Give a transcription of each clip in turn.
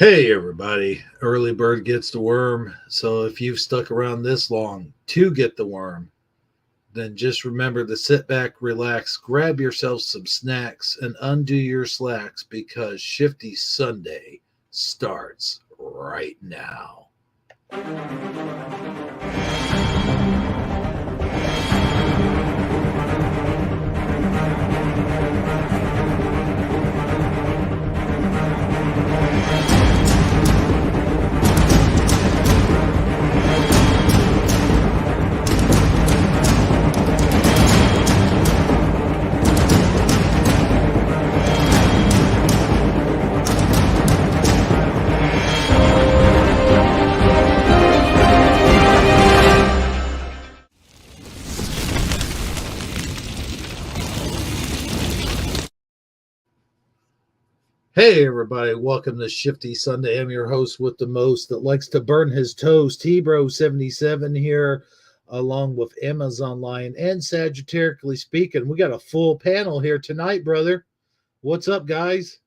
Hey everybody, early bird gets the worm. So if you've stuck around this long to get the worm, then just remember to sit back, relax, grab yourself some snacks, and undo your slacks because Shifty Sunday starts right now. Hey everybody, welcome to Shifty Sunday. I'm your host with the most that likes to burn his toast, Hebro77 here, along with Amazon Lion and Sagittarically Speaking. We got a full panel here tonight, brother. What's up, guys?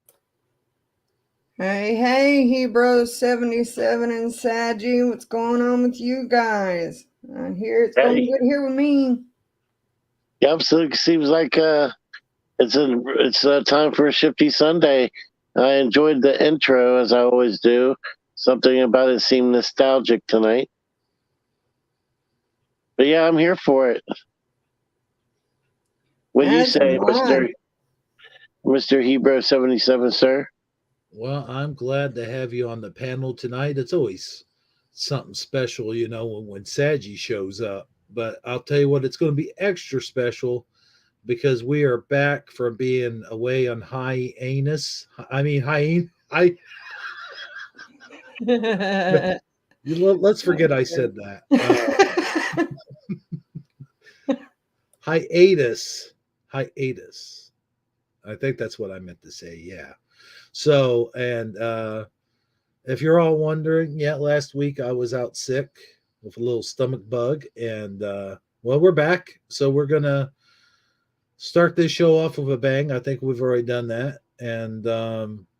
Hey, Hebrew 77 and Saggy, what's going on with you guys? I hear it's going good here with me. Yep, so it seems like it's time for a Shifty Sunday. I enjoyed the intro as I always do. Something about it seemed nostalgic tonight. But yeah, I'm here for it. What do you say, Mr. Hebrew 77, sir? Well, I'm glad to have you on the panel tonight. It's always something special, you know, when Saggy shows up. But I'll tell you what, it's going to be extra special because we are back from being away on hiatus. Let's forget I said that. Hiatus. I think that's what I meant to say. Yeah. So, and if you're all wondering, yeah, last week I was out sick with a little stomach bug, and well, we're back. So we're gonna start this show off with a bang. I think we've already done that. And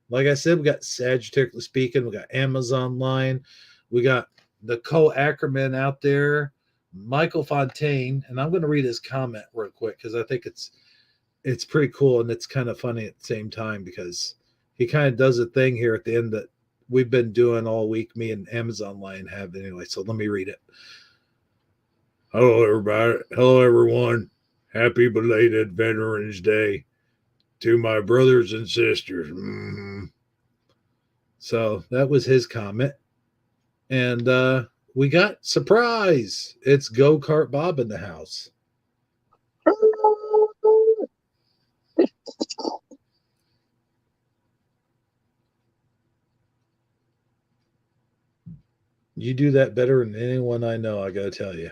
like I said, we got Sagittarically Speaking, we got Amazon Line, we got the co-Ackerman out there, Michael Fontaine, and I'm going to read his comment real quick because I think it's pretty cool and it's kind of funny at the same time because he kind of does a thing here at the end that we've been doing all week, me and Amazon Line have anyway. So let me read it. Hello, everybody. Hello, everyone. Happy belated Veterans Day to my brothers and sisters. So that was his comment. And we got surprise. It's Go-Kart Bob in the house. You do that better than anyone I know, I gotta tell you.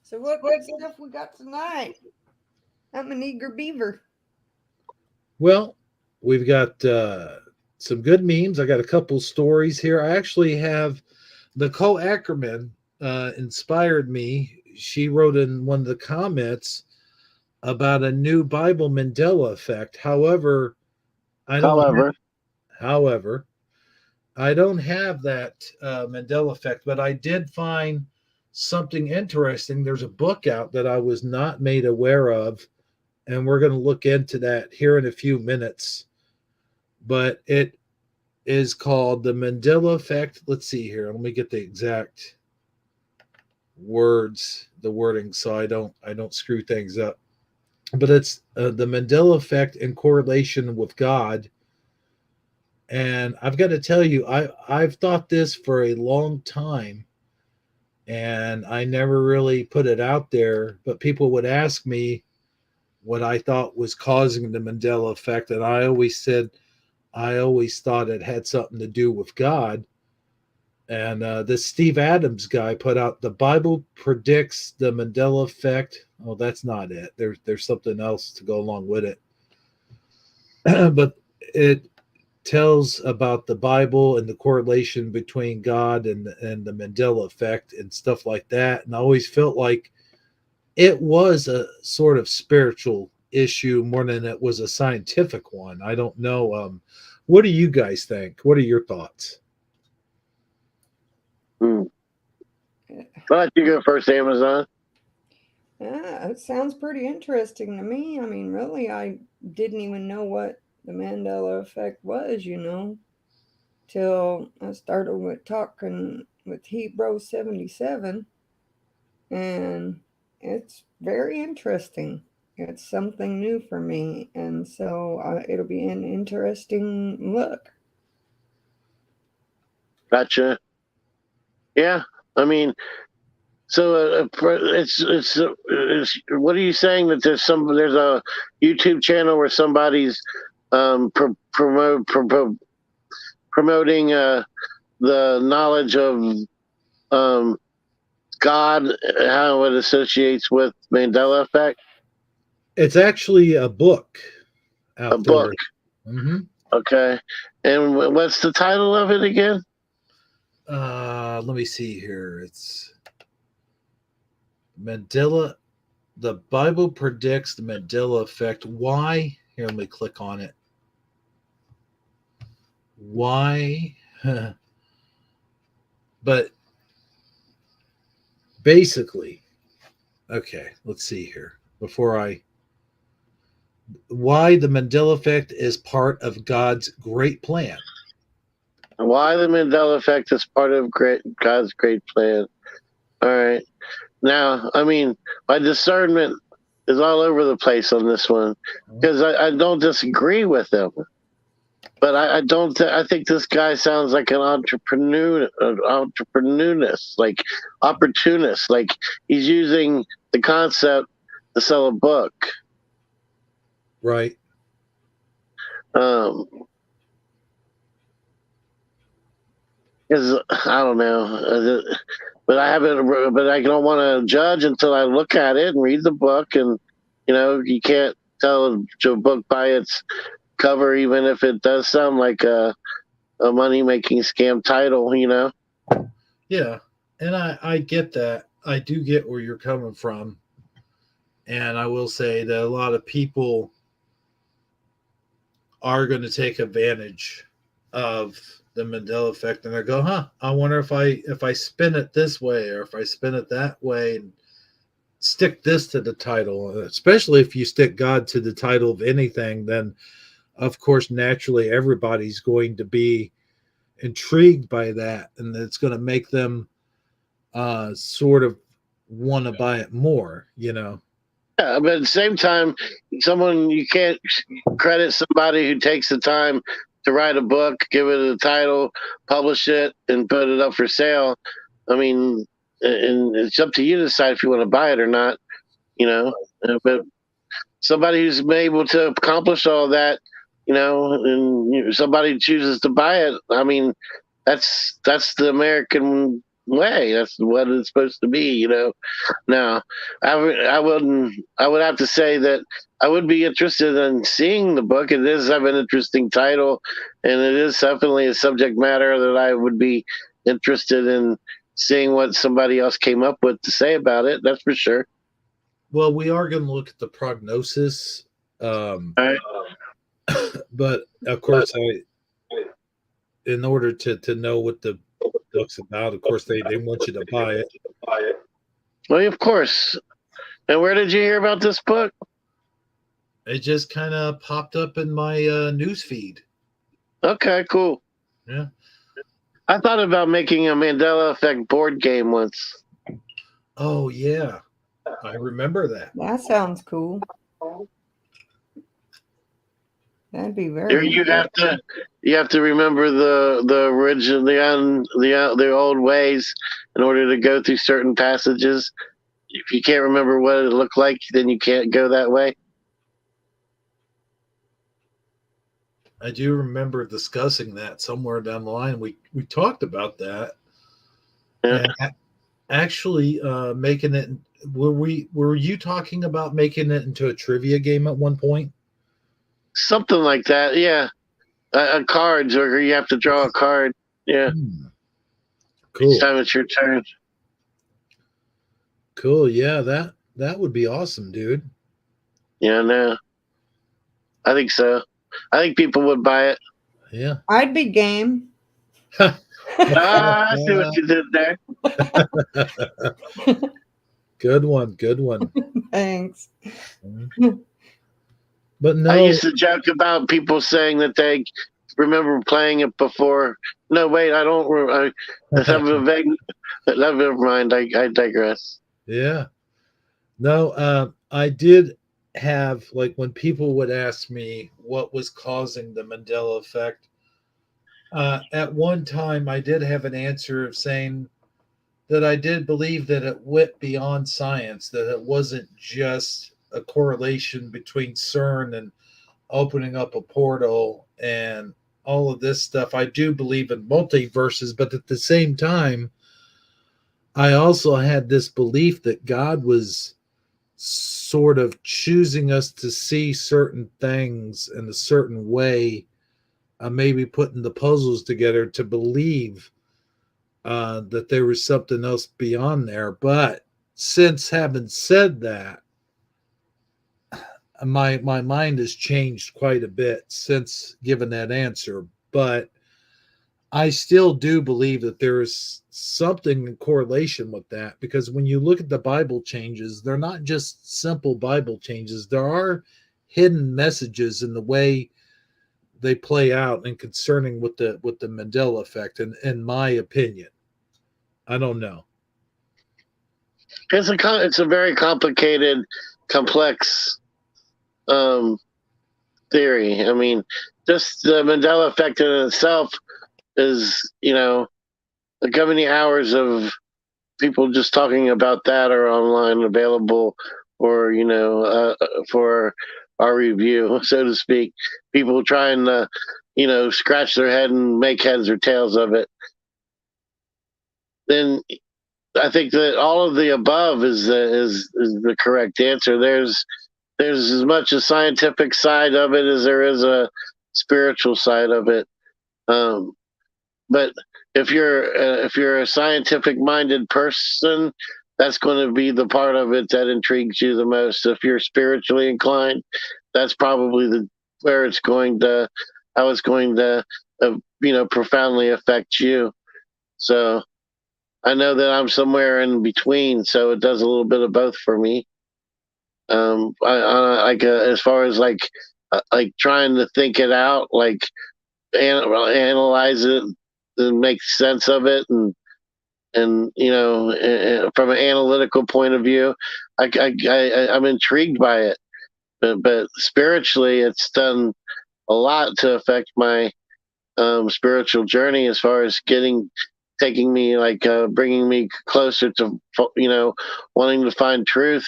So what stuff we got tonight? I'm an eager beaver. Well, we've got some good memes. I got a couple stories here. I actually have Nicole Ackerman inspired me. She wrote in one of the comments about a new Bible Mandela effect. However, I don't have that Mandela effect, but I did find something interesting. There's a book out that I was not made aware of, and we're going to look into that here in a few minutes. But it is called The Mandela Effect. Let's see here. Let me get the exact wording, so I don't screw things up. But it's the Mandela Effect in correlation with God. And I've got to tell you, I've thought this for a long time, and I never really put it out there. But people would ask me what I thought was causing the Mandela effect, and I always said I always thought it had something to do with God. And this Steve Adams guy put out the Bible predicts the Mandela effect. Oh, that's not it. There's something else to go along with it. But it tells about the Bible and the correlation between God and the Mandela effect and stuff like that. And I always felt like it was a sort of spiritual issue more than it was a scientific one. I don't know. What do you guys think? What are your thoughts? I'll let you go first, Amazon. Yeah, it sounds pretty interesting to me. I mean, really, I didn't even know what the Mandela effect was, till I started with talking with Hebrew 77, and it's very interesting. It's something new for me, and so it'll be an interesting look. Gotcha. Yeah, I mean, so it's what are you saying that there's a YouTube channel where somebody's promoting the knowledge of God, how it associates with Mandela effect? It's actually a book out A book. there. Mm-hmm. Okay. And what's the title of it again? Let me see here. It's Mandela. The Bible predicts the Mandela effect. Why? Here, let me click on it. Why? But basically, okay, let's see here. Why the Mandela effect is part of God's great plan. Why the Mandela effect is part of God's great plan. All right. Now, I mean, my discernment is all over the place on this one because I don't disagree with him, but I don't. I think this guy sounds like an entrepreneurist, like opportunist. Like he's using the concept to sell a book. Right. Because I don't know, but I haven't. But I don't want to judge until I look at it and read the book. And you can't tell a book by its cover, even if it does sound like a money making scam title. Yeah, and I get that. I do get where you're coming from, and I will say that a lot of people are going to take advantage of the Mandela effect, and they go, I wonder if I spin it this way or if I spin it that way and stick this to the title, especially if you stick God to the title of anything, then of course naturally everybody's going to be intrigued by that, and it's going to make them sort of want to buy it more. Yeah, but at the same time, you can't credit somebody who takes the time to write a book, give it a title, publish it, and put it up for sale. I mean, and it's up to you to decide if you want to buy it or not. But somebody who's been able to accomplish all that, and somebody chooses to buy it. I mean, that's the American way. That's what it's supposed to be. Now, I would have to say that I would be interested in seeing the book. It does have an interesting title, and it is definitely a subject matter that I would be interested in seeing what somebody else came up with to say about it. That's for sure. Well, we are going to look at the prognosis, All right. but of course, in order to know what the book's about, of course, they want you to buy it. Well, of course. And where did you hear about this book? It just kind of popped up in my news feed. Okay, cool. Yeah. I thought about making a Mandela Effect board game once. Oh, yeah. I remember that. That sounds cool. That'd be very. You have to remember the original the old ways in order to go through certain passages. If you can't remember what it looked like, then you can't go that way. I do remember discussing that somewhere down the line. We talked about that. Yeah. And actually making it. Were you talking about making it into a trivia game at one point? Something like that, yeah. Cards, or you have to draw a card. Yeah. Cool. Each time it's your turn. Cool. Yeah, that would be awesome, dude. Yeah, no. I think so. I think people would buy it. Yeah. I'd be game. I see what you did there. Good one. Good one. Thanks. But I no, used to joke about people saying that they remember playing it before. No, wait, I don't. I have a vague. Never mind. I digress. yeah. No, I did have, like, when people would ask me what was causing the Mandela effect, at one time I did have an answer of saying that I did believe that it went beyond science, that it wasn't just a correlation between CERN and opening up a portal and all of this stuff. I do believe in multiverses, but at the same time, I also had this belief that God was sort of choosing us to see certain things in a certain way, maybe putting the puzzles together to believe that there was something else beyond there. But since having said that, my mind has changed quite a bit since giving that answer. But I still do believe that there is something in correlation with that, because when you look at the Bible changes, they're not just simple Bible changes. There are hidden messages in the way they play out and concerning with the Mandela effect, and in my opinion. I don't know. It's a very complicated, complex theory. I mean, just the Mandela effect in itself is, like how many hours of people just talking about that are online available, or for our review, so to speak. People trying to, scratch their head and make heads or tails of it. Then I think that all of the above is the correct answer. There's as much a scientific side of it as there is a spiritual side of it. But if you're a scientific minded person, that's going to be the part of it that intrigues you the most. If you're spiritually inclined, that's probably where it's going to how it's going to profoundly affect you. So I know that I'm somewhere in between, so it does a little bit of both for me. As far as like trying to think it out, like analyze it and make sense of it, and from an analytical point of view, I'm intrigued by it. But spiritually, it's done a lot to affect my spiritual journey, as far as taking me, bringing me closer to wanting to find truth.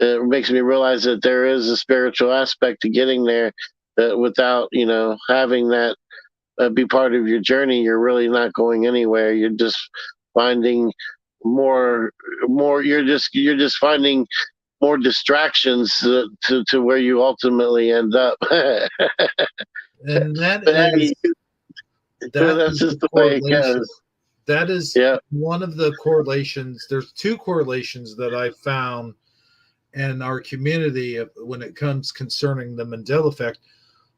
It makes me realize that there is a spiritual aspect to getting there, that without having that be part of your journey, you're really not going anywhere. You're just finding more. You're just finding more distractions to where you ultimately end up. And that But is hey, that's is just the the way it correlation. goes. That is Yeah. one of the correlations. There's two correlations that I found in our community when it comes concerning the Mandela effect.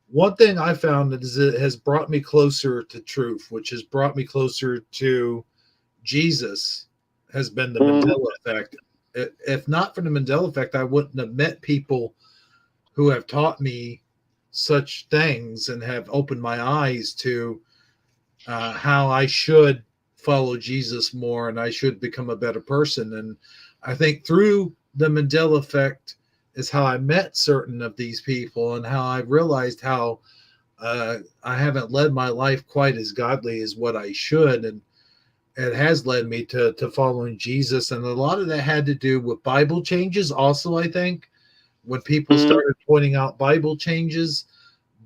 One thing I found is it has brought me closer to truth, which has brought me closer to Jesus, has been the Mhm. Mandela effect. If not for the Mandela effect, I wouldn't have met people who have taught me such things and have opened my eyes to how I should follow Jesus more and I should become a better person. And I think through the Mandela effect is how I met certain of these people and how I realized how I haven't led my life quite as godly as what I should. And it has led me to following Jesus. And a lot of that had to do with Bible changes. Also, I think when people Mhm. started pointing out Bible changes,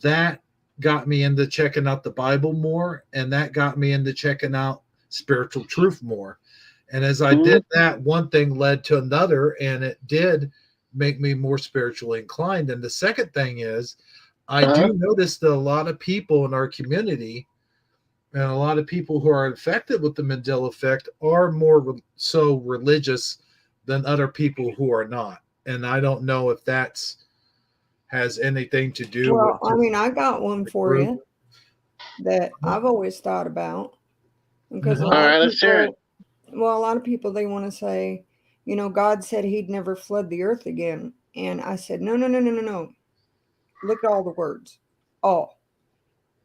that got me into checking out the Bible more, and that got me into checking out spiritual truth more. And as I Mhm. did that, one thing led to another, and it did make me more spiritually inclined. And the second thing is, I Uh-huh. do notice that a lot of people in our community and a lot of people who are infected with the Mandela effect are more so religious than other people who are not. And I don't know if that's has anything to do Well, with I mean, I got one for group. you that I've always thought about because a Mhm. All lot right, of let's hear it. people, well, a lot of people they want to say, you know, God said He'd never flood the earth again, and I said, no, no, no, no, no, no. Look at all the words, all,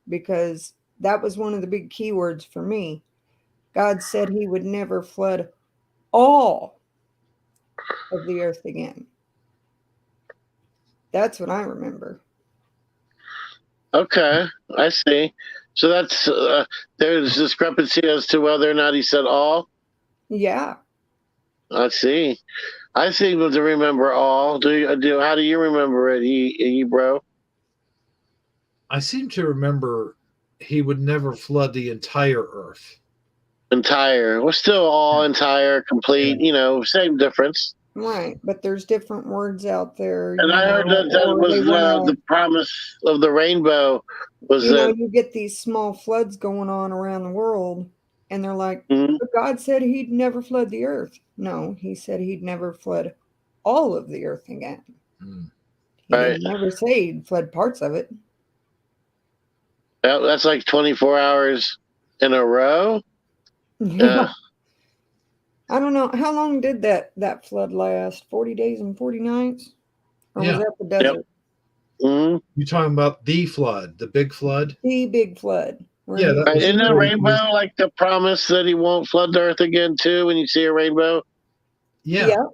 because that was one of the big key words for me. God said He would never flood all of the earth again. That's what I remember. Okay, I see. So that's there's discrepancy as to whether or not he said all. Yeah. I see. I seem to remember all. Do how do you remember it, bro? I seem to remember he would never flood the entire earth. Entire. We're still all entire, complete. Yeah. You know, same difference. Right, but there's different words out there, And you I heard know, that or was they want the to, promise of the rainbow was you know, that. you get these small floods going on around the world, and they're like, Mhm. but God said He'd never flood the earth. No, He said He'd never flood all of the earth again. Mm. He Right. didn't never say He'd flood parts of it. That's like 24 hours in a row. Yeah. I don't know. How long did that flood last? 40 days and 40 nights? Or was Yeah. that the Yep. desert? Mm-hmm. You're talking about the flood, the big flood? The big flood. Where Yeah, he that Right. was Isn't that 40 days. rainbow like the promise that he won't flood the earth again too? When you see a rainbow, Yeah, Yeah,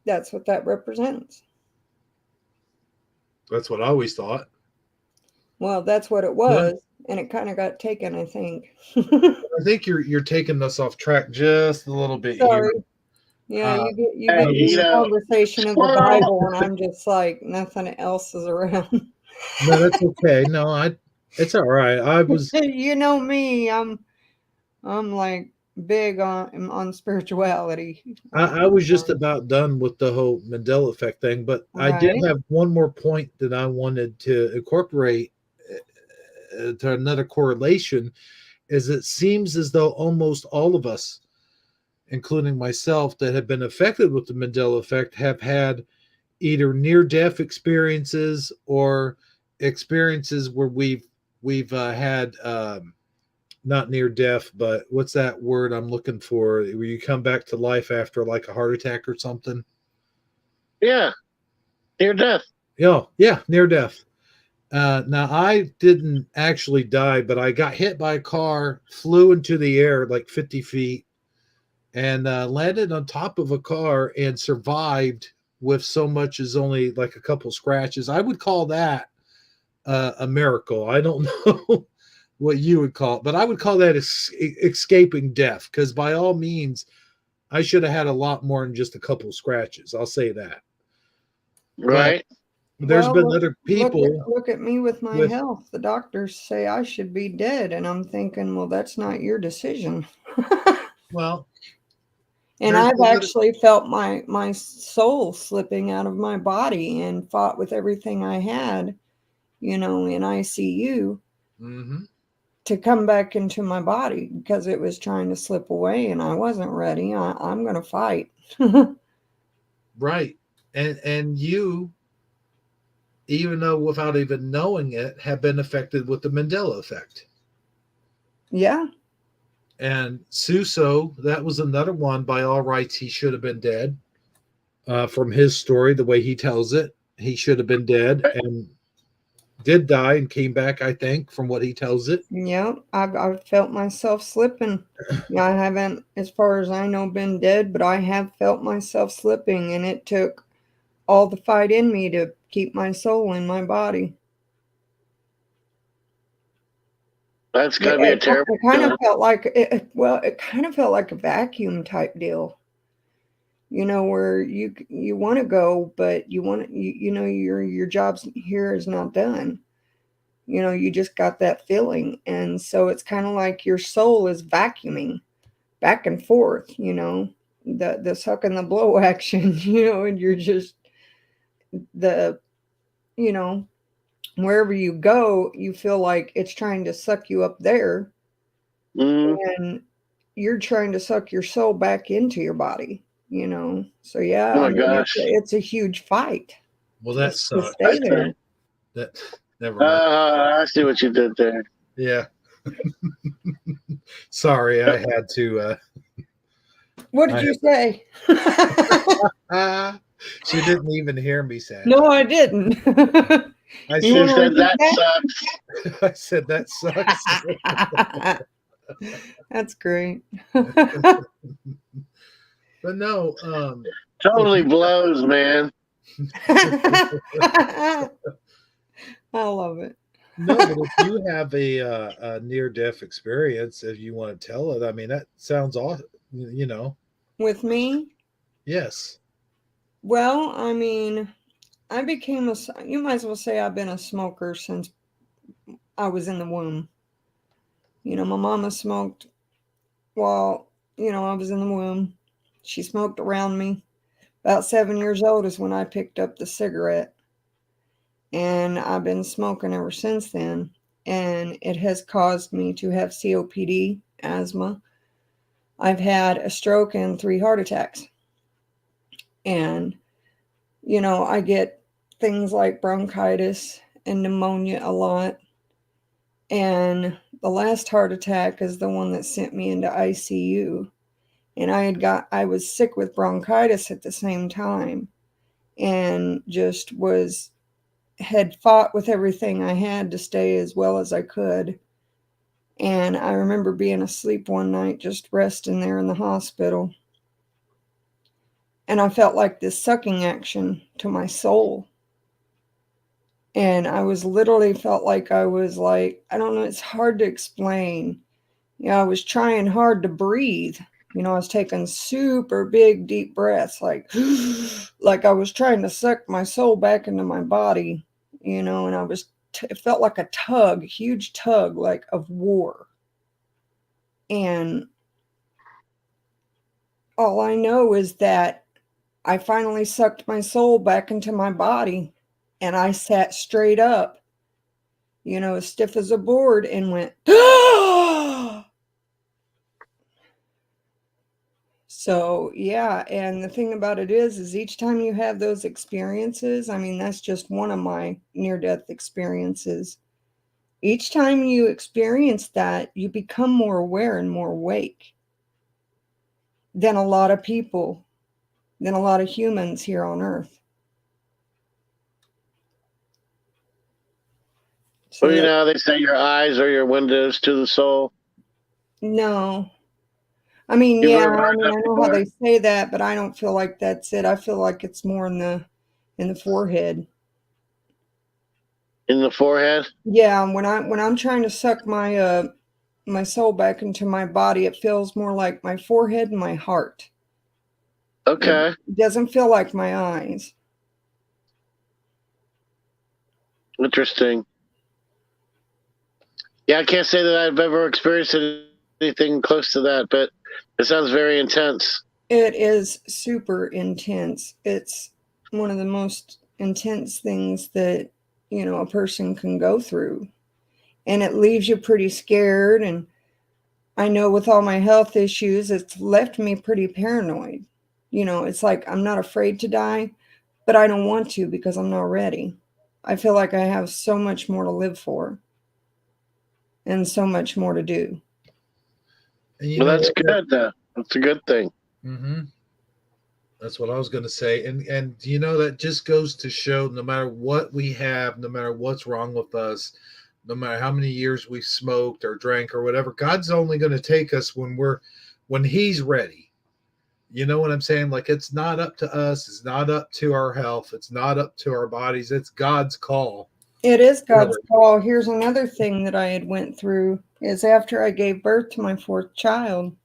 that's what that represents. that's what I always thought. Well, that's what it Yeah. was, and it kind of got taken, I think. I think you're taking us off track just a little bit here. Sorry. Yeah, Uh, you hey, get no, to you the this, know, conversation of the squirrel. Bible, and I'm just like nothing else is around. no, that's okay. No, it's all right. I was, You know me, I'm like big on spirituality. I was just about done with the whole Mandela effect thing, but I did Right. have one more point that I wanted to incorporate to another correlation. Is it seems as though almost all of us, including myself, that have been affected with the Mandela effect have had either near-death experiences or experiences where we've had not near death, but what's that word I'm looking for? Where you come back to life after like a heart attack or something? Yeah, near death. Yeah, near death. Now I didn't actually die, but I got hit by a car, flew into the air like 50 feet, and landed on top of a car and survived with so much as only like a couple scratches. I would call that a miracle. I don't know what you would call it, but I would call that escaping death because by all means, I should have had a lot more than just a couple scratches. I'll say that. But Right. there's Well, been other people look at me with my with, health. The doctors say I should be dead, and I'm thinking, well, that's not your decision. well, And there's I've been other, actually felt my soul slipping out of my body and fought with everything I had, you know, in ICU Mhm. to come back into my body because it was trying to slip away and I wasn't ready. I'm going to fight. Right. And you, even though without even knowing it, have been affected with the Mandela effect. Yeah. And Suso, that was another one. By all rights, he should have been dead. From his story, the way he tells it, he should have been dead and did die and came back. I think, from what he tells it. Yeah. I've felt myself slipping. Yeah, I haven't, as far as I know, been dead, but I have felt myself slipping, and it took all the fight in me to keep my soul in my body. That's It, gotta be a it, terrible it kind of feeling. felt like it kind of felt like a vacuum type deal, you know, where you want to go, but you know your job's here is not done. You know, you just got that feeling, and so it's kind of like your soul is vacuuming back and forth. You know, the suck and the blow action. You know, and you're just the you know wherever you go, you feel like it's trying to suck you up there, Mm. and you're trying to suck your soul back into your body, you know. So Oh yeah, I my mean gosh. it's a huge fight Well, to, that to sucks. stay there. That never mind. I see what you did there. Yeah. Sorry, I had to. What did you say? She didn't even hear me say it. No, I didn't. I You She want to said repeat that that? sucks. I said that sucks. That's great. But no, if Totally you, blows, man. I love it. no, but if you have a near death experience, if you want to tell it, I mean that sounds awesome. You know, With me, yes. well, I mean, I became you might as well say I've been a smoker since I was in the womb. My mama smoked while, I was in the womb. She smoked around me. About 7 years old is when I picked up the cigarette. And I've been smoking ever since then. And it has caused me to have COPD, asthma. I've had a stroke and 3 heart attacks. And, I get things like bronchitis and pneumonia a lot. And the last heart attack is the one that sent me into ICU. And I was sick with bronchitis at the same time and just had fought with everything I had to stay as well as I could. And I remember being asleep one night, just resting there in the hospital. And I felt like this sucking action to my soul. And I was literally felt like I was like, I don't know, it's hard to explain. I was trying hard to breathe. I was taking super big, deep breaths, like, like I was trying to suck my soul back into my body, and it felt like a tug, a huge tug, like of war. And all I know is that I finally sucked my soul back into my body and I sat straight up, as stiff as a board and went, So, yeah, and the thing about it is each time you have those experiences, I mean, that's just one of my near-death experiences. Each time you experience that, you become more aware and more awake than a lot of people, than a lot of humans here on Earth. So Well, they say your eyes are your windows to the soul. no. I mean, You've yeah, ever I heard mean, that I know how before? they say that, but I don't feel like that's it. I feel like it's more in the forehead. In the forehead? Yeah, when I'm trying to suck my soul back into my body, it feels more like my forehead and my heart. It Okay. doesn't feel like my eyes. Interesting. Yeah, I can't say that I've ever experienced anything close to that, but it sounds very intense. It is super intense. It's one of the most intense things that, a person can go through. And it leaves you pretty scared. And I know with all my health issues, it's left me pretty paranoid. It's like I'm not afraid to die, but I don't want to because I'm not ready. I feel like I have so much more to live for and so much more to do. And you Well, know that's what? good, though. That's a good thing. Mm-hmm. That's what I was going to say. And that just goes to show no matter what we have, no matter what's wrong with us, no matter how many years we've smoked or drank or whatever, God's only going to take us when he's ready. You know what I'm saying? Like it's not up to us, it's not up to our health, it's not up to our bodies, it's God's call. It is God's Really. call. Here's another thing that I had went through is after I gave birth to my fourth child,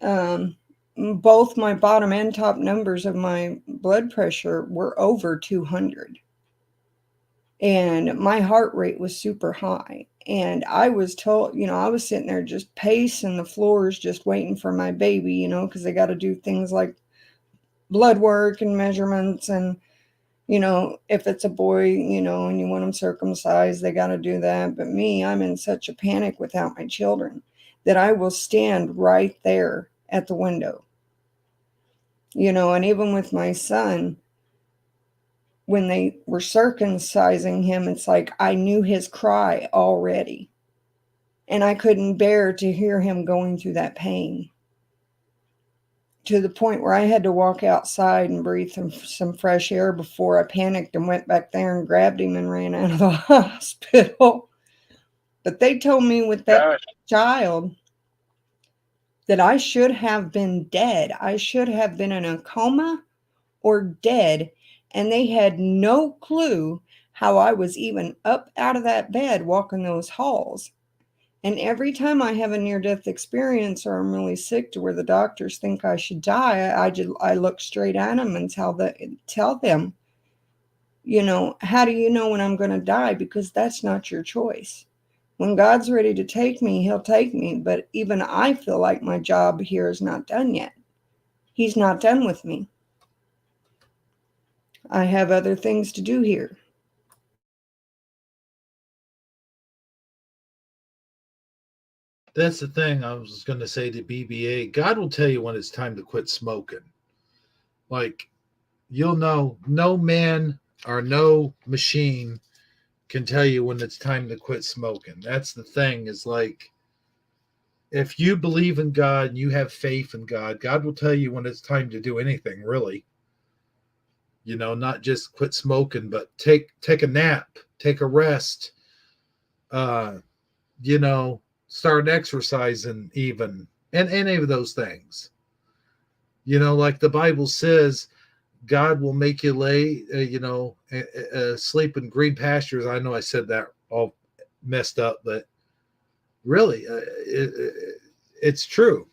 both my bottom and top numbers of my blood pressure were over 200. And my heart rate was super high. And I was told, I was sitting there just pacing the floors, just waiting for my baby, because they got to do things like blood work and measurements. And, if it's a boy, and you want them circumcised, they got to do that. But me, I'm in such a panic without my children that I will stand right there at the window. And even with my son, when they were circumcising him, it's like I knew his cry already. And I couldn't bear to hear him going through that pain, to the point where I had to walk outside and breathe some fresh air before I panicked and went back there and grabbed him and ran out of the hospital. But they told me with that child that I should have been dead. I should have been in a coma or dead. And they had no clue how I was even up out of that bed walking those halls. And every time I have a near-death experience or I'm really sick to where the doctors think I should die, I look straight at them and tell them, you know, how do you know when I'm going to die? Because that's not your choice. When God's ready to take me, he'll take me. But even I feel like my job here is not done yet. He's not done with me. I have other things to do here. That's the thing I was going to say to BBA. God will tell you when it's time to quit smoking. Like, you'll know, no man or no machine can tell you when it's time to quit smoking. That's the thing, is like, if you believe in God and you have faith in God, God will tell you when it's time to do anything, really. You know, not just quit smoking, but take a nap, take a rest, you know, start exercising even, and any of those things. You know, like the Bible says, God will make you lay, sleep in green pastures. I know I said that all messed up, but really, it's true.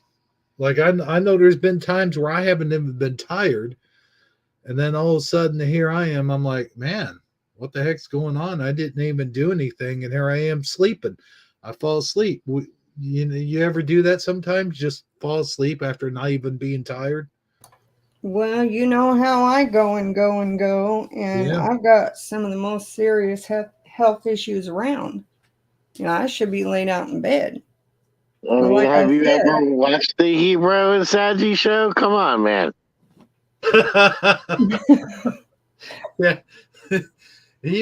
Like I know there's been times where I haven't even been tired, and then all of a sudden here I am. I'm like, man, what the heck's going on? I didn't even do anything, and here I am sleeping. I fall asleep. You ever do that sometimes? Just fall asleep after not even being tired? Well, you know how I go and go and go, and Yeah. I've got some of the most serious health issues around. You know, I should be laid out in bed. I But mean, like I have you said, ever watched the Hebrew and Sadie show? Come on, man. Yeah.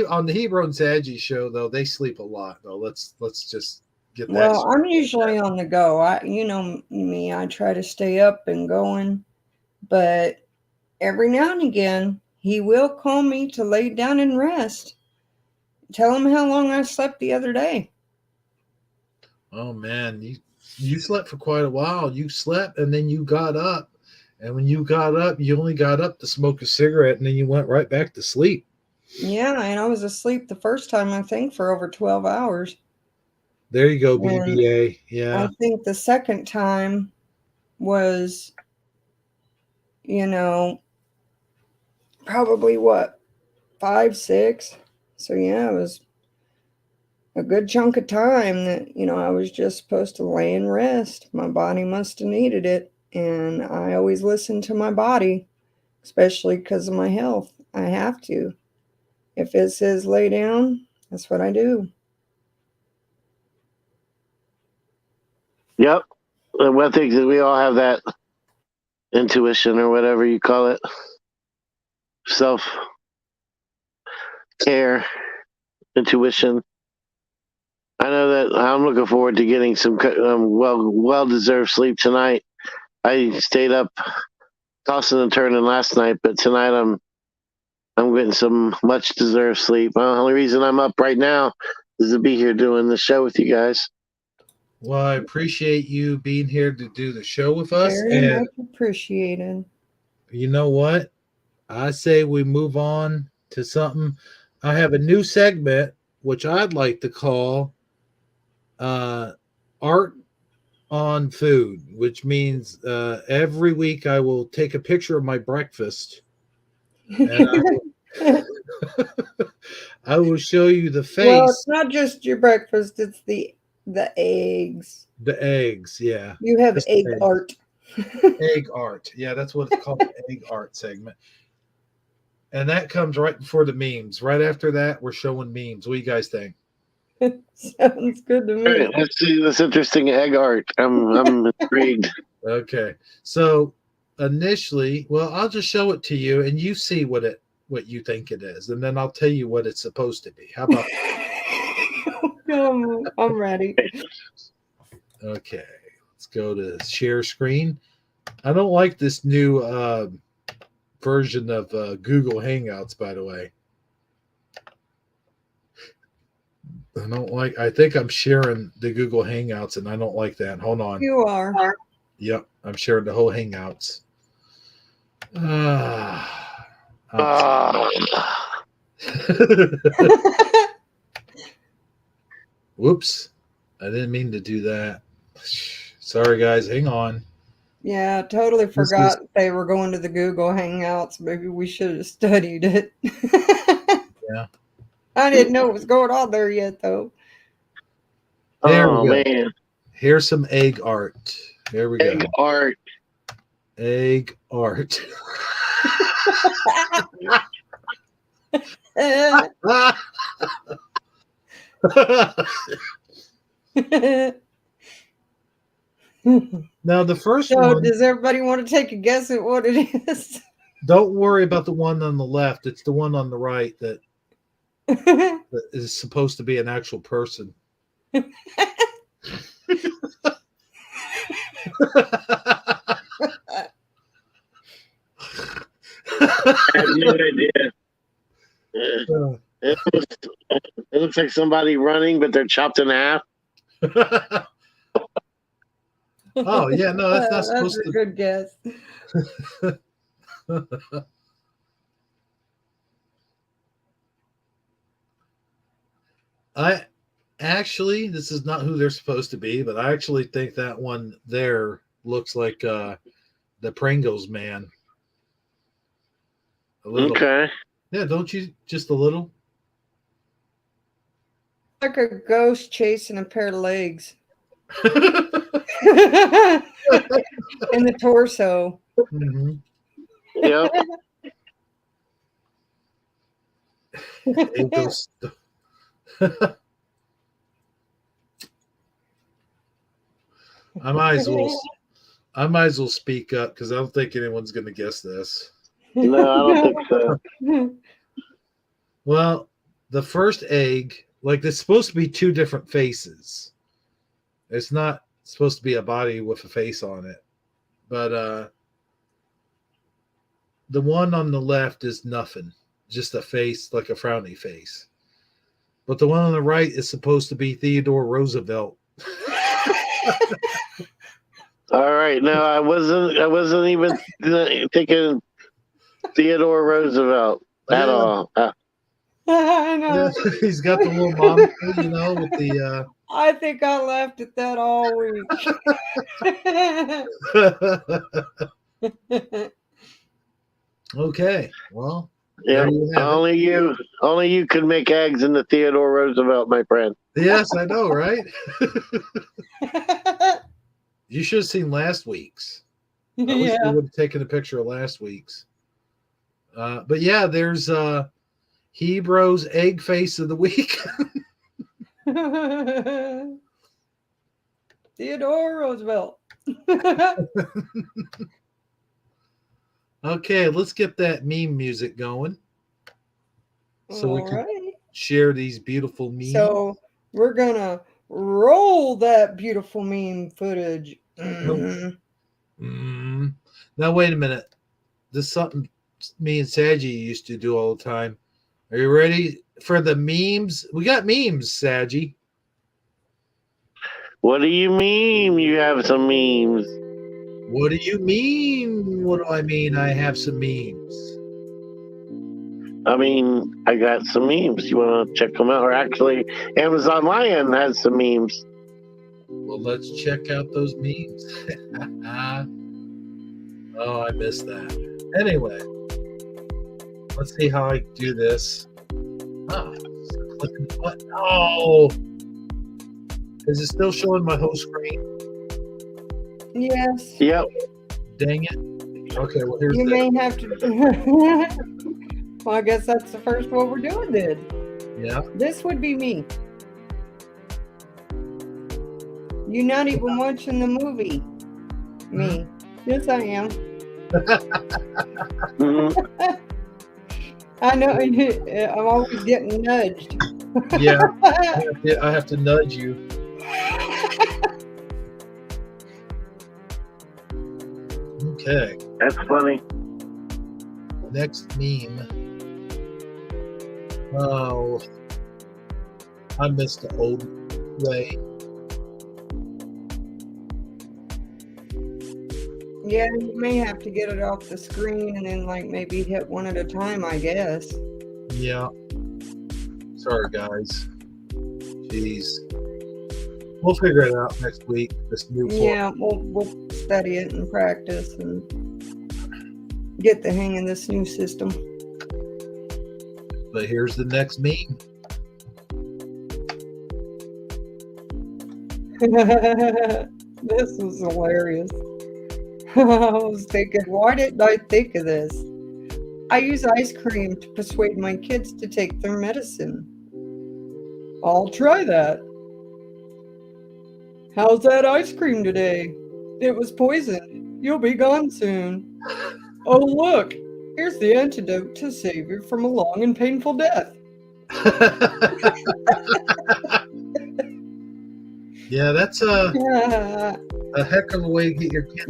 On the Hebrew and Sadgie show, though, they sleep a lot. Though let's just get that. well, I'm usually on the go. You know me, I try to stay up and going, but every now and again, he will call me to lay down and rest. Tell him how long I slept the other day. Oh man, you slept for quite a while. You slept and then you got up, and when you got up, you only got up to smoke a cigarette, and then you went right back to sleep. Yeah, and I was asleep the first time, I think, for over 12 hours. There you go, And BBA. Yeah. I think the second time was, you know, probably what, 5, 6. So yeah, it was a good chunk of time that, you know, I was just supposed to lay and rest. My body must have needed it. And I always listen to my body, especially because of my health. I have to. If it says lay down, that's what I do. Yep. And one thing is we all have that intuition or whatever you call it, self care, intuition. I know that I'm looking forward to getting some well deserved sleep tonight. I stayed up tossing and turning last night, but tonight I'm getting some much deserved sleep. The only reason I'm up right now is to be here doing the show with you guys. Well, I appreciate you being here to do the show with us. Very And much appreciated. you know what? I say we move on to something. I have a new segment which I'd like to call Art on Food, which means every week I will take a picture of my breakfast, and I will show you the Well, it's face, not just your breakfast, it's the eggs. the eggs. Yeah. You have Just egg eggs. art. Egg art. Yeah, that's what it's called, the egg art segment. And that comes right before the memes. Right after that, we're showing memes. What do you guys think? Sounds good to All me. right, let's see this interesting egg art. I'm intrigued. Okay. So initially, well, I'll just show it to you and you see what it what you think it is, and then I'll tell you what it's supposed to be. How about I'm ready. okay, let's go to share screen. I don't like this new version of Google Hangouts, by the way. I think I'm sharing the Google Hangouts, and I don't like that. Hold on. You are. Yep, I'm sharing the whole Hangouts. Whoops. I didn't mean to do that. Sorry, guys. Hang on. Yeah, totally forgot they were going to the Google Hangouts. Maybe we should have studied it. Yeah. I didn't know what was going on there yet, though. There we go. Man. Here's some egg art. There we Egg go. art. Egg art. Now the first one. Does everybody want to take a guess at what it is? Don't worry about the one on the left. It's the one on the right that is supposed to be an actual person. I have no idea. It looks like somebody running, but they're chopped in half. Oh yeah, no, that's not supposed a good guess. I actually, this is not who they're supposed to be, but I actually think that one there looks like the Pringles man. A little. Okay. Yeah, don't you? Just a little. Like a ghost chasing a pair of legs. In the torso. Mm-hmm. Yep. I might as well speak up because I don't think anyone's going to guess this. No, I don't think so. Well, the first egg, like it's supposed to be two different faces. It's not supposed to be a body with a face on it. But the one on the left is nothing. Just a face, like a frowny face. But the one on the right is supposed to be Theodore Roosevelt. All right. No, I wasn't even thinking Theodore Roosevelt at all. I know. Yeah, he's got the little monocle, with the I think I laughed at that all week. Okay. Well, yeah. Only you could make eggs in the Theodore Roosevelt, my friend. Yes, I know, right? You should have seen last week's. I wish you would have taken a picture of last week's. But yeah, there's Hebrews egg face of the week. Theodore Roosevelt. Okay, let's get that meme music going. So we can share these beautiful memes. So we're going to roll that beautiful meme footage. Mm-hmm. Now, wait a minute. This is something me and Saji used to do all the time. Are you ready for the memes? We got memes, Saji. What do you mean you have some memes? What do you mean? What do I mean? I have some memes. I mean, I got some memes. You want to check them out? Or actually, Amazon Lion has some memes. Well, let's check out those memes. Oh, I missed that. Anyway, let's see how I do this. Oh, clicking the button. Oh, is it still showing my whole screen? Yes. Yep. Dang it. Okay, well, here's You may have to. Well, I guess that's the first one we're doing then. Yeah. This would be me. You're not even watching the movie. Me. Yes, I am. I know. I'm always getting nudged. Yeah, I have to nudge you. Okay. That's funny. Next meme. Oh, I missed the old way. Yeah, you may have to get it off the screen and then like maybe hit one at a time, I guess. Yeah. Sorry, guys. Jeez. We'll figure it out next week. This new form. Yeah, we'll study it and practice and get the hang of this new system. But here's the next meme. This was hilarious. I was thinking, why didn't I think of this? I use ice cream to persuade my kids to take their medicine. I'll try that. How's that ice cream today? It was poisoned. You'll be gone soon. Oh, look. Here's the antidote to save you from a long and painful death. Yeah, that's a heck of a way to get your kids.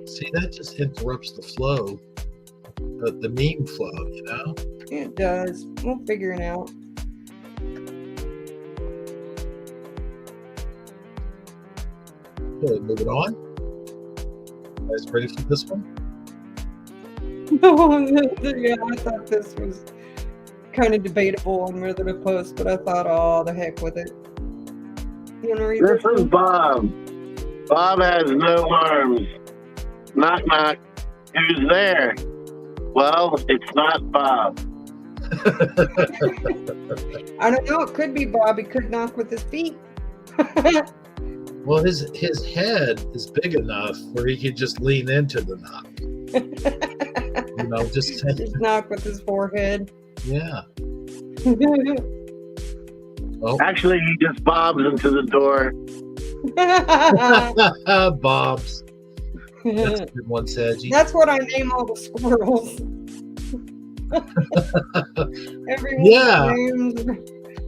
See, that just interrupts the flow, the meme flow, you know? It does. We'll figure it out. Okay, moving on. You guys ready for this one? Yeah, I thought this was kind of debatable on whether to post, but I thought, oh, the heck with it. You want to read This this is one? Bob. Bob has no arms. Knock, knock. Who's there? Well, it's not Bob. I don't know. It could be Bob. He could knock with his feet. Well, his head is big enough where he could just lean into the knock. You know, just knock with his forehead. Yeah. Oh. Actually, he just bobs into the door. Bob's. That's a good one, Sedgy. That's what I name all the squirrels. Everyone's name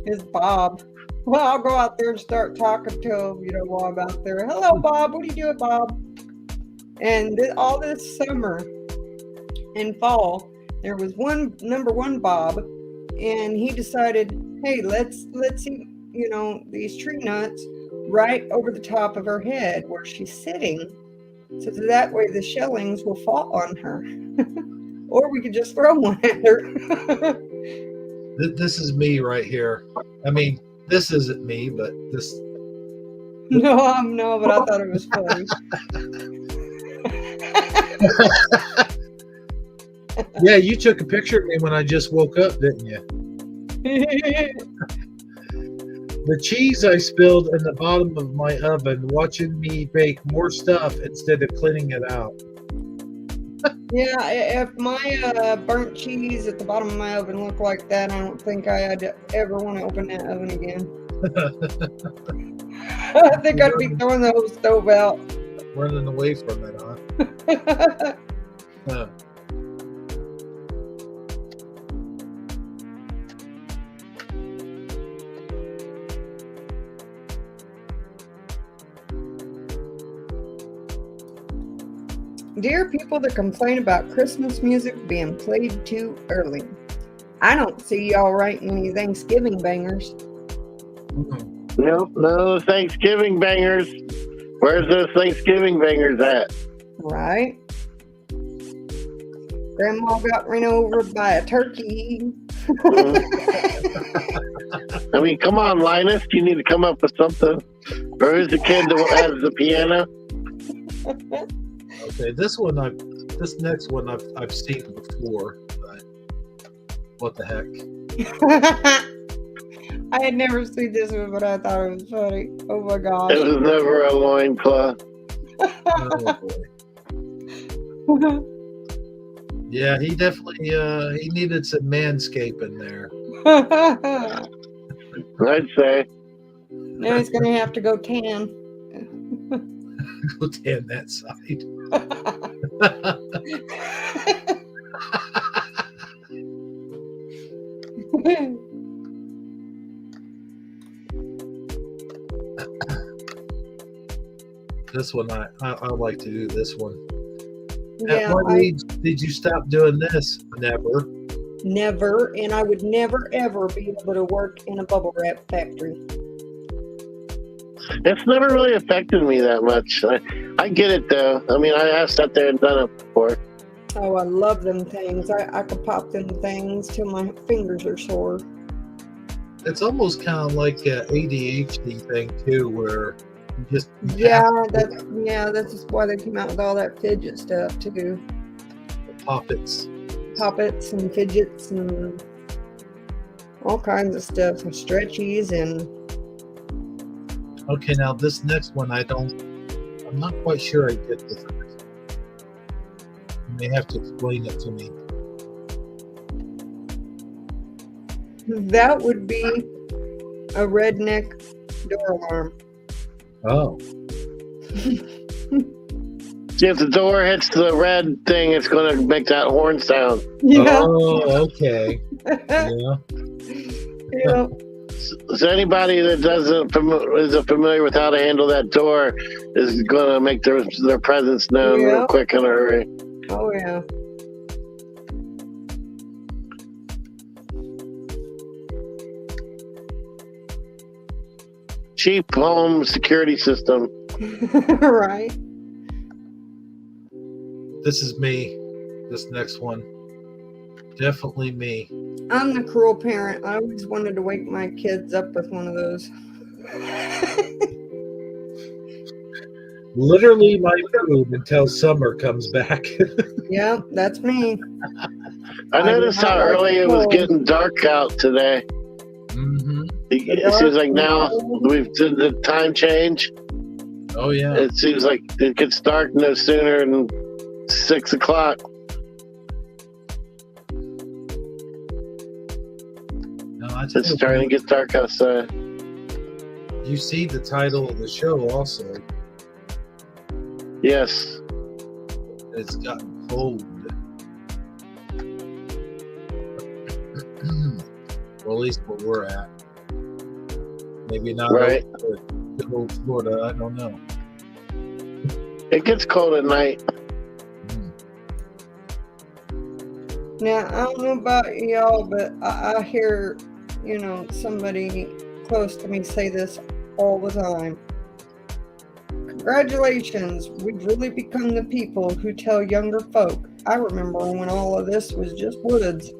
is Bob. Well, I'll go out there and start talking to him, while I'm out there. Hello, Bob. What are you doing, Bob? And all this summer and fall, there was number one Bob, and he decided, hey, let's eat, these tree nuts right over the top of her head where she's sitting, so that way the shellings will fall on her. Or we could just throw one at her. This is me right here. I mean, this isn't me, but this. No, but I thought it was funny. Yeah, you took a picture of me when I just woke up, didn't you? The cheese I spilled in the bottom of my oven, watching me bake more stuff instead of cleaning it out. Yeah, if my burnt cheese at the bottom of my oven looked like that, I don't think I'd ever want to open that oven again. I think I'd be throwing the whole stove out. Running away from it, huh? Dear people that complain about Christmas music being played too early, I don't see y'all writing any Thanksgiving bangers. Nope, no Thanksgiving bangers. Where's those Thanksgiving bangers at? Right? Grandma got run over by a turkey. I mean, come on, Linus. You need to come up with something. Or who's the kid that has the piano? Okay, this next one I've seen before, but what the heck? I had never seen this one, but I thought it was funny. Oh my gosh. It was never a loincloth. Oh boy. Yeah, he definitely he needed some manscaping there. I'd say. Now he's gonna have to go tan. Go tan that side. This one, I like to do this one. At Yeah, what age did you stop doing this? Never. never, and I would never ever be able to work in a bubble wrap factory. It's never really affected me that much. I get it though. I mean, I have sat there and done it before. Oh, I love them things. I could pop them things till my fingers are sore. It's almost kind of like an ADHD thing too, where you just Yeah, that's why they came out with all that fidget stuff too. poppets. Poppets and fidgets and all kinds of stuff, and stretchies and Okay, now this next one, I'm not quite sure I get this. You may have to explain it to me. that would be a redneck door alarm. Oh, See, if the door hits the red thing, it's going to make that horn sound. Yeah. oh, okay. Yeah. Yeah. So anybody that isn't familiar with how to handle that door is going to make their presence known Yeah. real quick in a hurry. Oh yeah. Cheap home security system. Right. This is me. This next one, definitely me. I'm the cruel parent. I always wanted to wake my kids up with one of those. Literally my food until summer comes back. Yeah, that's me. I noticed how early it was getting dark out today. Mm-hmm. It seems like now we've did the time change. Oh yeah. It seems like it gets dark no sooner than 6 o'clock. No, I It's starting to get dark outside. You see the title of the show also. Yes. It's gotten cold. Well, at least where we're at. Maybe not Right. over good old Florida. I don't know. It gets cold at night. Now, I don't know about y'all, but I hear, somebody close to me say this all the time. Congratulations, we've really become the people who tell younger folk. I remember when all of this was just woods.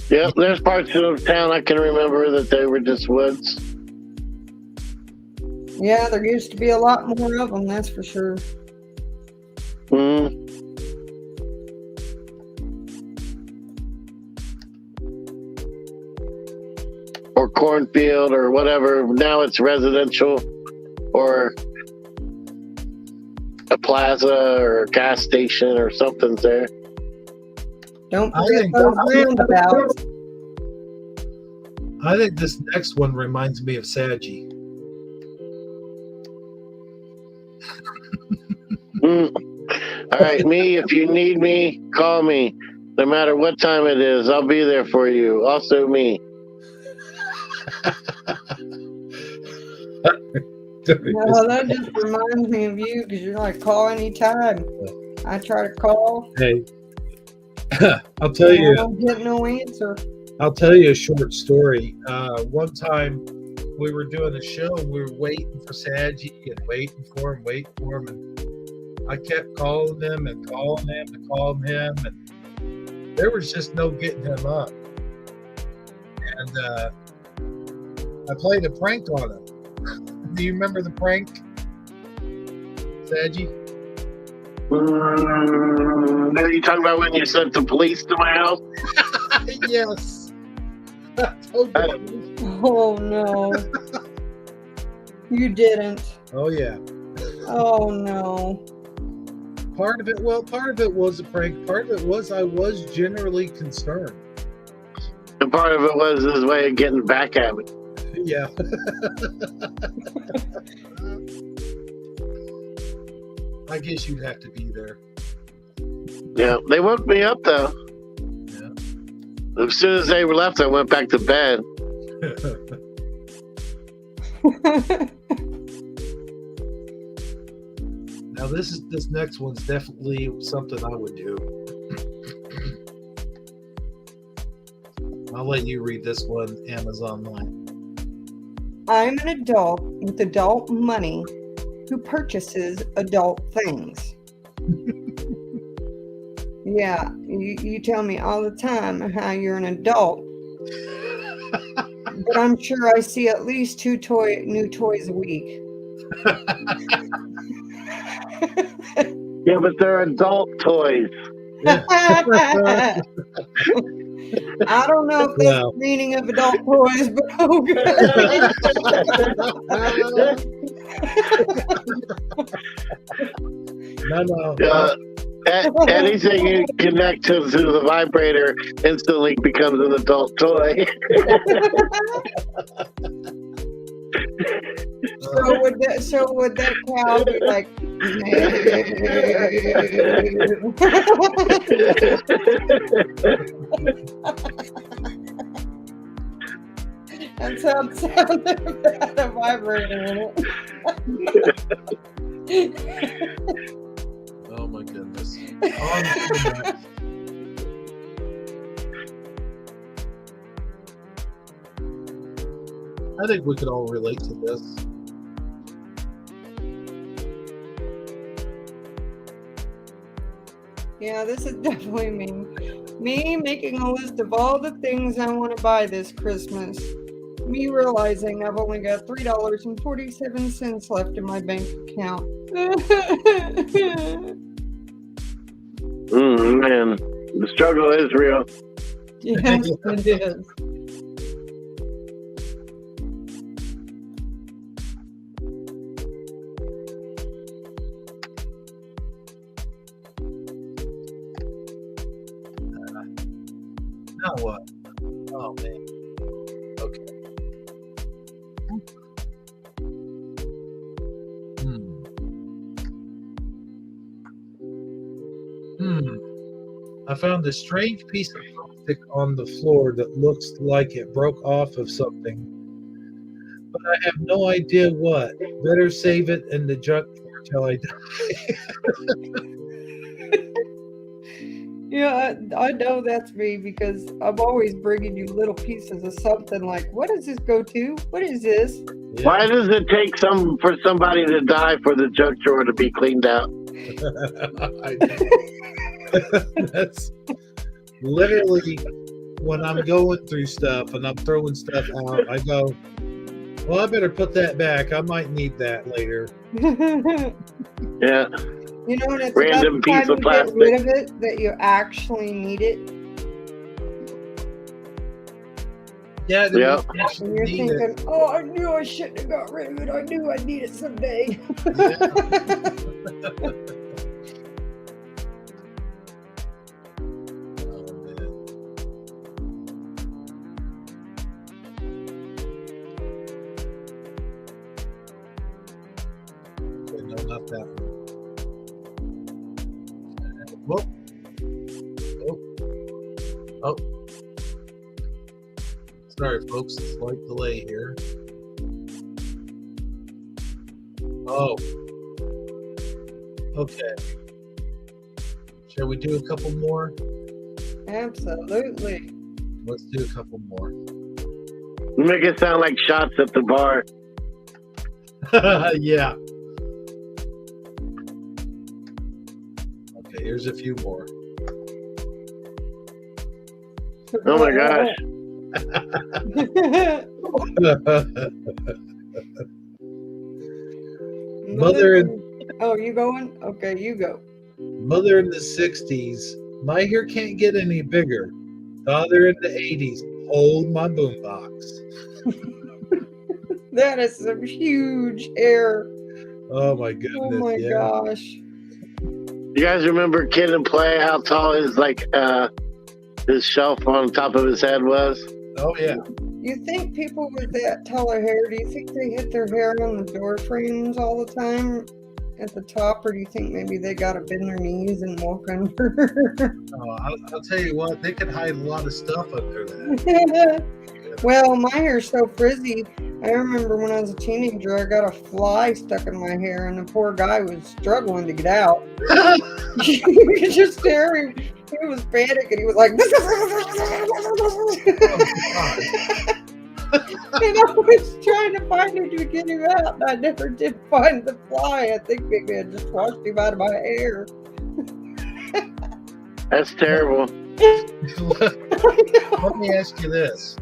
Yep, there's parts of town I can remember that they were just woods. Yeah, there used to be a lot more of them, that's for sure. Mm. Or cornfield or whatever. Now it's residential or a plaza or a gas station or something's there. Don't I forget think- those roundabouts. I think this next one reminds me of Saggy. All right, me, if you need me, call me. No matter what time it is, I'll be there for you. Also me. No, that just reminds me of you because you're like, call anytime. I try to call. Hey, I'll tell I you. don't get no answer. I'll tell you a short story. One time we were doing a show and we were waiting for Saggy and waiting for him, and I kept calling him and calling him and calling him, and there was just no getting him up. And I played a prank on him. Do you remember the prank, Saggy? Are you talking about when you sent the police to my house? Yes. Okay. Oh no. You didn't. Oh yeah. Oh no. Part of it was a prank. Part of it was I was generally concerned. And part of it was his way of getting back at me. Yeah. I guess you'd have to be there. Yeah, they woke me up though. Yeah. As soon as they left, I went back to bed. Now this next one's definitely something I would do. I'll let you read this one, Amazon line. I'm an adult with adult money who purchases adult things. Yeah, you tell me all the time how you're an adult, but I'm sure I see at least 2 new toys a week. Yeah, but they're adult toys. I don't know if that's the meaning of adult toys, but No. Anything you connect to the vibrator instantly becomes an adult toy. So would that cow be like? That sounds had a vibrator in it. Oh my goodness. I think we could all relate to this. Yeah, this is definitely me. Me making a list of all the things I want to buy this Christmas. Me realizing I've only got $3.47 left in my bank account. Man, the struggle is real. Yes, it is. Now what? Oh man. Okay. I found a strange piece of plastic on the floor that looks like it broke off of something, but I have no idea what. Better save it in the junk drawer till I die. Yeah, I know that's me because I'm always bringing you little pieces of something like, what does this go to? What is this? Yeah. Why does it take for somebody to die for the junk drawer to be cleaned out? I know. That's literally when I'm going through stuff and I'm throwing stuff out, I go, well, I better put that back. I might need that later. Yeah. You know, and it's Random about the time piece of you plastic. get rid of it that you actually need it. Yeah. Yeah. And you're thinking, oh, I knew I shouldn't have got rid of it. I knew I'd need it someday. No, not that one. Oh. Sorry, folks. Slight delay here. Oh. Okay. Shall we do a couple more? Absolutely. Let's do a couple more. You make it sound like shots at the bar. Yeah. Okay, here's a few more. Oh my gosh. Mother Oh, you going? Okay, you go. Mother in the 60s. My hair can't get any bigger. Father in the 80s. Hold my boombox. That is some huge hair. Oh my goodness. Oh my gosh. You guys remember Kid and Play, how tall his shelf on top of his head was? Oh yeah. You think people with that taller hair, do you think they hit their hair on the door frames all the time at the top, or do you think maybe they got to bend their knees and walk under? I'll tell you what, they can hide a lot of stuff under that. Well, my hair's so frizzy. I remember when I was a teenager, I got a fly stuck in my hair, and the poor guy was struggling to get out. He was just staring. He was panicking. He was like, and I was trying to find him to get him out, and I never did find the fly. I think maybe I just washed him out of my hair. That's terrible. Let me ask you this.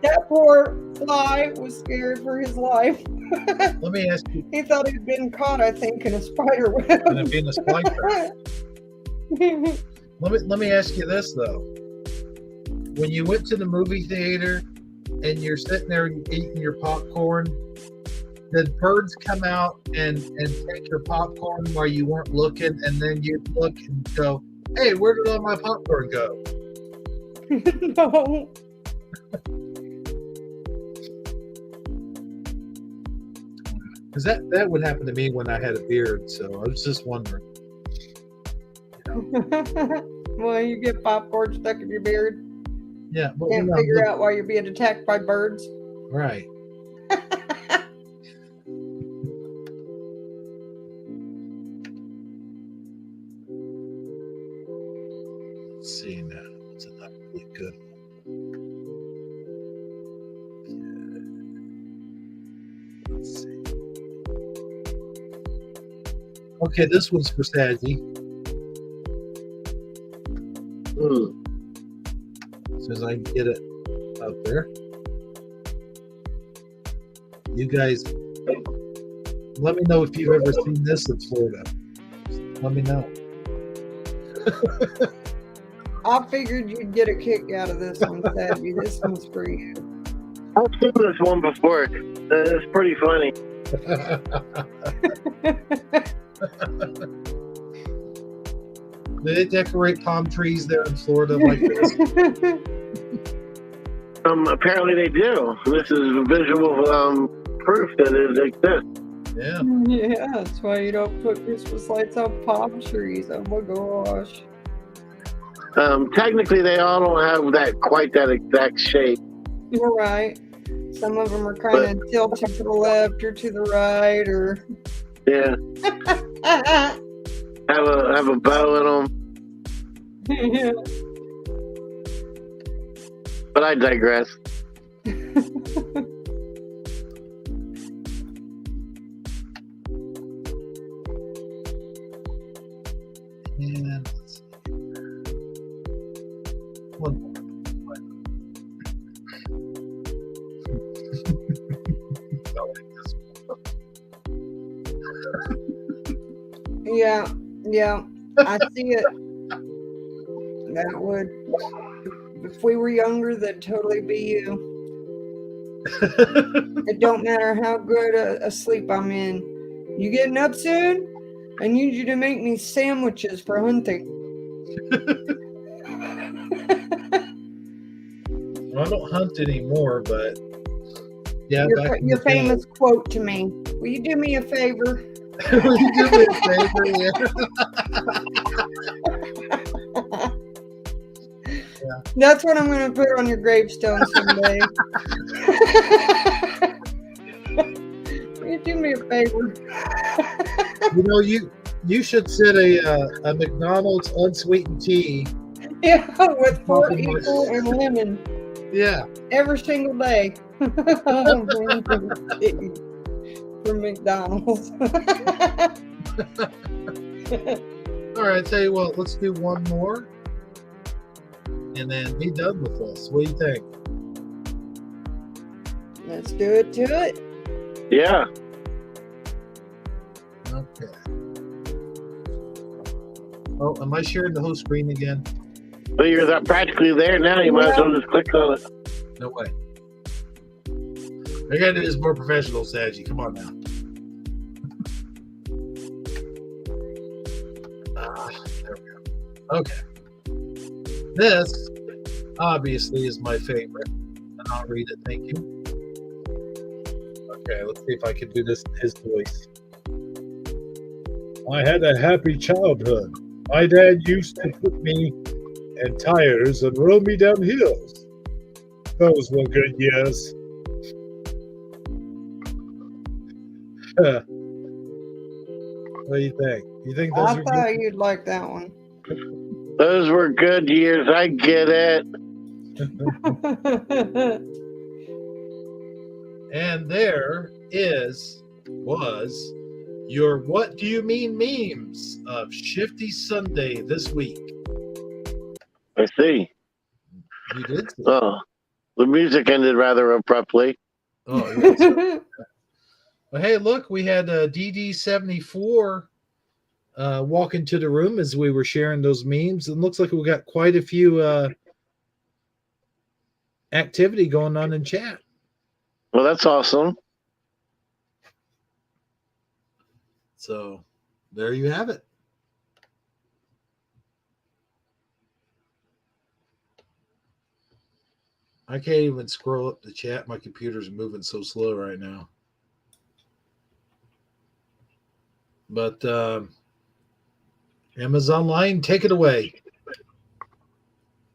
That poor fly was scared for his life. Let me ask you. He thought he'd been caught, I think, in a spider web. And it being a spy trap. Let me ask you this though. When you went to the movie theater and you're sitting there eating your popcorn, did birds come out and take your popcorn while you weren't looking, and then you'd look and go, "Hey, where did all my popcorn go?" No. Because that would happen to me when I had a beard, so I was just wondering. Well, you get popcorn stuck in your beard. Yeah, but Can't figure out why you're being attacked by birds. Right. Let's see now. What's another really good one? Let's see. Okay, this one's for Sadie. As soon as I can get it out there. You guys, let me know if you've ever seen this in Florida. Let me know. I figured you'd get a kick out of this one, Sadie. This one's for you. I've seen this one before. It's pretty funny. Do they decorate palm trees there in Florida like this? Apparently they do. This is visual proof that it exists. Yeah. Yeah, that's why you don't put Christmas lights on palm trees. Oh my gosh. Technically, they all don't have quite that exact shape. You're right. Some of them are kind of tilted to the left or to the right, or Yeah, have a bow in them. But I digress. And let's see. One more. I like this one. Yeah, I see it. That would, if we were younger, that'd totally be you. It don't matter how good a sleep I'm in. You getting up soon? I need you to make me sandwiches for hunting. Well, I don't hunt anymore, but yeah. Your famous quote to me. Will you do me a favor? Will you do me a favor? Yeah. That's what I'm going to put on your gravestone someday. Will you do me a favor? You know, you should set a McDonald's unsweetened tea. Yeah, with 4 people and lemon. Yeah. Every single day. From McDonald's. All right, tell you what, let's do one more and then be done with this. What do you think? Let's do it to it. Yeah. Okay. Oh, am I sharing the whole screen again? But you're practically there now. You might as well just click on it. No way. I gotta do this more professional, Saji. Come on now. There we go. Okay. This, obviously, is my favorite. And I'll read it. Thank you. Okay, let's see if I can do this in his voice. I had a happy childhood. My dad used to put me in tires and roll me down hills. Those were good years. What do you think? You think those I are thought good? you'd like that one. Those were good years. I get it. And there was your What Do You Mean memes of Shifty Sunday this week. I see. You did see. Oh, the music ended rather abruptly. Oh, yeah. So, well, hey, look, we had DD74 walk into the room as we were sharing those memes. And looks like we got quite a few activity going on in chat. Well, that's awesome. So there you have it. I can't even scroll up the chat. My computer's moving so slow right now. But Amazon Line, take it away.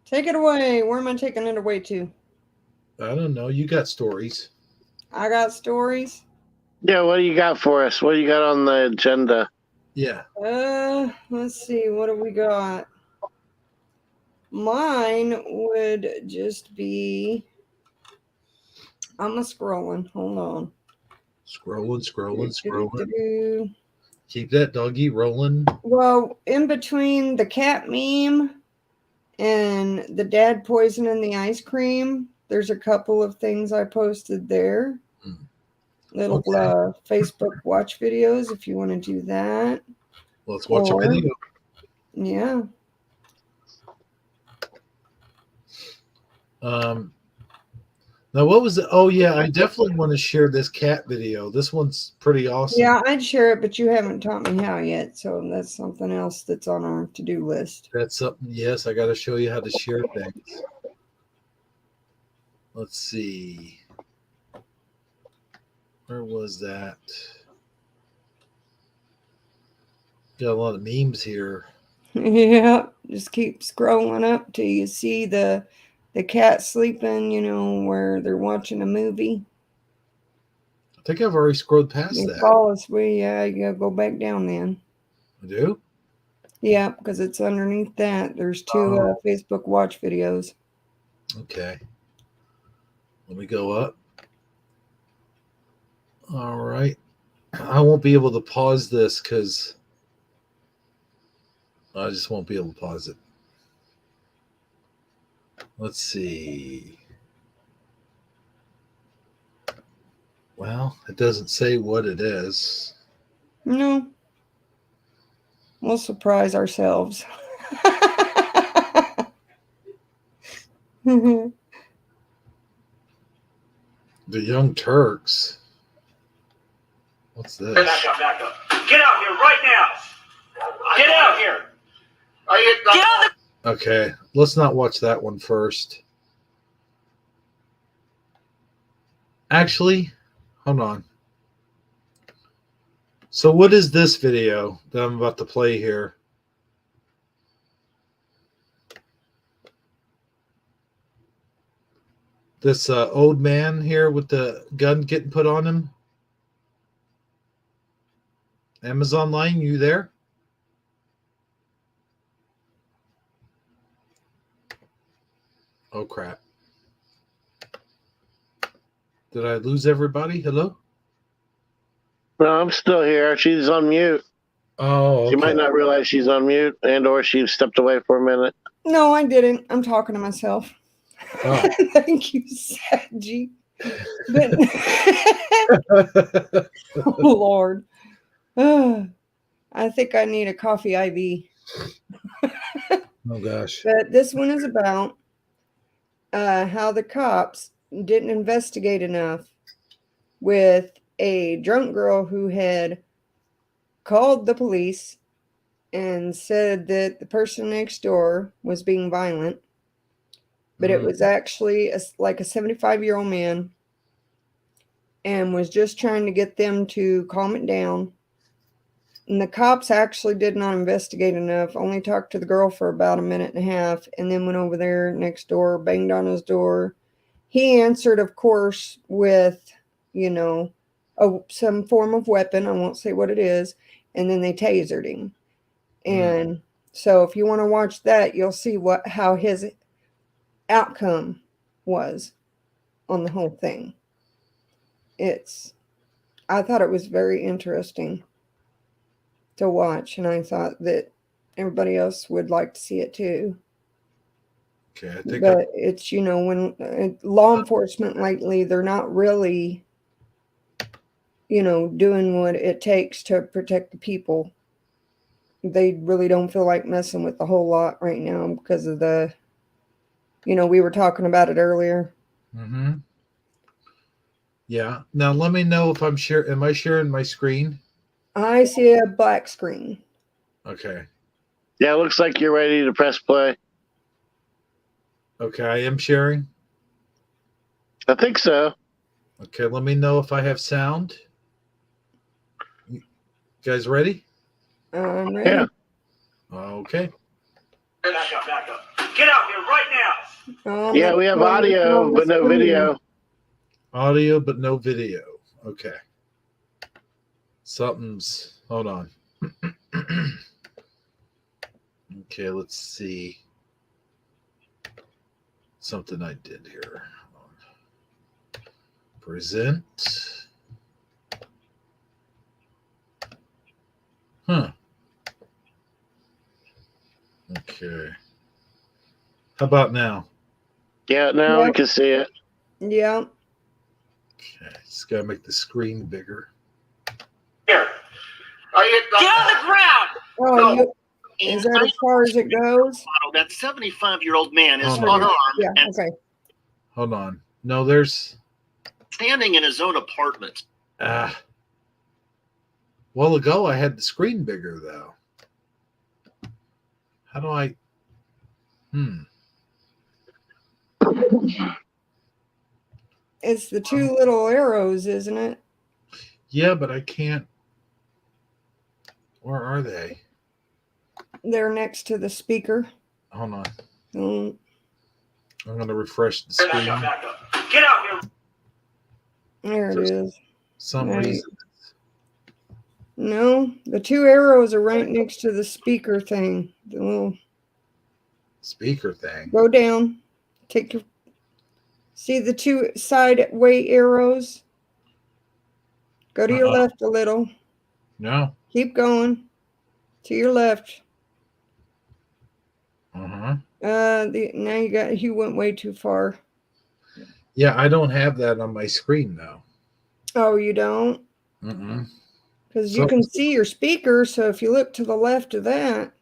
Take it away. Where am I taking it away to? I don't know. You got stories. I got stories. Yeah, what do you got for us? What do you got on the agenda? Yeah. Let's see. What do we got? Mine would just be. I'm scrolling. Hold on. Scrolling. Keep that doggy rolling. Well, in between the cat meme and the dad poisoning the ice cream, there's a couple of things I posted there. Little Facebook watch videos if you want to do that. Let's watch a video. Yeah. Now, what was it? Oh, yeah, I definitely want to share this cat video. This one's pretty awesome. Yeah, I'd share it, but you haven't taught me how yet, so that's something else that's on our to-do list. That's something, yes, I got to show you how to share things. Let's see. Where was that? Got a lot of memes here. Yeah, just keep scrolling up till you see the cat sleeping, where they're watching a movie. I think I've already scrolled past You that. fall asleep, yeah, you gotta go back down then. I do? Yeah, because it's underneath that. There's two Facebook watch videos. Okay. Let me go up. All right. I won't be able to pause this because I just won't be able to pause it. Let's see. Well, it doesn't say what it is. No. We'll surprise ourselves. The Young Turks. What's this? Back up. Get out here right now. Get out here. Get out. Okay, let's not watch that one first. Actually, hold on. So what is this video that I'm about to play here? This old man here with the gun getting put on him. Amazon Line, you there? Oh, crap. Did I lose everybody? Hello? No, I'm still here. She's on mute. Oh, okay. She might not realize she's on mute, and or she stepped away for a minute. No, I didn't. I'm talking to myself. Oh. Thank you, Sadgie. But oh, Lord. I think I need a coffee IV. Oh, gosh. But this one is about how the cops didn't investigate enough with a drunk girl who had called the police and said that the person next door was being violent, but it was actually like a 75-year-old man and was just trying to get them to calm it down. And the cops actually did not investigate enough, only talked to the girl for about a minute and a half, and then went over there next door, banged on his door. He answered, of course, with, some form of weapon. I won't say what it is. And then they tasered him. And so if you want to watch that, you'll see how his outcome was on the whole thing. I thought it was very interesting to watch, and I thought that everybody else would like to see it too. Okay, I think. But it's when law enforcement lately, they're not really, doing what it takes to protect the people. They really don't feel like messing with the whole lot right now because of we were talking about it earlier. Mm-hmm. Yeah. Now let me know if I'm sure. Am I sharing my screen? I see a black screen. Okay. Yeah, it looks like you're ready to press play. Okay, I am sharing. I think so. Okay, let me know if I have sound. You guys ready? I'm ready. Yeah. Okay. Back up. Get out here right now. Yeah, we have audio, but no video. Audio, but no video. Okay. Hold on. Okay, let's see. Something I did here. Present. Huh. Okay. How about now? Yeah, now we can see it. Yeah. Okay, just gotta make the screen bigger. Here. Get on the ground. Oh, No. Is that as far as it goes? That 75-year-old man is Hold on. unarmed Yeah, and okay. Hold on. No, there's standing in his own apartment. Well ago I had the screen bigger though. How do I It's the two little arrows, isn't it? Yeah, but I can't. Where are they? They're next to the speaker. Hold on. Mm. I'm gonna refresh the screen. Back up. Get out here. There it is. Some Right. reason. No, the two arrows are right next to the speaker thing. The little Speaker thing. go down. See the two side way arrows? Go to your left a little. No. Keep going. To your left. Uh-huh. Now you went way too far. Yeah, I don't have that on my screen though. Oh, you don't? Mm-mm. Because you can see your speaker, so if you look to the left of that.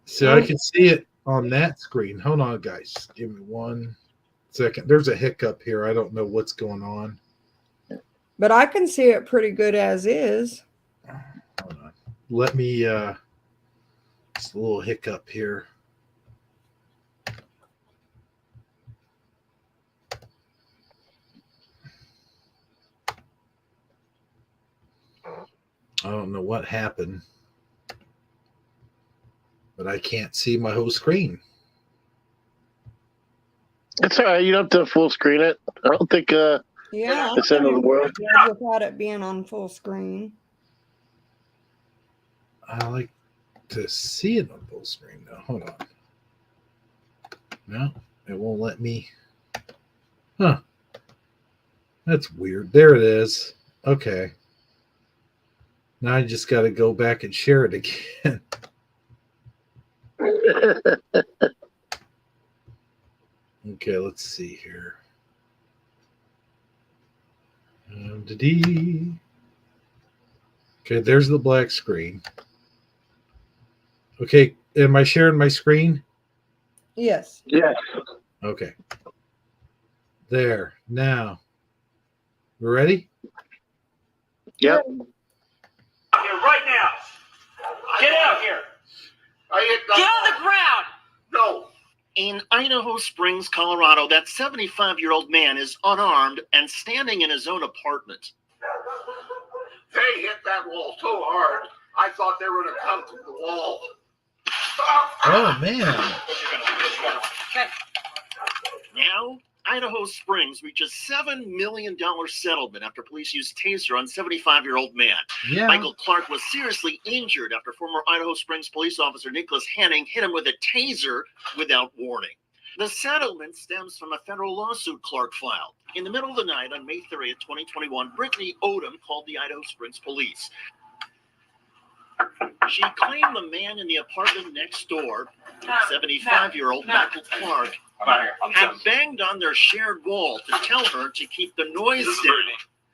So I can see it on that screen. Hold on, guys. Give me 1 second. There's a hiccup here. I don't know what's going on. But I can see it pretty good as is. Hold on. Let me just a little hiccup here. I don't know what happened, but I can't see my whole screen. It's all right. You don't have to full screen it. I don't think Yeah, it's the end of the world. without it being on full screen. I like to see it on full screen though. Hold on. No, it won't let me. Huh. That's weird. There it is. Okay. Now I just got to go back and share it again. Okay, let's see here. Okay, there's the black screen. Okay, am I sharing my screen? Yes. Yeah. Okay. There. Now. We ready? Yep. Here right now. Get out here. Get on the ground. No. In Idaho Springs, Colorado, that 75-year-old man is unarmed and standing in his own apartment. They hit that wall so hard, I thought they were going to come through the wall. Oh man. Now, Idaho Springs reaches $7 million settlement after police used taser on 75-year-old man. Yeah. Michael Clark was seriously injured after former Idaho Springs police officer Nicholas Hanning hit him with a taser without warning. The settlement stems from a federal lawsuit Clark filed. In the middle of the night on May 30th, 2021, Brittany Odom called the Idaho Springs police. She claimed the man in the apartment next door, 75-year-old Michael Clark, had banged on their shared wall to tell her to keep the noise down.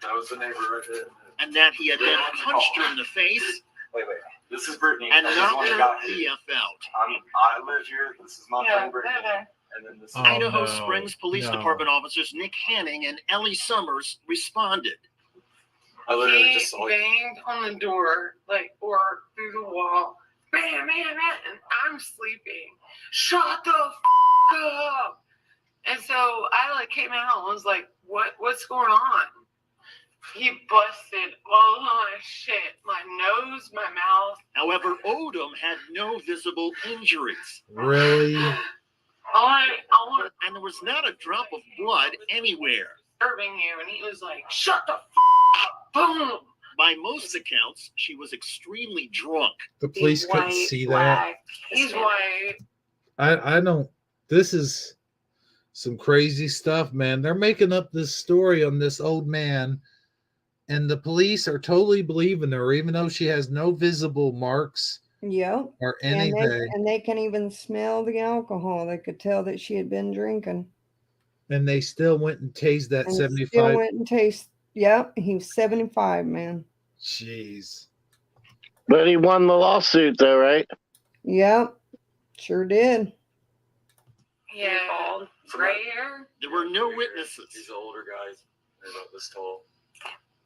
That was the neighbor right there. And that he had then punched her in the face Wait. This is Brittany. and This is knocked one that her got hit. BF out. I live here. This is my friend Brittany. And then this is Idaho no, Springs Police no. Department officers Nick Hanning and Ellie Summers responded. I literally He just saw it. banged on the door, or through the wall. Bam, bam, bam. And I'm sleeping. Shut the up. And so I came out and was like, what's going on? He busted all my shit. My nose, my mouth. However, Odom had no visible injuries, Really? I want and there was not a drop of blood anywhere. serving you. And he was like, shut the up. Boom. By most accounts, she was extremely drunk. The police He's couldn't white, see that. black, He's Hispanic. white. I don't. This is some crazy stuff, man. They're making up this story on this old man, and the police are totally believing her, even though she has no visible marks Yep. or And anything. they can even smell the alcohol. They could tell that she had been drinking. And they still went and tased that And still 75. went and taste. Yep, he was 75, man. Jeez. But he won the lawsuit, though, right? Yep, sure did. Yeah. Right here. There were no witnesses. These older guys. They're about this tall.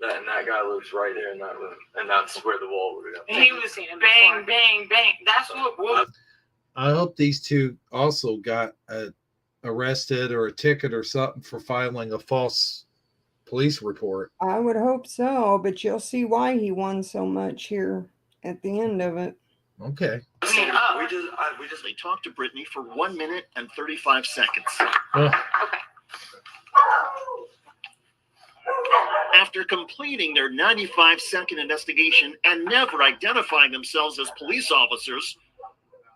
That guy lives right there in that room. And that's where the wall would go. He was bang, bang, bang. That's what I hope these two also got arrested or a ticket or something for filing a false police report. I would hope so, but you'll see why he won so much here at the end of it. Okay. We just They talked to Brittany for 1 minute and 35 seconds. After completing their 95-second investigation and never identifying themselves as police officers,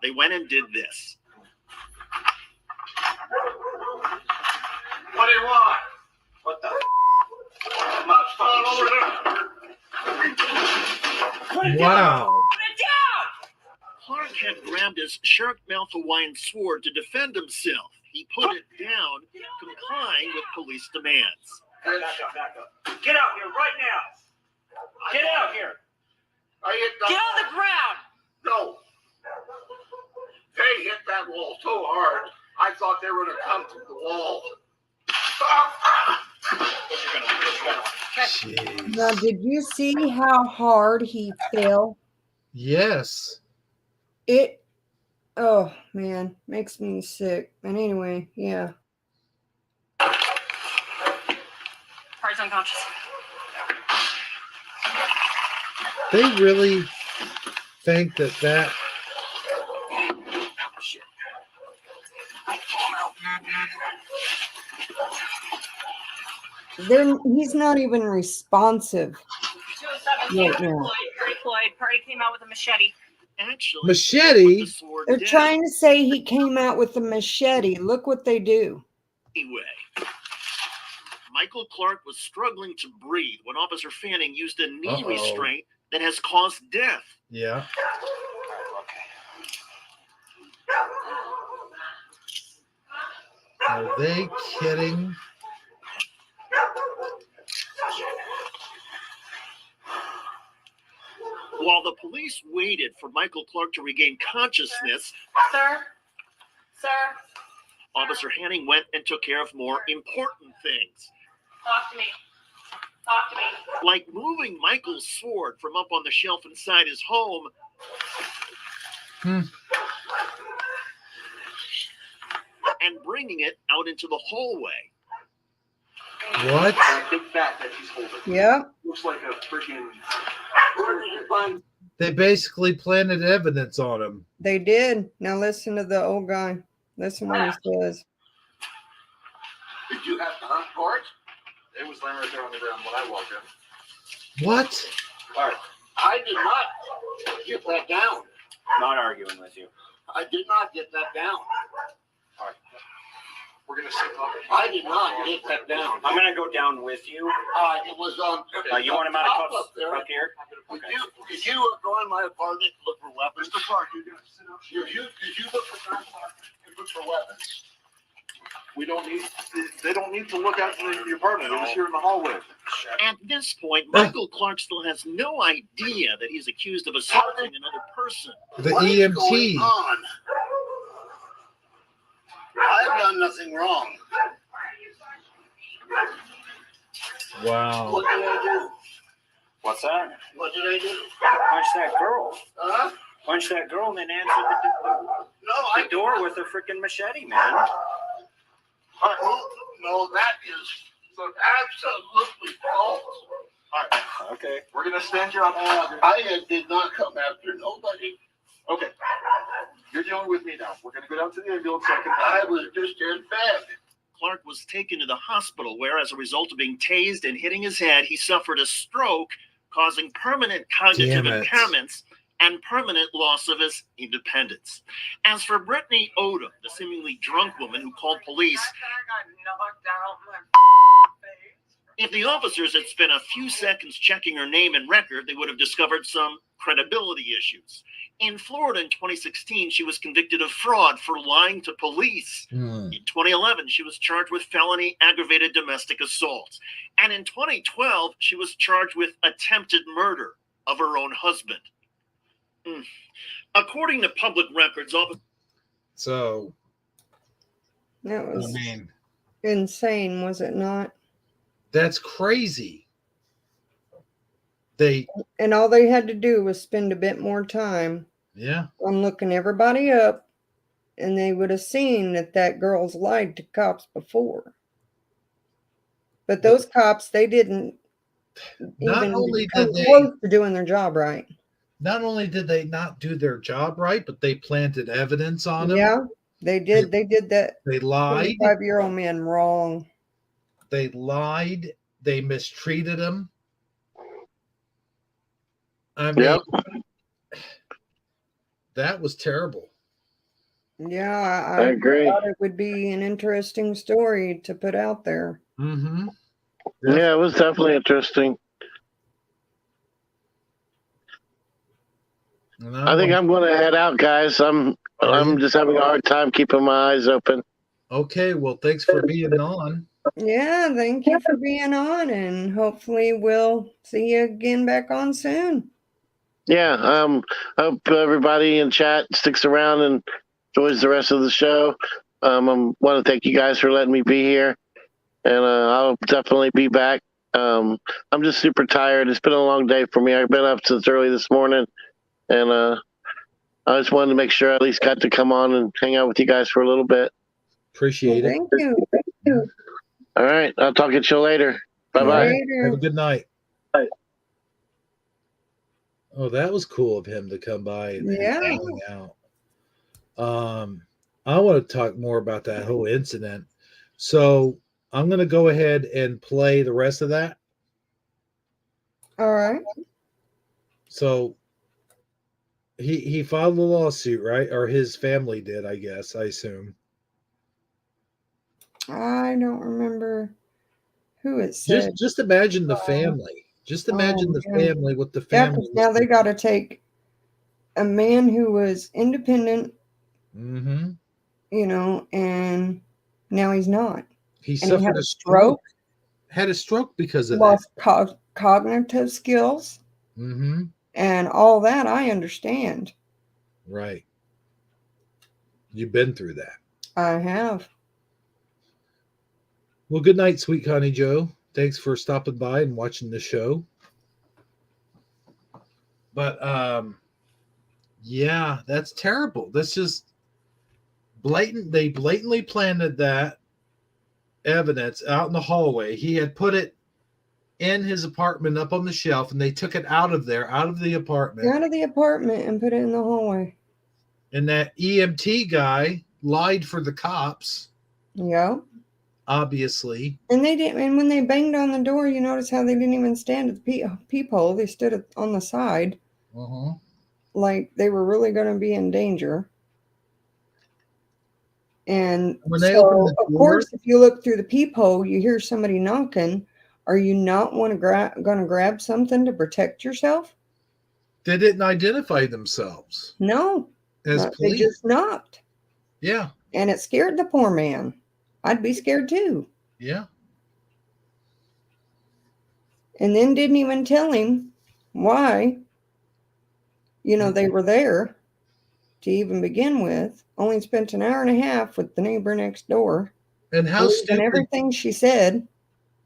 they went and did this. What do you want? What the I'm not over there. Wow. Clark had grabbed his shark-mouth Hawaiian sword to defend himself. He put it down, complying with police demands. Back up. Get out here right now. Get out here. Get on the ground. No. They hit that wall so hard, I thought they were going to come through the wall. Jeez. Now, did you see how hard he fell? Yes. Oh man, makes me sick. And anyway, yeah. Heart's unconscious. They really think that He's not even responsive 207 right now. Floyd. Party came out with a machete. Actually, Machete? he put the sword They're down trying to say he came out with a machete. Look what they do. anyway. Michael Clark was struggling to breathe when Officer Fanning used a knee Uh-oh. restraint that has caused death. yeah. Are they kidding? While the police waited for Michael Clark to regain consciousness, Sir? Officer Hanning went and took care of more important things, Talk to me. like moving Michael's sword from up on the shelf inside his home and bringing it out into the hallway. What? that big bat that he's holding. Yep. Looks like a freaking. They basically planted evidence on him. They did. Now listen to the old guy. Listen what he says. Did you have to hunt for it? It was laying right there on the ground when I walked in. What? All right. I did not get that down. Not arguing with you. I did not get that down. All right. We're going to sit up. I did not get that down. I'm gonna go down with you. It was on. You want him out of cuffs up there. up here? Did you go in my apartment and look for weapons? Mr. Clark, you're going to sit up. Did you look for guns and look for weapons? We don't need. They don't need to look out in the apartment. They're just here in the hallway. At this point, Michael Clark still has no idea that he's accused of assaulting another person. The What is EMT. going on? I've done nothing wrong. Wow. What did I do? What's that? What did I do? Punch that girl. Huh? Punch that girl and then answer No, the door with a freaking machete, man. No, that is absolutely false. All right. Okay. We're going to stand here on I did not come after nobody. Okay. You're dealing with me now. We're going to go down to the ambulance so I can. I was just in bed. Clark was taken to the hospital where, as a result of being tased and hitting his head, he suffered a stroke, causing permanent cognitive Damn it. impairments and permanent loss of his independence. As for Brittany Odom, the seemingly drunk woman who called police, I got knocked out my face. if the officers had spent a few seconds checking her name and record, they would have discovered some credibility issues. In Florida in 2016, she was convicted of fraud for lying to police. Hmm. In 2011, she was charged with felony aggravated domestic assault. And in 2012, she was charged with attempted murder of her own husband. According to public records, So, That I was mean, insane, was it not? that's crazy. They, And all they had to do was spend a bit more time yeah. on looking everybody up, and they would have seen that that girl's lied to cops before. But those cops, they didn't Not even only come did they, close to doing their job right. not only did they not do their job right, but they planted evidence on him. Yeah, they did. They did that They lied. 25-year-old man wrong. They lied. They mistreated him. I mean, Yep. that was terrible. Yeah, I agree. thought it would be an interesting story to put out there. Mm-hmm. Yeah, it was definitely interesting. I think I'm going to head out, guys. I'm just having a hard time keeping my eyes open. Okay, well, thanks for being on. Yeah, thank you for being on, and hopefully we'll see you again back on soon. Yeah, hope everybody in chat sticks around and enjoys the rest of the show. I want to thank you guys for letting me be here, and I'll definitely be back. I'm just super tired. It's been a long day for me. I've been up since early this morning, and I just wanted to make sure I at least got to come on and hang out with you guys for a little bit. Appreciate it. Thank you. Thank you. All right, I'll talk to you later. Bye-bye. Later. Have a good night. Oh, that was cool of him to come by and Yeah. hang out. I want to talk more about that whole incident. So I'm going to go ahead and play the rest of that. All right. So he filed a lawsuit, right? Or his family did, I guess, I assume. I don't remember who it said. Just imagine the family. Just imagine the yeah. family with the Yeah, family. 'cause now they got to take a man who was independent, Mm-hmm. you know, and now he's not. He And he suffered had a a stroke, Had a stroke because of lost cognitive skills, that. Mm-hmm. and all that. I understand. Right. You've been through that. I have. Well, good night, sweet Connie Joe. Thanks for stopping by and watching the show. But yeah, that's terrible. That's just blatant. They blatantly planted that evidence out in the hallway. He had put it in his apartment up on the shelf, and they took it out of there, out of the apartment. Out of the apartment and put it in the hallway. And that EMT guy lied for the cops, Yeah. obviously. And they didn't. And when they banged on the door, you notice how they didn't even stand at the peephole. They stood on the side, like they were really going to be in danger. And when they opened the of door, course, if you look through the peephole, you hear somebody knocking. Are you not going to grab something to protect yourself? they didn't identify themselves No, as they police. just knocked. Yeah, And it scared the poor man. I'd be scared too. yeah. And then didn't even tell him why, they were there to even begin with. Only spent an hour and a half with the neighbor next door. And how stupid! Everything she said.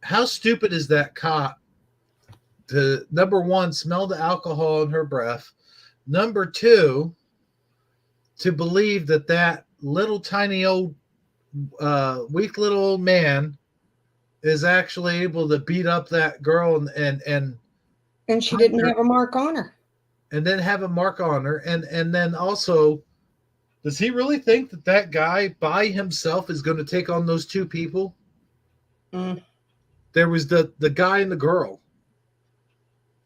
How stupid is that cop to, number one, smell the alcohol in her breath. Number two, to believe that little tiny old weak little old man is actually able to beat up that girl and she didn't have a mark on her. And then have a mark on her. And then also, does he really think that guy by himself is going to take on those two people? There was the guy and the girl.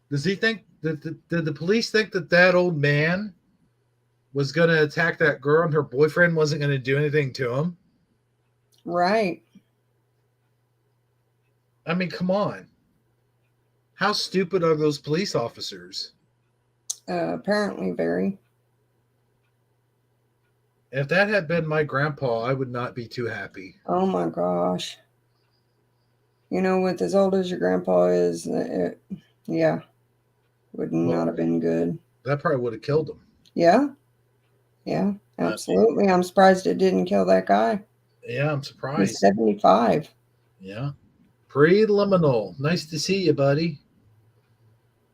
Does he think did the police think that old man was going to attack that girl and her boyfriend wasn't going to do anything to him? Right. I mean, come on. How stupid are those police officers? Apparently very. If that had been my grandpa, I would not be too happy. Oh my gosh. With as old as your grandpa is, would not have been good. That probably would have killed him. Yeah. Yeah, absolutely. I'm surprised it didn't kill that guy. Yeah, I'm surprised. He's 75. Yeah. Preliminal. Nice to see you, buddy.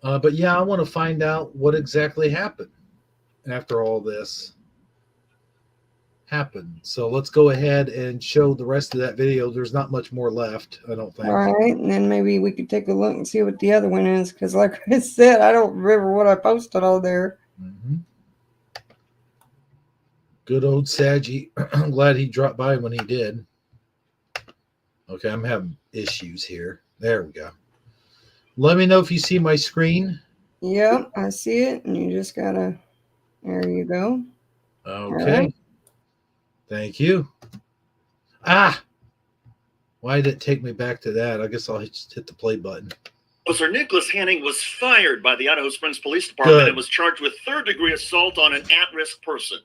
But yeah, I want to find out what exactly happened after all this happened. So let's go ahead and show the rest of that video. There's not much more left, I don't think. All right, and then maybe we could take a look and see what the other one is, because like I said, I don't remember what I posted on there. Good old Saggy. I'm glad he dropped by when he did. Okay, I'm having issues here. There we go. Let me know if you see my screen. Yep, I see it, and you just gotta. There you go. Okay. Right. Thank you. Why did it take me back to that? I guess I'll just hit the play button. Officer Nicholas Hanning was fired by the Idaho Springs Police Department and was charged with third-degree assault on an at-risk person.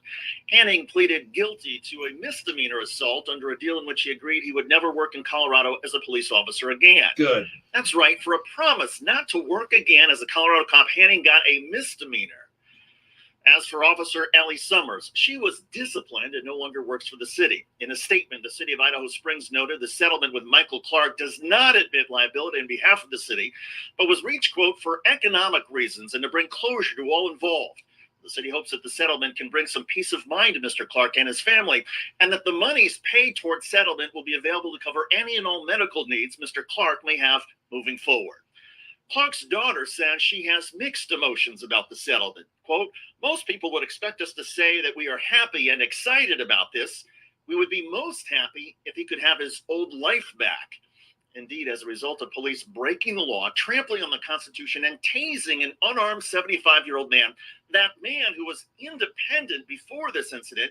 Hanning pleaded guilty to a misdemeanor assault under a deal in which he agreed he would never work in Colorado as a police officer again. Good. That's right. For a promise not to work again as a Colorado cop, Hanning got a misdemeanor. As for Officer Ellie Summers, she was disciplined and no longer works for the city. In a statement, the city of Idaho Springs noted the settlement with Michael Clark does not admit liability on behalf of the city, but was reached, quote, for economic reasons and to bring closure to all involved. The city hopes that the settlement can bring some peace of mind to Mr. Clark and his family, and that the monies paid towards settlement will be available to cover any and all medical needs Mr. Clark may have moving forward. Clark's daughter says she has mixed emotions about the settlement. Quote, most people would expect us to say that we are happy and excited about this. We would be most happy if he could have his old life back. Indeed, as a result of police breaking the law, trampling on the Constitution, and tasing an unarmed 75-year-old man, that man who was independent before this incident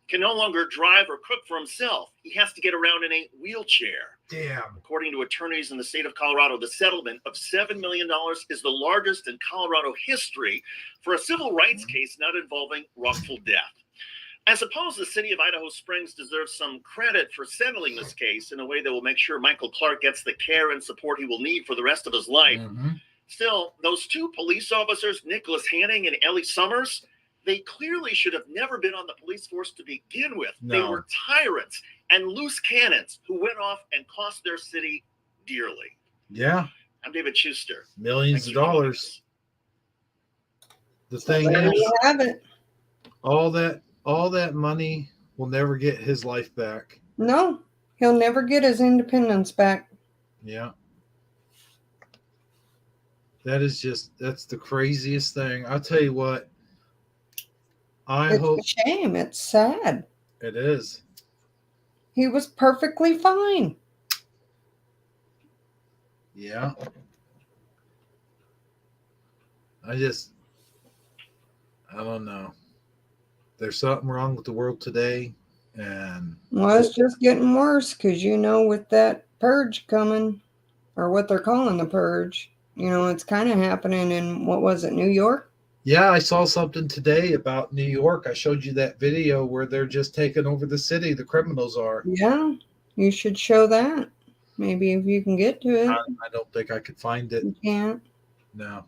can no longer drive or cook for himself. He has to get around in a wheelchair. Damn. According to attorneys in the state of Colorado, the settlement of $7 million is the largest in Colorado history for a civil rights case not involving wrongful death. I suppose the city of Idaho Springs deserves some credit for settling this case in a way that will make sure Michael Clark gets the care and support he will need for the rest of his life. Still, those two police officers, Nicholas Hanning and Ellie Summers, they clearly should have never been on the police force to begin with. No. They were tyrants and loose cannons who went off and cost their city dearly. Yeah. I'm David Schuster. Millions of dollars. The thing There is, you have it. all that money will never get his life back. No, he'll never get his independence back. Yeah. That's the craziest thing. I'll tell you what. I It's hope a shame. It's sad. it is. He was perfectly fine. Yeah. I don't know. There's something wrong with the world today, and Well, it's just getting worse because, with that purge coming, or what they're calling the purge, it's kind of happening in, what was it, New York? yeah, I saw something today about New York. I showed you that video where they're just taking over the city. The criminals are. Yeah, you should show that. Maybe if you can get to it. I don't think I could find it. You can't. No.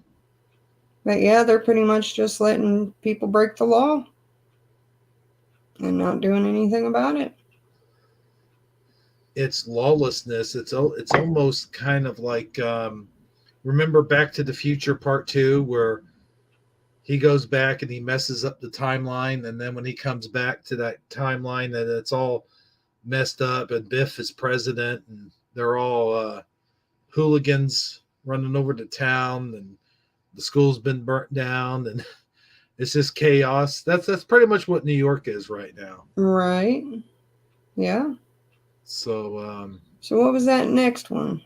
But yeah, they're pretty much just letting people break the law and not doing anything about it. It's lawlessness. It's almost kind of like remember Back to the Future Part 2 where he goes back and he messes up the timeline, and then when he comes back to that timeline, that it's all messed up, and Biff is president, and they're all hooligans running over to town, and the school's been burnt down, and it's just chaos. That's pretty much what New York is right now. Right. Yeah. So So what was that next one?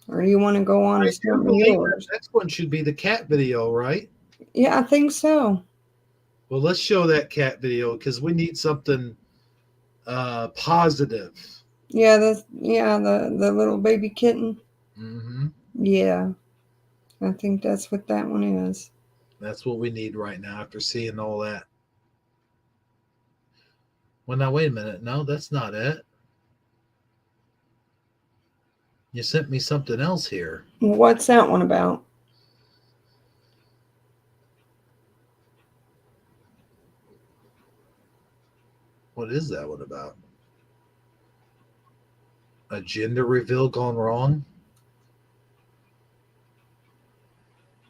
Or do you want to go on to something yours? Next one should be the cat video, right? Yeah, I think so. Well, let's show that cat video because we need something positive. Yeah, the little baby kitten. Mm-hmm. Yeah, I think that's what that one is. That's what we need right now after seeing all that. Well, now wait a minute. No, that's not it. You sent me something else here. What's that one about? What is that one about? A gender reveal gone wrong?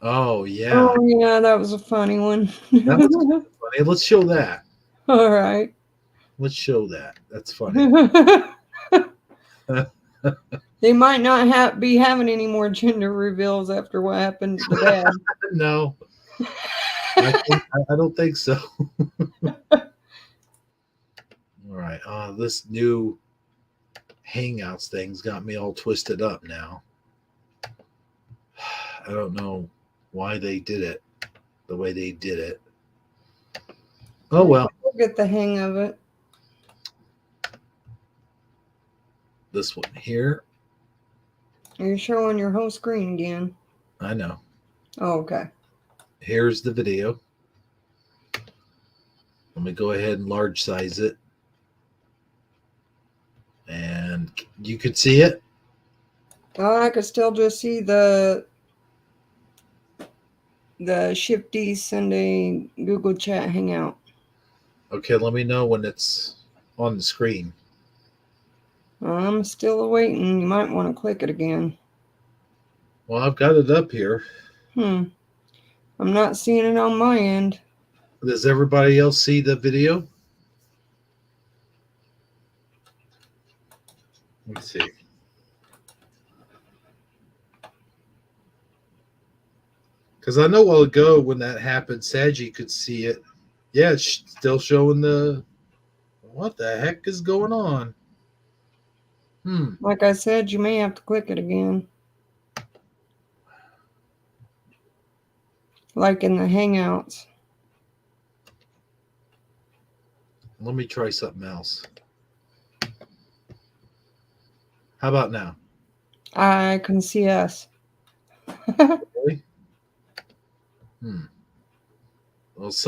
Oh, yeah. Oh, yeah, that was a funny one. That was funny. Let's show that. All right. Let's show that. That's funny. They might not be having any more gender reveals after what happened to Dad. No. I don't think so. All right. This new Hangouts thing's got me all twisted up now. I don't know why they did it the way they did it. Oh, well. We'll get the hang of it. This one here. You're showing your whole screen again. I know. Oh, okay. Here's the video. Let me go ahead and large size it. And you could see it. Oh, I could still just see the Shifty Sunday Google Chat Hangout. Okay, let me know when it's on the screen. I'm still waiting. You might want to click it again. Well, I've got it up here. I'm not seeing it on my end. Does everybody else see the video? Let's see. Because I know a while ago when that happened, Saji could see it. Yeah, it's still showing the... What the heck is going on? Like I said, you may have to click it again. Like in the Hangouts. Let me try something else. How about now? I can see us. Really? Well, there's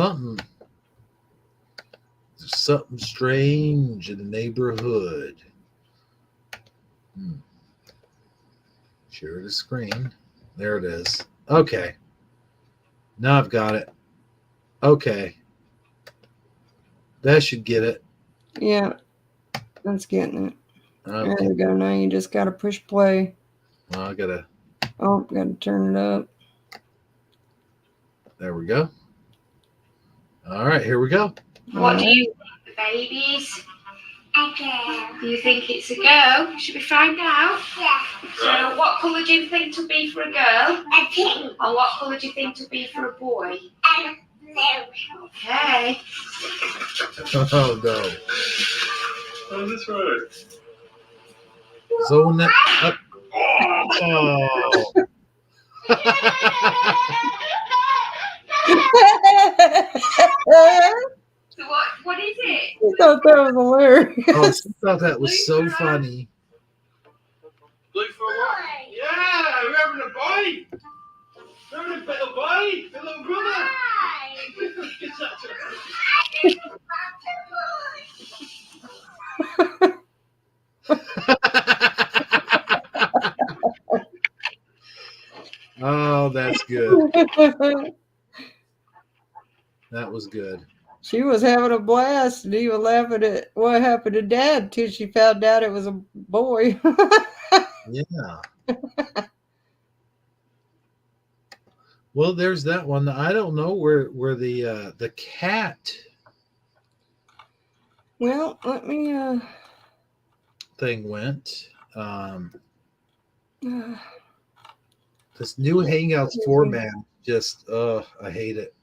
something strange in the neighborhood. Share the screen. There it is. Okay. Now I've got it. Okay. That should get it. Yeah, that's getting it. Okay. There we go. Now you just got to push play. Well, I gotta. Oh, got to turn it up. There we go. All right, here we go. What do you think, babies? Do you think it's a girl? Should we find out? Yeah. So, what colour do you think to be for a girl? Pink. And what colour do you think to be for a boy? Blue. Okay. Oh no. Oh, that's right. Zone it up. Oh. So, what is it? I thought that was hilarious. Oh, she thought that was so funny. Blue for what? Yeah, we're having a boy. We're having a little boy, a little brother. Oh, that's good. That was good. She was having a blast and even laughing at what happened to Dad till she found out it was a boy. Yeah. Well, there's that one. I don't know where the cat Well, let me thing went. This new Hangouts format just I hate it.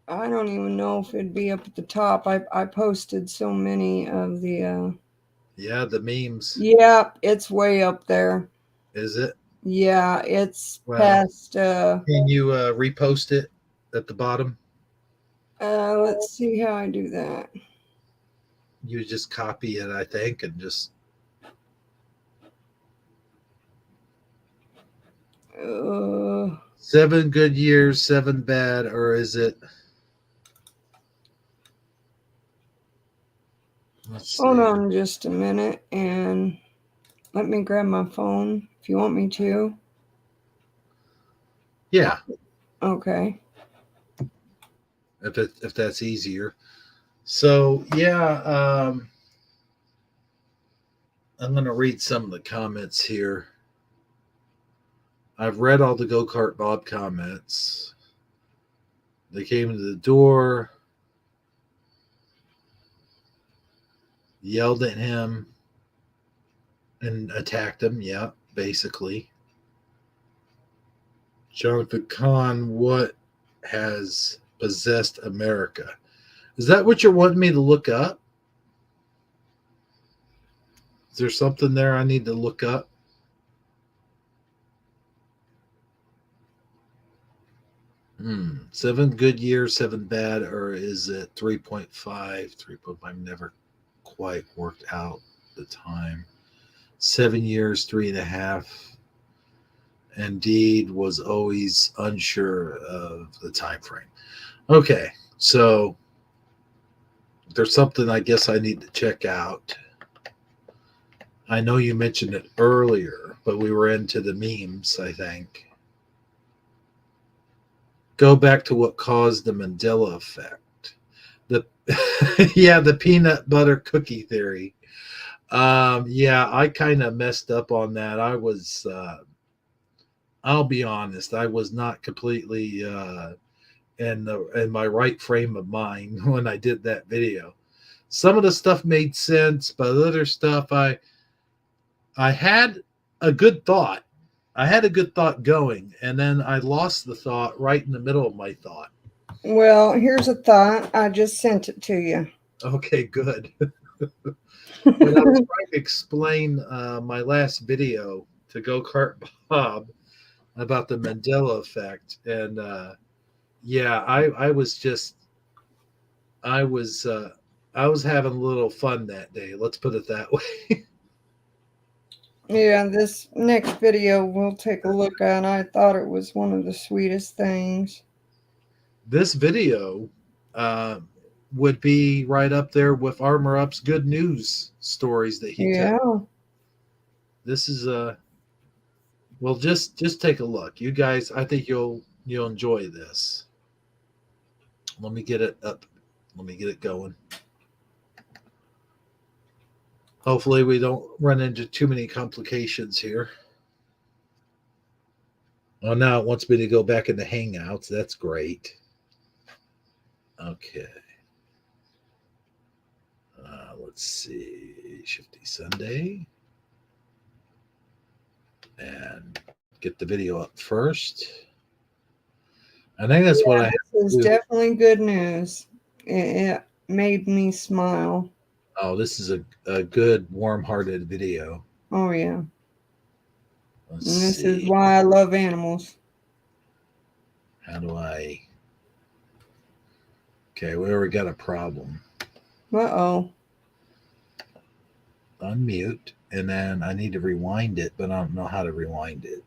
I don't even know if it'd be up at the top. I posted so many of the Yeah, the memes. yeah, it's way up there. Is it? Yeah, it's Well, past Can you repost it at the bottom? let's see how I do that. You just copy it, I think, and just 7 good years, 7 bad, or is it? Let's Hold see. on just a minute and let me grab my phone if you want me to. Yeah, Okay. if that's easier. So yeah, I'm gonna read some of the comments here. I've read all the Go-Kart Bob comments. They came to the door, yelled at him, and attacked him. Yeah, basically. Jonathan Kahn, what has possessed America? Is that what you're wanting me to look up? Is there something there I need to look up? Hmm. 7 good years, 7 bad, or is it 3.5? 3.5 never quite worked out the time. 7 years, 3.5. Indeed, was always unsure of the time frame. Okay, so there's something I guess I need to check out. I know you mentioned it earlier, but we were into the memes, I think. Go back to what caused the Mandela effect. Yeah, the peanut butter cookie theory. Yeah, I kind of messed up on that. I was I'll be honest, I was not completely in my right frame of mind when I did that video. Some of the stuff made sense, but other stuff I had a good thought. I had a good thought going, and then I lost the thought right in the middle of my thought. Well, here's a thought. I just sent it to you. Okay, good. When I was trying to explain my last video to Go-Kart Bob about the Mandela effect, and yeah, I was having a little fun that day. Let's put it that way. Yeah, this next video we'll take a look at. I thought it was one of the sweetest things. This video would be right up there with Armor Up's good news stories that he tells. This is well, just take a look, you guys. I think you'll enjoy this. Let me get it up. Let me get it going. Hopefully we don't run into too many complications here. Oh, now it wants me to go back into Hangouts. That's great. Okay. Let's see. Shifty Sunday. And get the video up first. I think that's what I have This is to do. definitely good news. It made me smile. Oh, this is a good, warm-hearted video. Oh, yeah. Let's And this is see. why I love animals. How do I... Okay, we already got a problem. Uh-oh. Unmute, and then I need to rewind it, but I don't know how to rewind it.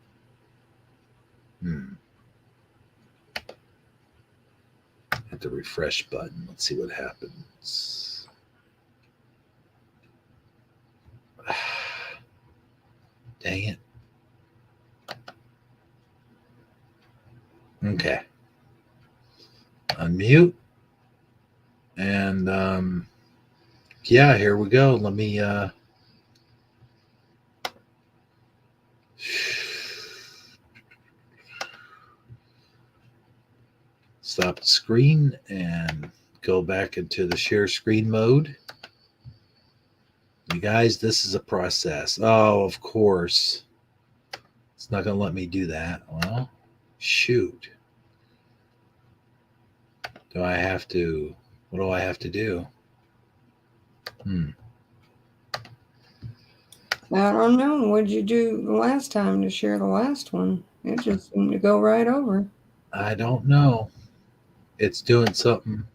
Hit the refresh button. Let's see what happens. Dang it. Okay. Unmute. And yeah, here we go. Let me stop the screen and go back into the share screen mode. You guys, this is a process. Oh, of course. It's not going to let me do that. Well, shoot. Do I have to... What do I have to do? I don't know. What did you do the last time to share the last one? It just seemed to go right over. I don't know. It's doing something.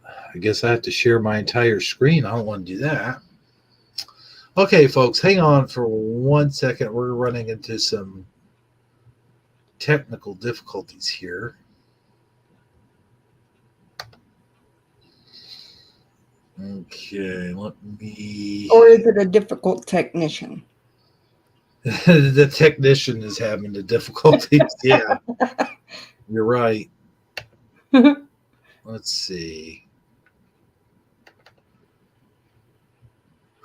I guess I have to share my entire screen. I don't want to do that. Okay, folks, hang on for 1 second. We're running into some technical difficulties here. Okay, let me... Or is it a difficult technician? The technician is having the difficulties. Yeah, you're right. Let's see.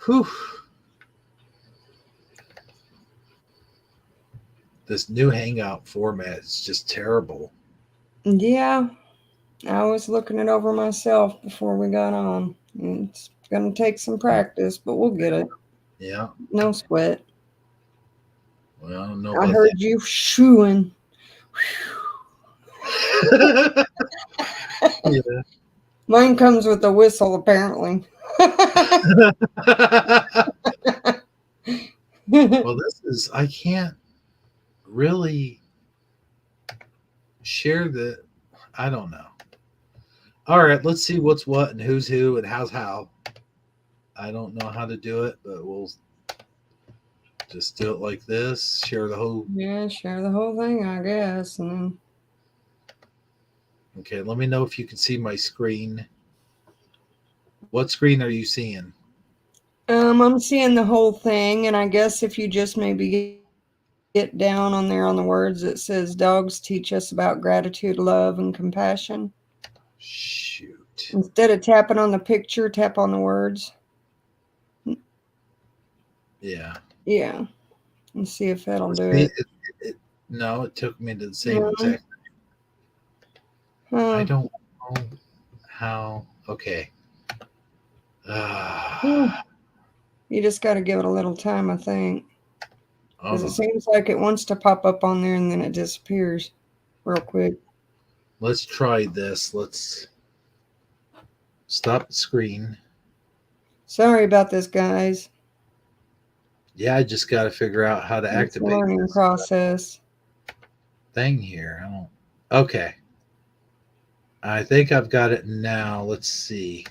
Whew. This new Hangout format is just terrible. Yeah. I was looking it over myself before we got on. It's going to take some practice, but we'll get it. Yeah. No sweat. Well, I don't know. I heard you shooing. Yeah. Mine comes with a whistle, apparently. Well, this is... I can't really share the... I don't know. All right, let's see what's what and who's who and how's how. I don't know how to do it, but we'll just do it like this. Share the whole... Yeah, share the whole thing, I guess. And then... Okay, let me know if you can see my screen. What screen are you seeing? I'm seeing the whole thing, and I guess if you just maybe get down on there on the words that says dogs teach us about gratitude, love, and compassion. Shoot. Instead of tapping on the picture, tap on the words. Yeah. Yeah. And see if that'll do See, it. No, it took me to the same No. exact... Huh. I don't know how... Okay. You just got to give it a little time, I think. Because Oh, it seems like it wants to pop up on there and then it disappears real quick. let's try this. Let's stop the screen. Sorry about this, guys. Yeah, I just got to figure out how to It's a activate learning this process. thing here. I don't... Okay. I think I've got it now. Let's see.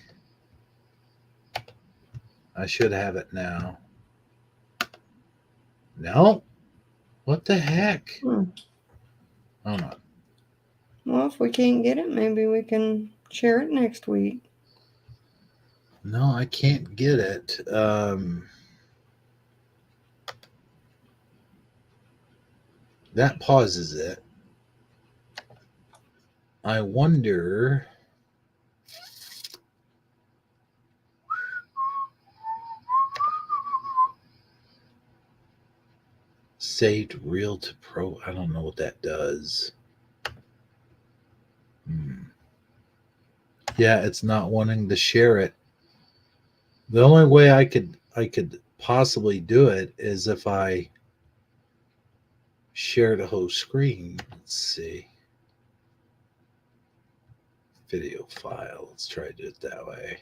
I should have it now. No? What the heck? Hold on. Well, if we can't get it, maybe we can share it next week. No, I can't get it. That pauses it. I wonder... Saved real to pro. I don't know what that does. Yeah, it's not wanting to share it. The only way I could possibly do it is if I share the whole screen. Let's see. Video file. Let's try to do it that way.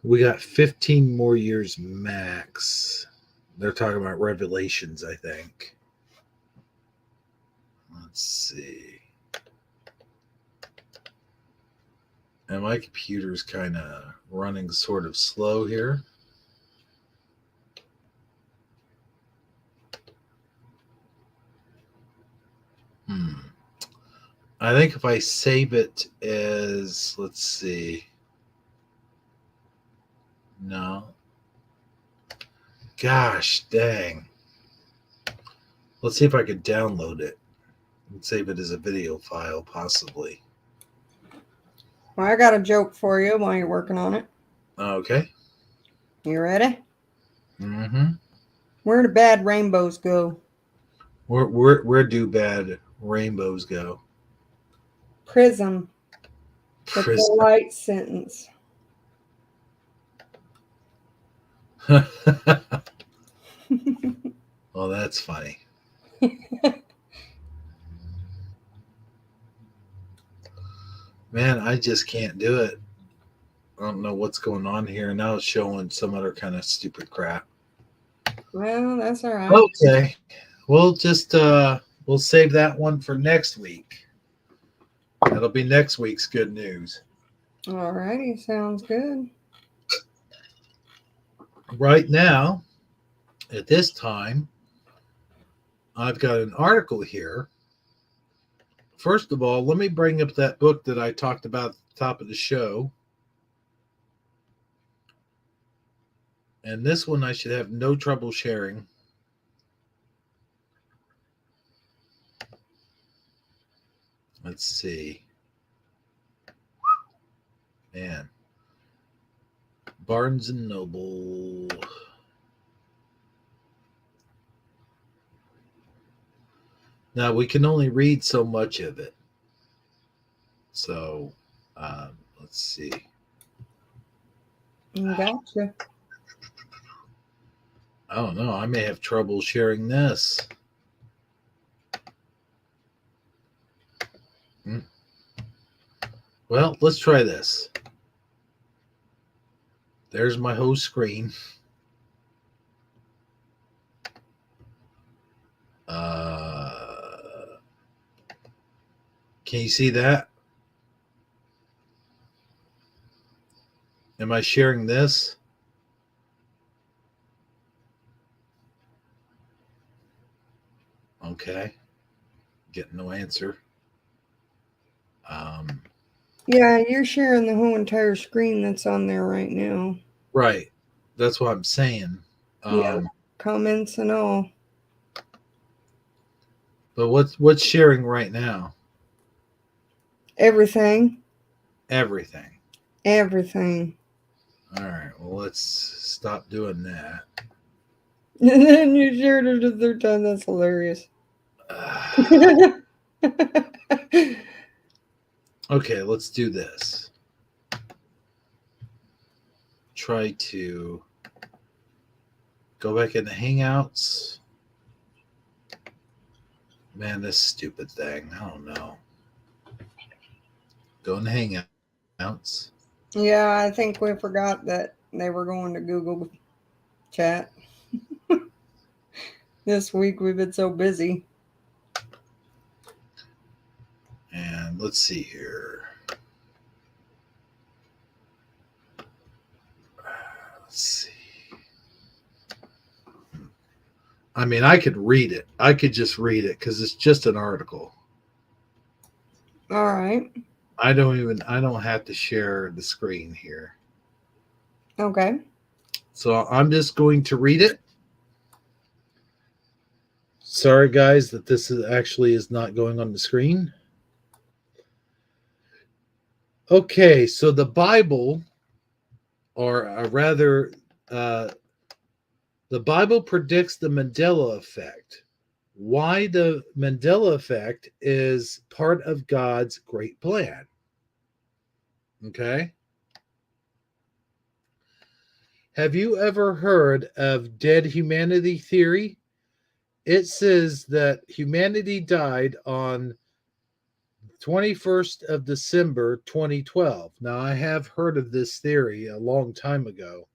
We got 15 more years max. They're talking about Revelations, I think. Let's see. And my computer's kind of running sort of slow here. I think if I save it as, let's see. No. Gosh, dang. Let's see if I could download it and save it as a video file, possibly. Well, I got a joke for you while you're working on it. Okay. You ready? Mm-hmm. Where do bad rainbows go? Where do bad rainbows go? Prism. It's a Prison. light sentence. Well, that's funny. Man, I just can't do it. I don't know what's going on here. Now it's showing some other kind of stupid crap. Well, that's all right. Okay. We'll just we'll save that one for next week. That'll be next week's good news. All righty, sounds good. Right now, at this time, I've got an article here. First of all, let me bring up that book that I talked about at the top of the show. And this one I should have no trouble sharing. Let's see. Man. Barnes and Noble. Now, we can only read so much of it. So, let's see. Gotcha. I don't know. I may have trouble sharing this. Well, let's try this. There's my whole screen. Can you see that? Am I sharing this? Okay. Getting no answer. Yeah, you're sharing the whole entire screen that's on there right now. Right. That's what I'm saying. Yeah, comments and all. But what's sharing right now? Everything. Everything. Everything. All right. Well, let's stop doing that. And then you shared it a third time. That's hilarious. Okay, let's do this. Try to go back into Hangouts. Man, this stupid thing. I don't know. Go into Hangouts. Yeah, I think we forgot that they were going to Google Chat. This week we've been so busy. And let's see here. Let's see. I mean, I could read it. I could just read it because it's just an article. All right. I don't have to share the screen here. Okay. So I'm just going to read it. Sorry, guys, that this is not going on the screen. Okay, so the Bible, or rather, the Bible predicts the Mandela effect. Why the Mandela effect is part of God's great plan. Okay? Have you ever heard of dead humanity theory? It says that humanity died on 21st of December 2012. Now, I have heard of this theory a long time ago.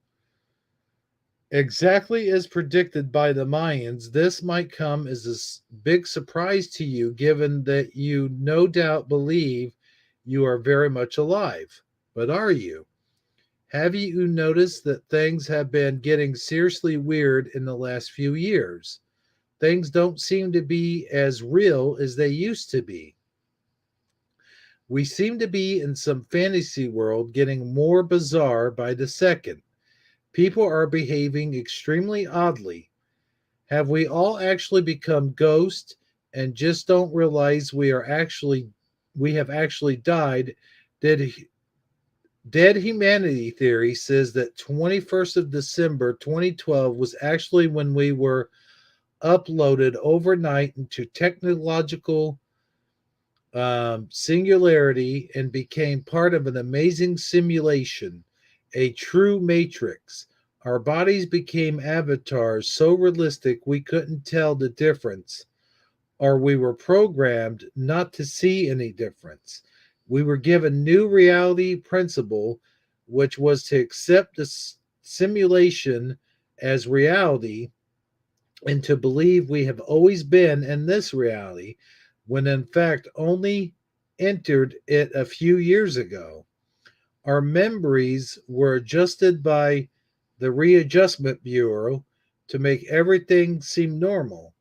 Exactly as predicted by the Mayans, this might come as a big surprise to you, given that you no doubt believe you are very much alive. But are you? Have you noticed that things have been getting seriously weird in the last few years? Things don't seem to be as real as they used to be. We seem to be in some fantasy world getting more bizarre by the second. People are behaving extremely oddly. Have we all actually become ghosts and just don't realize we have actually died? Dead humanity theory says that 21st of December 2012 was actually when we were uploaded overnight into technological singularity and became part of an amazing simulation, a true matrix. Our bodies became avatars so realistic we couldn't tell the difference, or we were programmed not to see any difference. We were given new reality principle, which was to accept the simulation as reality and to believe we have always been in this reality, when in fact only entered it a few years ago. Our memories were adjusted by the Readjustment Bureau to make everything seem normal.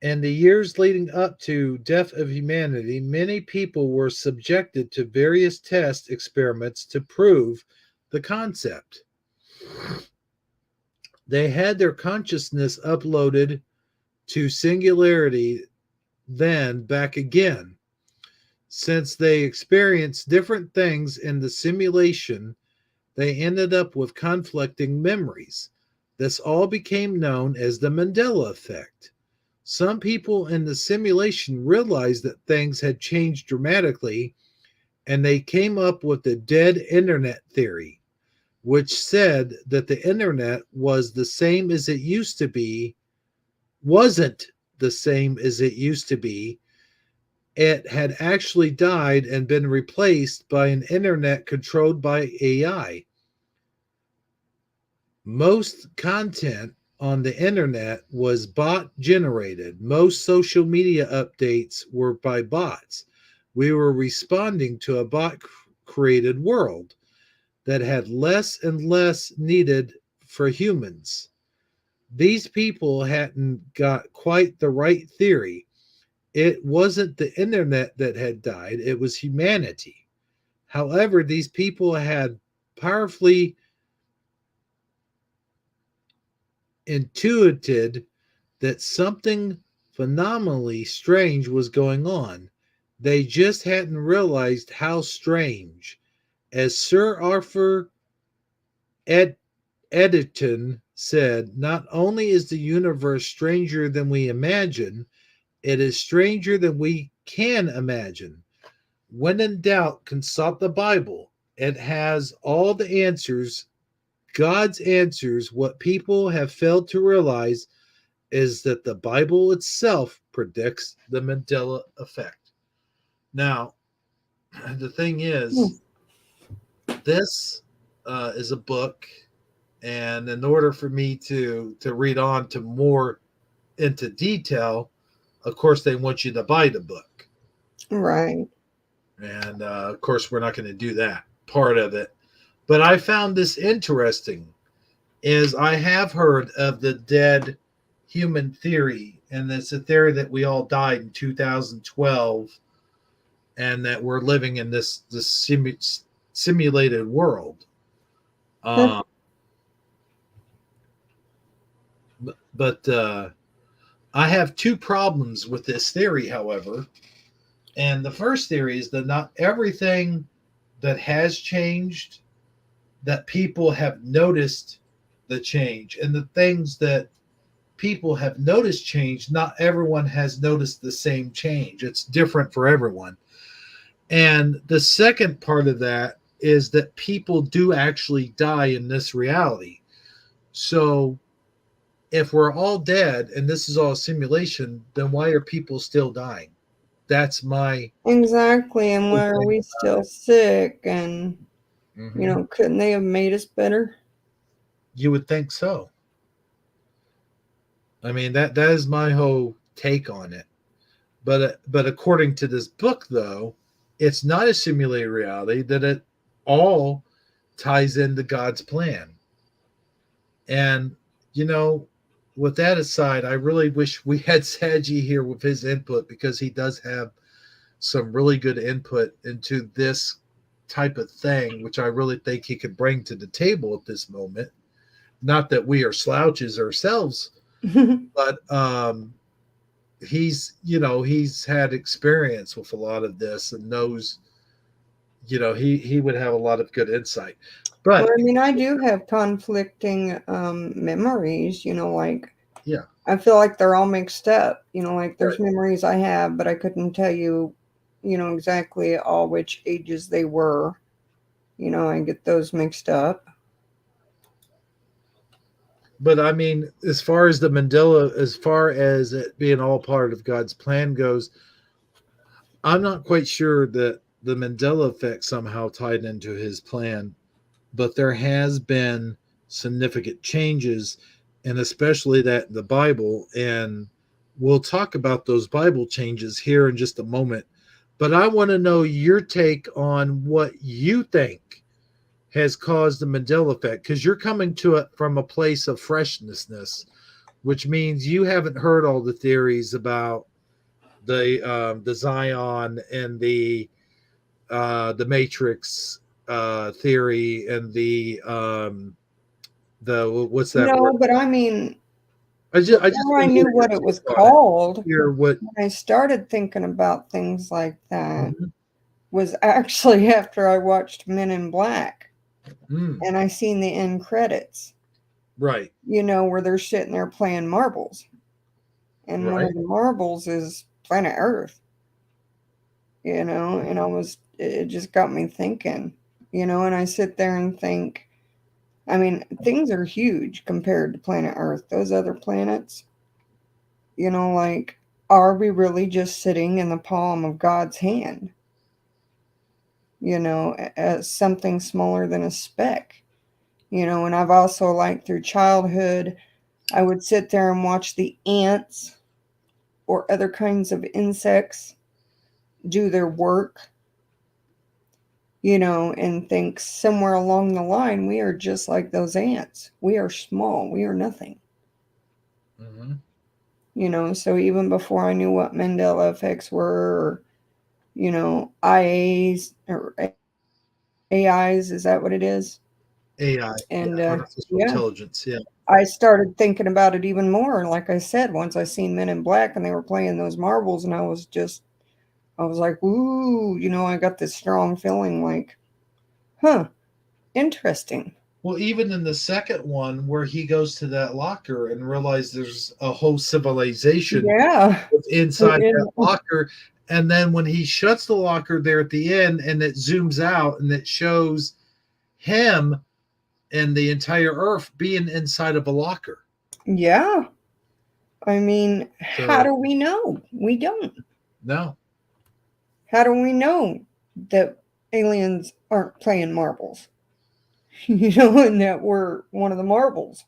In the years leading up to death of humanity, many people were subjected to various test experiments to prove the concept. They had their consciousness uploaded to singularity, then back again. Since they experienced different things in the simulation, they ended up with conflicting memories. This all became known as the Mandela effect. Some people in the simulation realized that things had changed dramatically, and they came up with the dead internet theory, which said that the internet was the same as it used to be, wasn't the same as it used to be. It had actually died and been replaced by an internet controlled by AI. Most content on the internet was bot generated. Most social media updates were by bots. We were responding to a bot created world that had less and less needed for humans. These people hadn't got quite the right theory. It wasn't the internet that had died, it was humanity. However, these people had powerfully intuited that something phenomenally strange was going on. They just hadn't realized how strange. As Sir Arthur Eddington said, not only is the universe stranger than we imagine, it is stranger than we can imagine. When in doubt, consult the Bible. It has all the answers, God's answers. What people have failed to realize is that the Bible itself predicts the Mandela effect. Now, the thing is, this is a book, and in order for me to read on to more into detail, of course, they want you to buy the book. Right. And of course, we're not going to do that part of it. But I found this interesting, is I have heard of the dead human theory, and it's a theory that we all died in 2012, and that we're living in this simulated world. But I have two problems with this theory, however. And the first theory is that not everything that has changed, that people have noticed the change. And the things that people have noticed change, not everyone has noticed the same change. It's different for everyone. And the second part of that is that people do actually die in this reality. So if we're all dead and this is all a simulation, then why are people still dying? That's my Exactly. And why are thing we about still sick? And, Mhm. couldn't they have made us better? You would think so. I mean, that is my whole take on it. But according to this book, though, it's not a simulated reality. That it all ties into God's plan. And you know, with that aside, I really wish we had Saji here with his input, because he does have some really good input into this type of thing, which I really think he could bring to the table at this moment. Not that we are slouches ourselves, but he's had experience with a lot of this and knows, he would have a lot of good insight. Well, But I mean, I do have conflicting memories, like yeah, I feel like they're all mixed up. Like there's right. memories I have, but I couldn't tell you, exactly all which ages they were. I get those mixed up. But I mean, as far as the Mandela, as far as it being all part of God's plan goes, I'm not quite sure that the Mandela effect somehow tied into his plan, but there has been significant changes, and especially that in the Bible. And we'll talk about those Bible changes here in just a moment. But I want to know your take on what you think has caused the Mandela effect, because you're coming to it from a place of freshness, which means you haven't heard all the theories about the Zion and the Matrix theory and the what's that word? No, but I mean, I just before I want to hear knew your what it was take on it. called, Hear what? when I started thinking about things like that, Mhm. was actually after I watched Men in Black Mm, and I seen the end credits, right, where they're sitting there playing marbles. And one right. of the marbles is planet Earth, and it just got me thinking, and I sit there and think, I mean, things are huge compared to planet Earth. Those other planets, like, are we really just sitting in the palm of God's hand? As something smaller than a speck. And I've also, like, through childhood, I would sit there and watch the ants or other kinds of insects do their work, and think somewhere along the line we are just like those ants. We are small, we are nothing. Mm-hmm. So even before I knew what Mandela effects were, or, IAs or AIs, is that what it is? AI, And yeah, artificial yeah, intelligence, yeah. I started thinking about it even more. Like I said, once I seen Men in Black and they were playing those marbles, and I was like, ooh, I got this strong feeling like, huh, interesting. Well, even in the second one, where he goes to that locker and realizes there's a whole civilization Yeah. inside that locker. And then when he shuts the locker there at the end and it zooms out and it shows him and the entire earth being inside of a locker. Yeah. I mean, how do we know? We don't. No. How do we know that aliens aren't playing marbles? And that we're one of the marbles,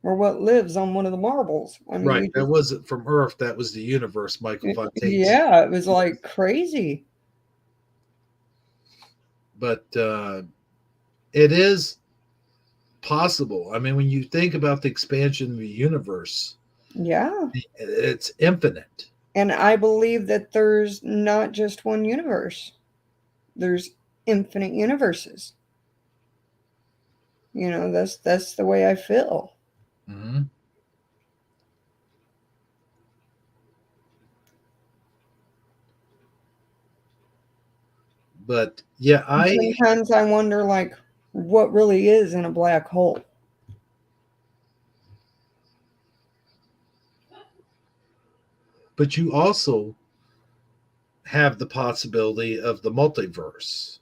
or what lives on one of the marbles. I mean, Right. That wasn't from Earth. That was the universe, Michael Von Tate. Yeah, it was like crazy. But it is possible. I mean, when you think about the expansion of the universe, yeah, it's infinite. And I believe that there's not just one universe. There's infinite universes. That's the way I feel. Mm-hmm. But yeah, sometimes I wonder, like, what really is in a black hole. But you also have the possibility of the multiverse,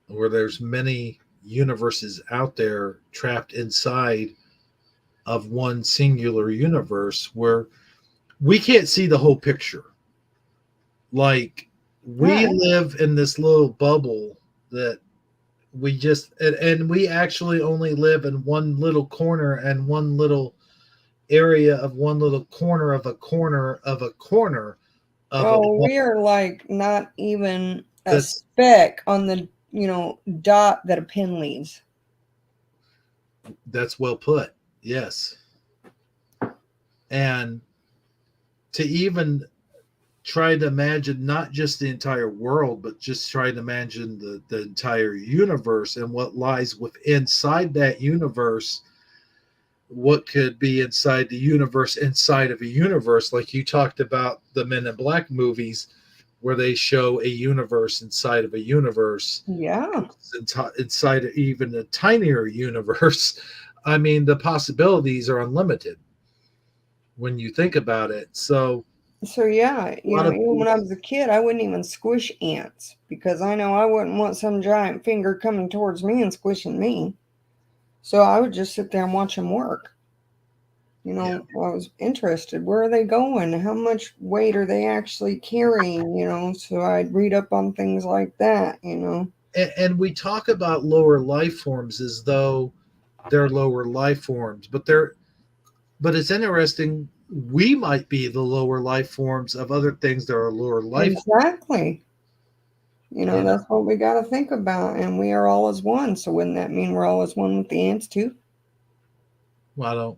where there's many universes out there trapped inside of one singular universe where we can't see the whole picture. Like we Right. live in this little bubble that we just and we actually only live in one little corner and one little area of one little corner of a corner of a corner of a Oh, we are like not even a that's speck on the, dot that a pin leaves. that's well put. Yes. And to even try to imagine not just the entire world, but just try to imagine the entire universe and what lies within inside that universe, what could be inside the universe inside of a universe, like you talked about the Men in Black movies where they show a universe inside of a universe. Yeah. Inside of even a tinier universe. I mean, the possibilities are unlimited when you think about it. So Yeah, a lot of even when I was a kid, I wouldn't even squish ants because I know I wouldn't want some giant finger coming towards me and squishing me. So I would just sit there and watch them work. I was interested. Where are they going? How much weight are they actually carrying? So I'd read up on things like that. And we talk about lower life forms as though they're lower life forms, but it's interesting. We might be the lower life forms of other things that are lower life. Exactly. Yeah. That's what we got to think about. And we are all as one. So wouldn't that mean we're all as one with the ants too? Well,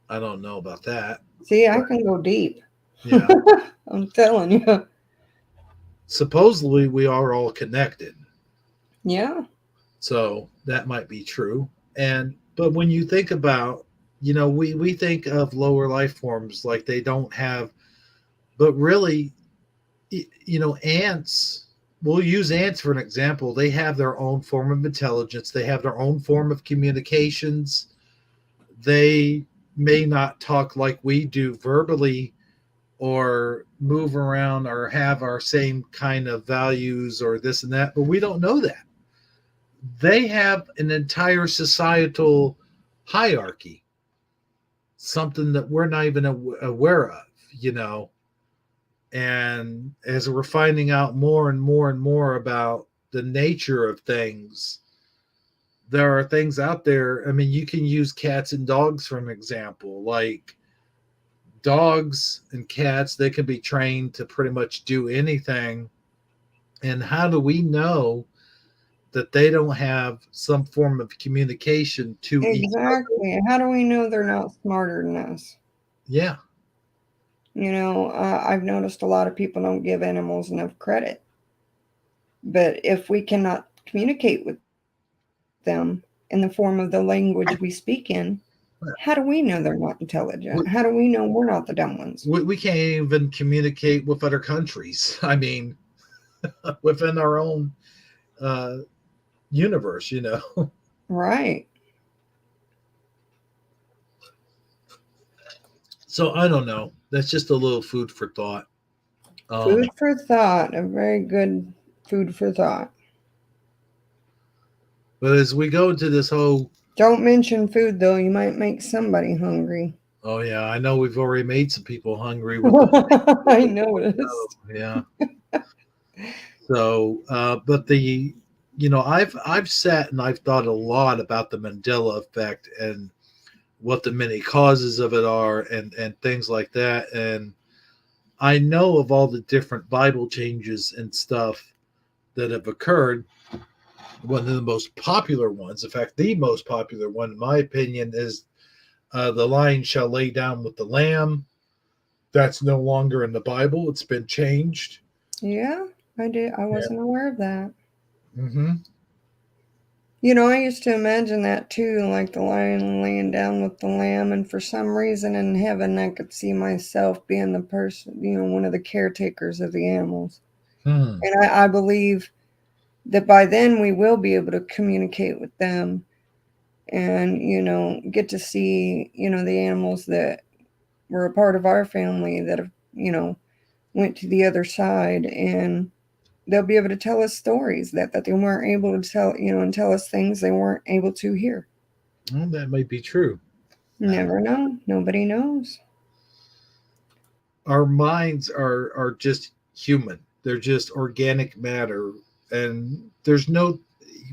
I don't know about that. See, I can go deep. Yeah. I'm telling you. Supposedly we are all connected. Yeah. So that might be true. But when you think about, we think of lower life forms like they don't have, but really, ants, we'll use ants for an example. They have their own form of intelligence. They have their own form of communications. They may not talk like we do verbally or move around or have our same kind of values or this and that, but we don't know that. They have an entire societal hierarchy, something that we're not even aware of. And as we're finding out more and more and more about the nature of things, there are things out there. I mean, you can use cats and dogs for an example. Like dogs and cats, they can be trained to pretty much do anything. And how do we know that they don't have some form of communication to Exactly. How do we know they're not smarter than us? Yeah. I've noticed a lot of people don't give animals enough credit. But if we cannot communicate with them in the form of the language we speak in, how do we know they're not intelligent? How do we know we're not the dumb ones? We can't even communicate with other countries. I mean, within our own universe, Right. So I don't know. That's just a little food for thought. Food for thought. A very good food for thought. But as we go into this whole... Don't mention food, though. You might make somebody hungry. Oh, yeah. I know we've already made some people hungry. I noticed. Yeah. So, but I've sat and I've thought a lot about the Mandela effect and what the many causes of it are and things like that. And I know of all the different Bible changes and stuff that have occurred. One of the most popular ones, in fact, the most popular one, in my opinion, is the lion shall lay down with the lamb. That's no longer in the Bible. It's been changed. Yeah, I did. I wasn't aware of that. Mm-hmm. I used to imagine that too, like the lion laying down with the lamb. And for some reason in heaven, I could see myself being the person, one of the caretakers of the animals. And I believe that by then we will be able to communicate with them and, get to see, the animals that were a part of our family that have, went to the other side. And they'll be able to tell us stories that they weren't able to tell, and tell us things they weren't able to hear. Well, that might be true. Never know. Nobody knows. Our minds are just human. They're just organic matter, and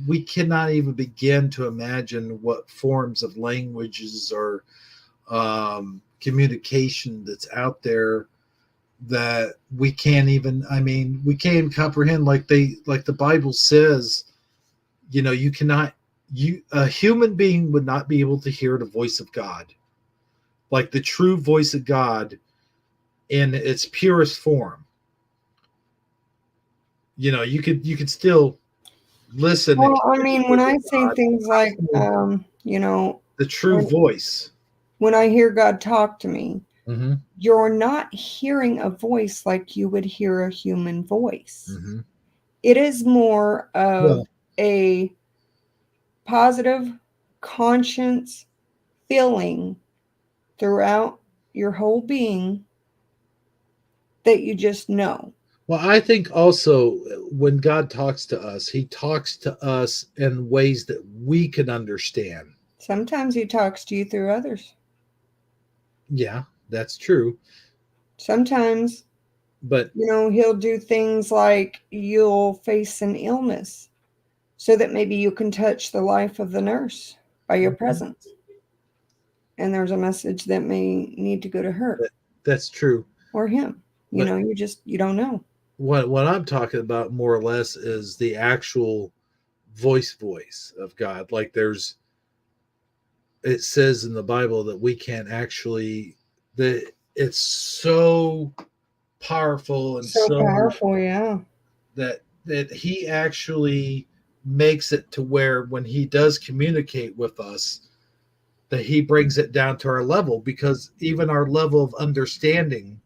we cannot even begin to imagine what forms of languages or communication that's out there that we can't even. I mean, we can't even comprehend. Like the Bible says, you cannot. A human being would not be able to hear the voice of God, like the true voice of God in its purest form. You could still listen. Well, I mean, when I say things like, the true voice. When I hear God talk to me, Mm-hmm. you're not hearing a voice like you would hear a human voice. Mm-hmm. It is more of a positive conscience feeling throughout your whole being that you just know. Well, I think also when God talks to us, he talks to us in ways that we can understand. Sometimes he talks to you through others. Yeah, that's true. Sometimes, but he'll do things like you'll face an illness so that maybe you can touch the life of the nurse by your presence. And there's a message that may need to go to her. That's true. Or him. You don't know. What I'm talking about more or less is the actual voice of God. Like it says in the Bible that we can't actually, that it's so powerful and so powerful, yeah. That he actually makes it to where when he does communicate with us, that he brings it down to our level, because even our level of understanding,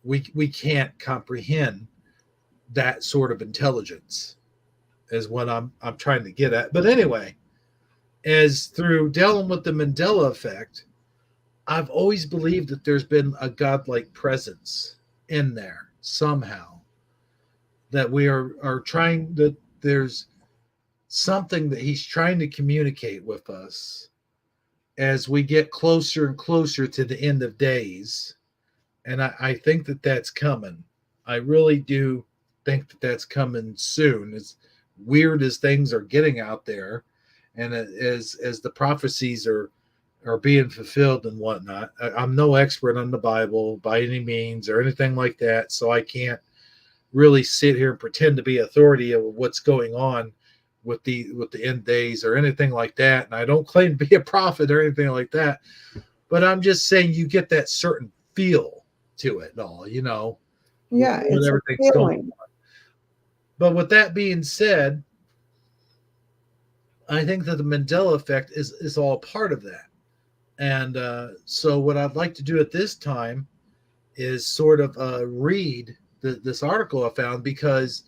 we can't comprehend that sort of intelligence, is what I'm trying to get at. But anyway, as through dealing with the Mandela effect, I've always believed that there's been a godlike presence in there somehow, that we are trying, that there's something that he's trying to communicate with us as we get closer and closer to the end of days. And I think that that's coming. I really do think that that's coming soon. As weird as things are getting out there, and as the prophecies are being fulfilled and whatnot. I'm no expert on the Bible by any means or anything like that, so I can't really sit here and pretend to be authority of what's going on with the end days or anything like that. And I don't claim to be a prophet or anything like that, but I'm just saying you get that certain feel to it all, Yeah, when everything's going on. But with that being said, I think that the Mandela effect is all part of that. And so what I'd like to do at this time is sort of read this article I found, because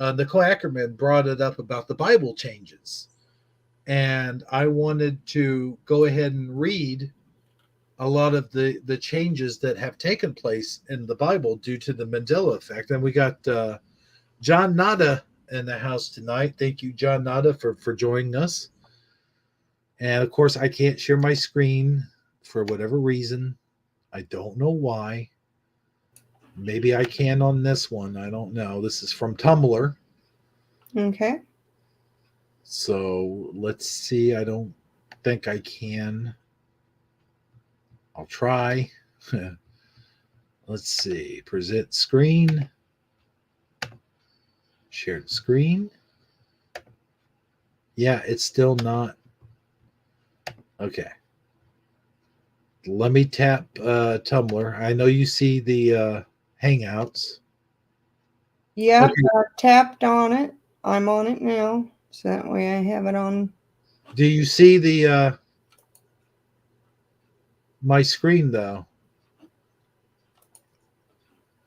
Nicole Ackerman brought it up about the Bible changes. And I wanted to go ahead and read a lot of the changes that have taken place in the Bible due to the Mandela effect. And we got John Nada in the house tonight. Thank you, John Nada, for joining us. And of course, I can't share my screen for whatever reason. I don't know why. Maybe I can on this one. I don't know. This is from Tumblr. Okay. So let's see. I don't think I can. I'll try. Let's see. Present screen. Shared screen. Yeah, it's still not. Okay. Let me tap Tumblr. I know you see the Hangouts. Yeah, okay. I tapped on it. I'm on it now. So that way I have it on. Do you see the my screen though?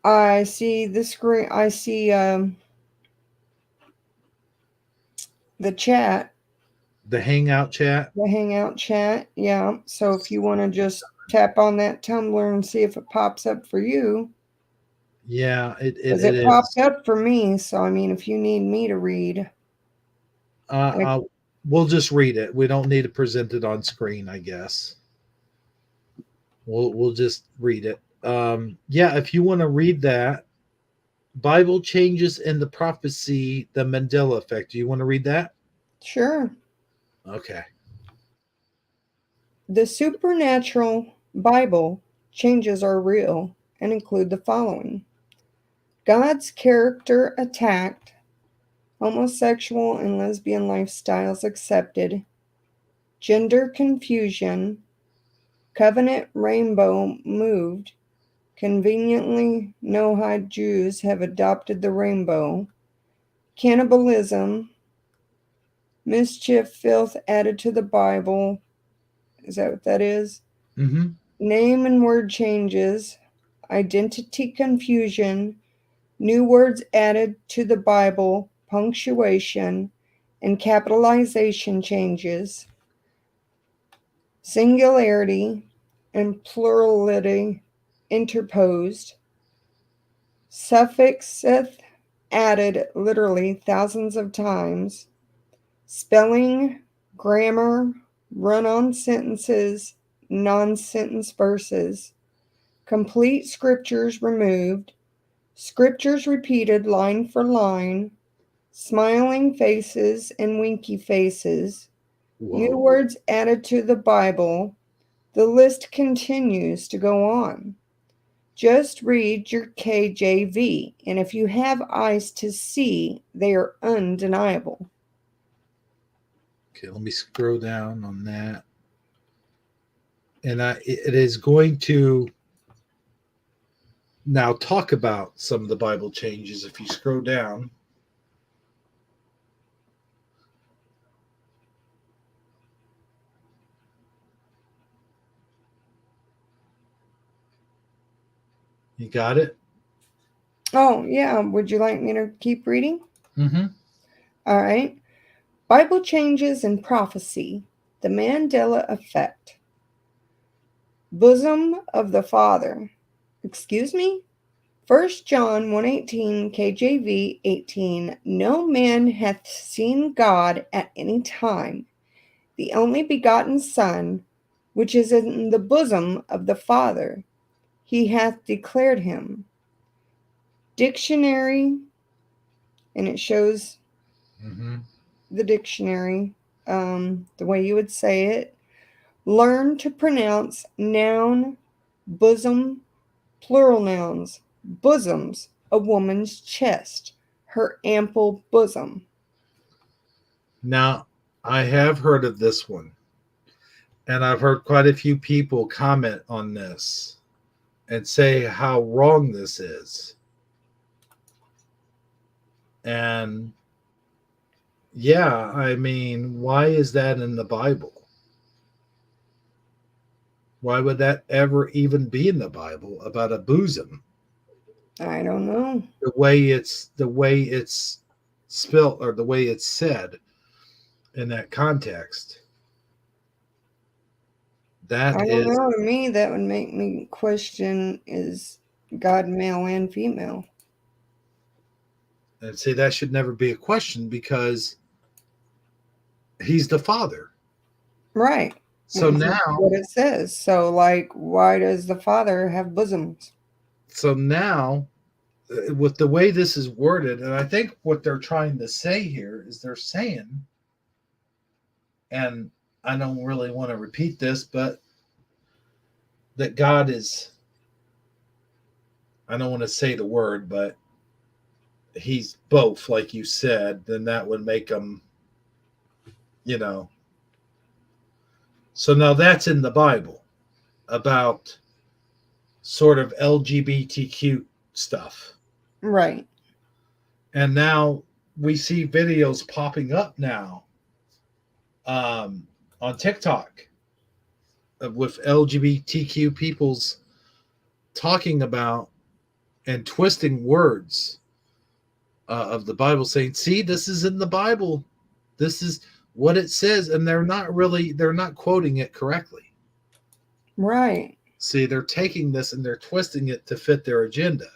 I see the screen. I see the chat. The Hangout chat? The Hangout chat, yeah. So if you want to just tap on that Tumblr and see if it pops up for you. Yeah, Because it it is. popped up for me. So, I mean, if you need me to read, We'll just read it. We don't need to present it on screen, I guess. We'll just read it. Yeah, if you want to read that, Bible changes in the prophecy, the Mandela effect. Do you want to read that? sure. Okay. The supernatural Bible changes are real and include the following: God's character attacked, homosexual and lesbian lifestyles accepted, gender confusion, covenant rainbow moved, conveniently no-hide Jews have adopted the rainbow, cannibalism, mischief, filth added to the Bible. Is that what that is? Mm-hmm. Name and word changes, identity confusion, new words added to the Bible, punctuation, and capitalization changes, singularity and plurality interposed, suffixeth added literally thousands of times, spelling, grammar, run-on sentences, non-sentence verses, complete scriptures removed, scriptures repeated line for line, smiling faces and winky faces, new words added to the Bible. The list continues to go on. Just read your KJV, and if you have eyes to see, they are undeniable. Okay, let me scroll down on that. And it is going to now talk about some of the Bible changes. If you scroll down, you got it? Oh, yeah. Would you like me to keep reading? Mm-hmm. All right. Bible changes and prophecy. The Mandela effect. Bosom of the Father. Excuse me? 1 John 1:18 KJV 18. No man hath seen God at any time. The only begotten Son, which is in the bosom of the Father, he hath declared him. Dictionary, and it shows the dictionary, the way you would say it. Learn to pronounce noun, bosom, plural nouns. Bosoms, a woman's chest, her ample bosom. Now, I have heard of this one, and I've heard quite a few people comment on this and say how wrong this is. And yeah, I mean, why is that in the Bible? Why would that ever even be in the Bible about a bosom? I don't know. The way it's spelt or the way it's said in that context. That I don't is, know. To me, that would make me question, is God male and female? and say that should never be a question because he's the Father. Right. So Which is now, what it says. So, like, why does the Father have bosoms? with the way this is worded, and I think what they're trying to say here is they're saying, and I don't really want to repeat this, but that God is, I don't want to say the word, but he's both, like you said, then that would make him, So now that's in the Bible about sort of LGBTQ stuff. Right. And now we see videos popping up now on TikTok with LGBTQ people's talking about and twisting words of the Bible, saying, see, this is in the Bible. This is what it says. And they're not quoting it correctly. Right. See, they're taking this and they're twisting it to fit their agenda.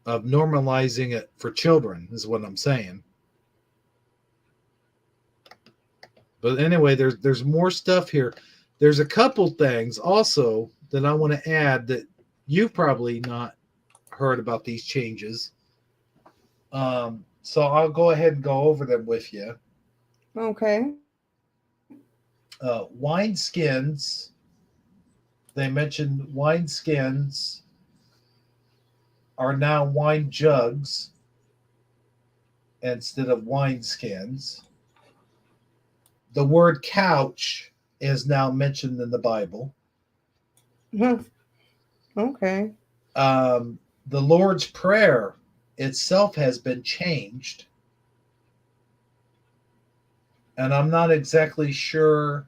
of normalizing it for children, is what I'm saying. But anyway, there's more stuff here. There's a couple things also that I want to add that you've probably not heard about these changes. So I'll go ahead and go over them with you. Okay. Wine skins. They mentioned wine skins are now wine jugs instead of wine skins. The word couch is now mentioned in the Bible. Okay. The Lord's Prayer itself has been changed. And I'm not exactly sure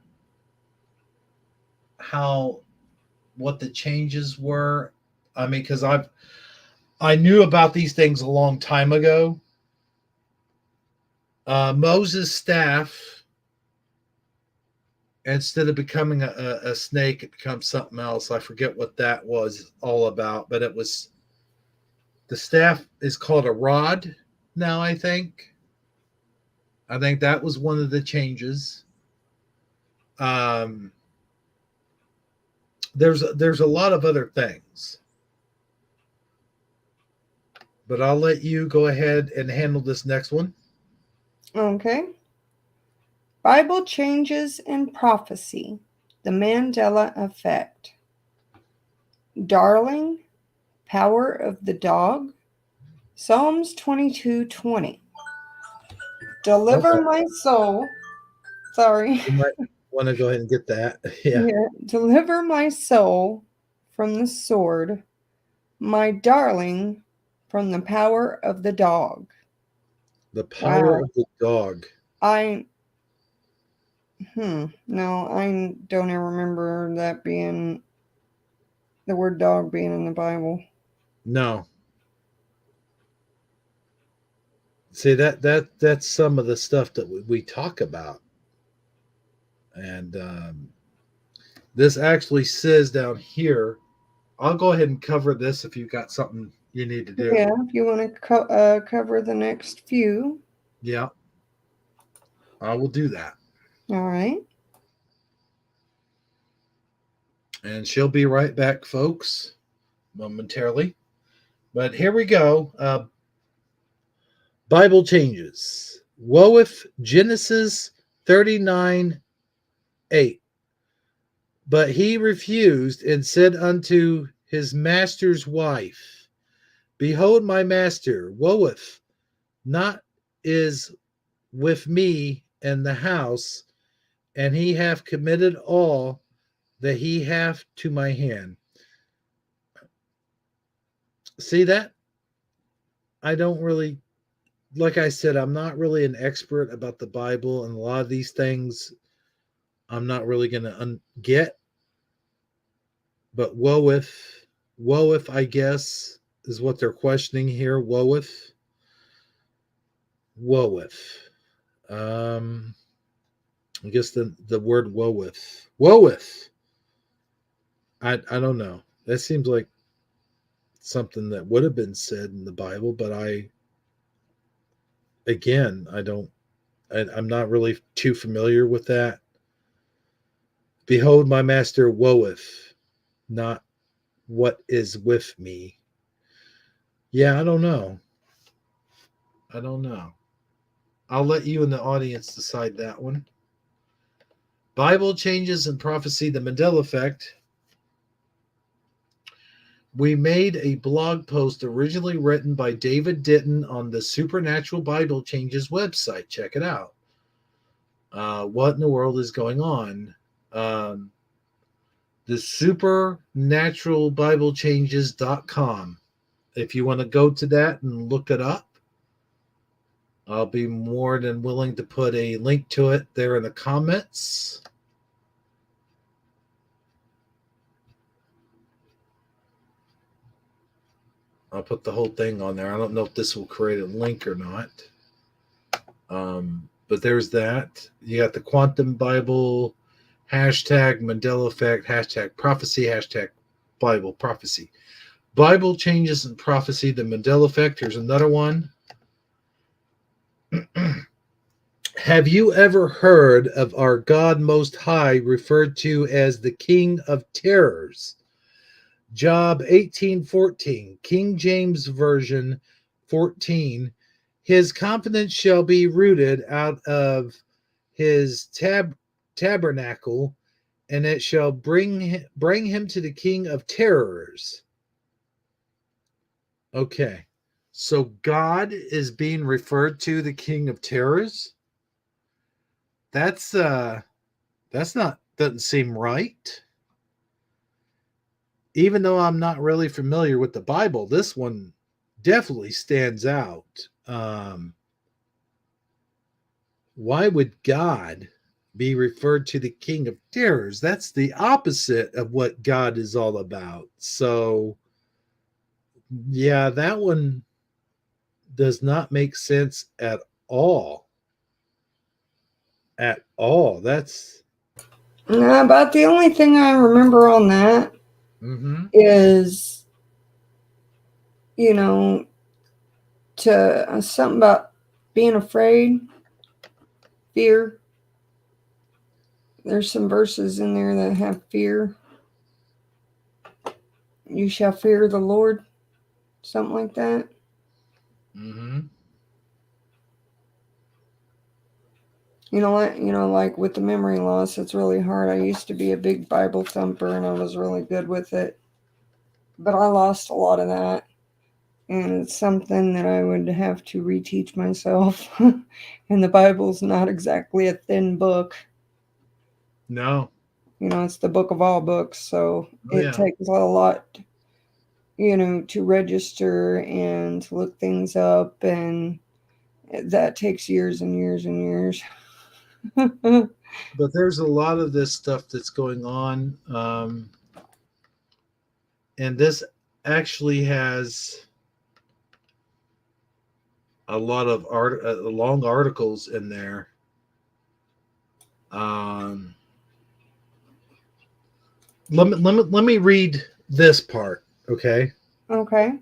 what the changes were. I mean, because I knew about these things a long time ago. Moses' staff, instead of becoming a snake, it becomes something else. I forget what that was all about, but the staff is called a rod now, I think. I think that was one of the changes. There's a lot of other things, but I'll let you go ahead and handle this next one. Okay. Bible changes in prophecy. The Mandela effect. Darling, power of the dog. Psalms 22:20. Deliver my soul. Sorry. You might want to go ahead and get that. Yeah. Deliver my soul from the sword, my darling from the power of the dog. The power Wow. of the dog. No, I don't even remember that being the word dog being in the Bible. No. See, that's some of the stuff that we talk about. And this actually says down here, I'll go ahead and cover this if you've got something you need to do. Yeah, if you want to cover the next few. Yeah. I will do that. All right. And she'll be right back, folks, momentarily. But here we go. Bible changes. Woeth Genesis 39:8. But he refused and said unto his master's wife, Behold, my master, woeth not is with me in the house, and he hath committed all that he hath to my hand. See that? I don't really, like I said, I'm not really an expert about the Bible, and a lot of these things I'm not really going to get. But woeth, I guess, is what they're questioning here. Woeth. I guess the word woeth. I don't know. That seems like something that would have been said in the Bible, but I'm not really too familiar with that. Behold, my master woeth, not what is with me. Yeah, I don't know. I'll let you in the audience decide that one. Bible changes and prophecy, the Mandela effect. We made a blog post originally written by David Ditton on the Supernatural Bible Changes website. Check it out. What in the world is going on? The supernaturalbiblechanges.com. If you want to go to that and look it up, I'll be more than willing to put a link to it there in the comments. I'll put the whole thing on there. I don't know if this will create a link or not. But there's that. You got the Quantum Bible, hashtag Mandela effect, hashtag prophecy, hashtag Bible prophecy. Bible changes in prophecy, the Mandela effect. Here's another one. Have you ever heard of our God Most High referred to as the King of Terrors? Job 18:14, King James Version 14. His confidence shall be rooted out of his tabernacle, and it shall bring him to the King of Terrors. Okay, so God is being referred to the King of Terrors. That's not, doesn't seem right. Even though I'm not really familiar with the Bible, this one definitely stands out. Why would God be referred to the King of Terrors? That's the opposite of what God is all about. So, yeah, that one does not make sense at all. At all. That's About the only thing I remember on that is, you know, to something about being afraid, fear. There's some verses in there that have fear. You shall fear the Lord, something like that. You know what? Like with the memory loss, it's really hard. I used to be a big Bible thumper, and I was really good with it. But I lost a lot of that. And it's something that I would have to reteach myself. And the Bible's not exactly a thin book. No. It's the book of all books. So it takes a lot, to register and to look things up. And that takes years and years and years. But there's a lot of this stuff that's going on. And this actually has a lot of long articles in there. Let me read this part, okay? Okay.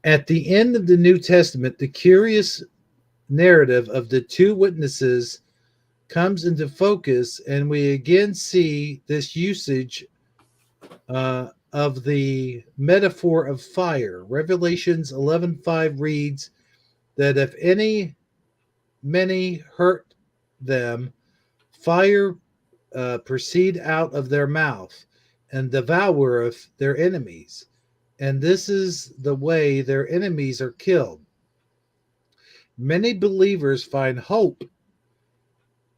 At the end of the New Testament, the curious narrative of the two witnesses comes into focus, and we again see this usage of the metaphor of fire. Revelations 11:5 reads that if many hurt them, fire proceed out of their mouth and devoureth their enemies. And this is the way their enemies are killed. Many believers find hope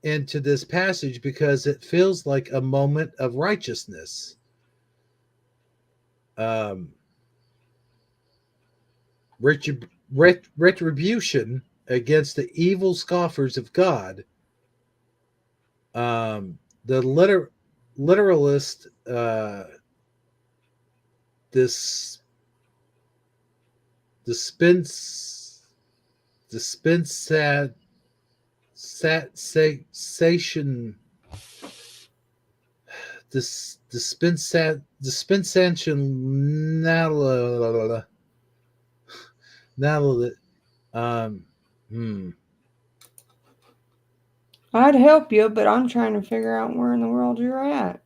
into this passage because it feels like a moment of righteousness. Retribution against the evil scoffers of God. The literalist I'd help you, but I'm trying to figure out where in the world you're at.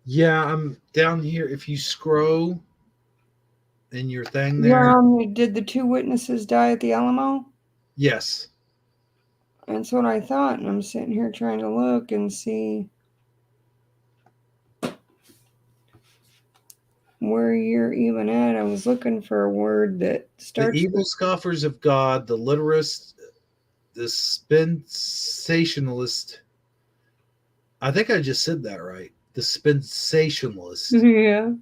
Yeah, I'm down here. If you scroll in your thing there. Did the two witnesses die at the Alamo? Yes. That's what I thought, and I'm sitting here trying to look and see where you're even at. I was looking for a word that starts the evil scoffers of God, the literist, the dispensationalist. I think I just said that right. The dispensationalist. Yeah.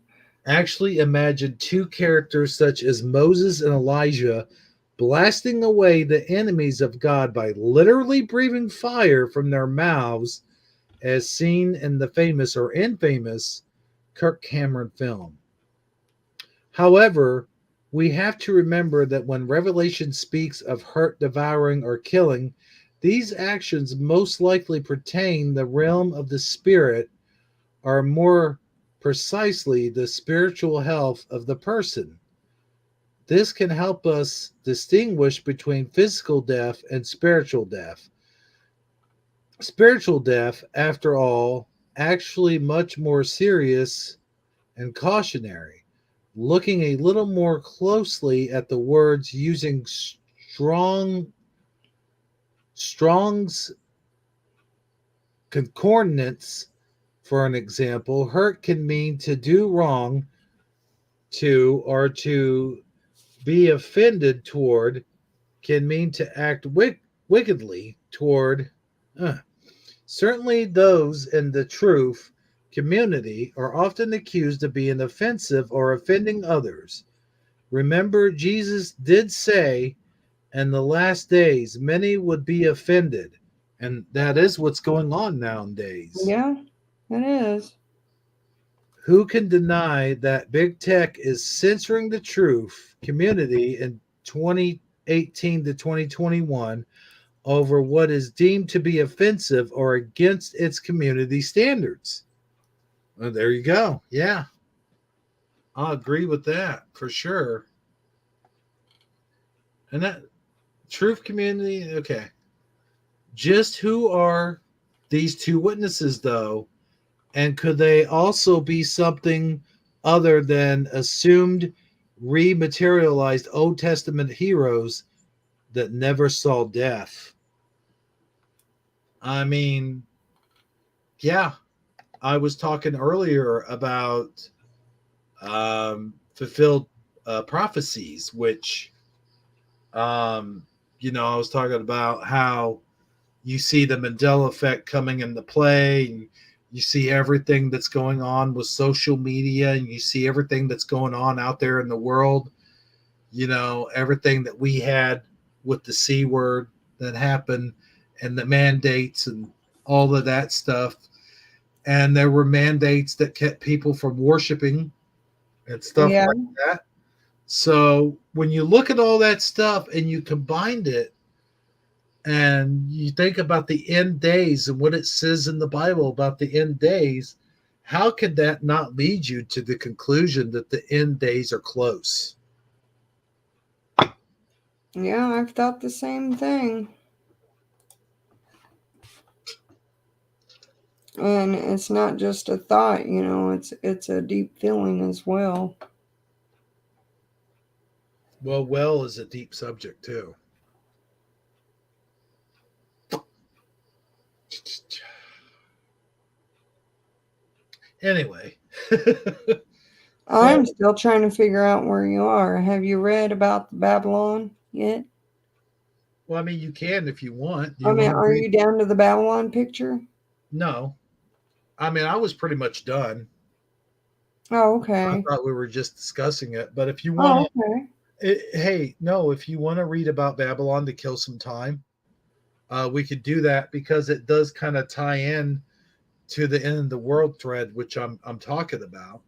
Actually imagined two characters such as Moses and Elijah blasting away the enemies of God by literally breathing fire from their mouths, as seen in the famous or infamous Kirk Cameron film. However, we have to remember that when Revelation speaks of hurt, devouring, or killing, these actions most likely pertain the realm of the spirit, are more precisely the spiritual health of the person. This can help us distinguish between physical death and spiritual death. Spiritual death, after all, actually much more serious and cautionary. Looking a little more closely at the words using Strong's concordance, for an example, hurt can mean to do wrong to or to be offended toward, can mean to act wickedly toward. Certainly, those in the truth community are often accused of being offensive or offending others. Remember, Jesus did say, in the last days, many would be offended. And that is what's going on nowadays. Yeah, it is. Who can deny that big tech is censoring the truth community in 2018 to 2021 over what is deemed to be offensive or against its community standards? Well, there you go. Yeah, I'll agree with that for sure. And that truth community, okay. Just who are these two witnesses, though? And could they also be something other than assumed, rematerialized Old Testament heroes that never saw death? I mean, yeah, I was talking earlier about fulfilled prophecies, which, I was talking about how you see the Mandela effect coming into play, and you see everything that's going on with social media, and you see everything that's going on out there in the world. Everything that we had with the C word that happened, and the mandates and all of that stuff. And there were mandates that kept people from worshiping and stuff Yeah. like that. So when you look at all that stuff and you combined it, and you think about the end days and what it says in the Bible about the end days, how could that not lead you to the conclusion that the end days are close? Yeah, I've thought the same thing. And it's not just a thought, it's a deep feeling as well. Well is a deep subject too. Anyway. I'm still trying to figure out where you are. Have you read about Babylon yet? Well, I mean, you can if you want. Are you down to the Babylon picture? No. I mean, I was pretty much done. Oh, okay. I thought we were just discussing it. But if you want if you want to read about Babylon to kill some time, we could do that, because it does kind of tie in to the end of the world thread, which I'm talking about.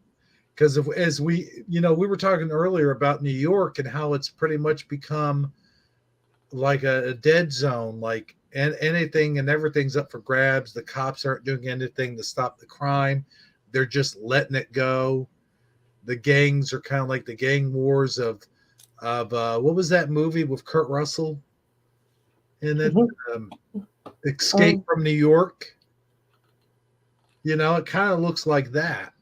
Because as we were talking earlier about New York and how it's pretty much become like a dead zone, like, and anything and everything's up for grabs. The cops aren't doing anything to stop the crime. They're just letting it go. The gangs are kind of like the gang wars of what was that movie with Kurt Russell in it? Escape from New York. It kind of looks like that.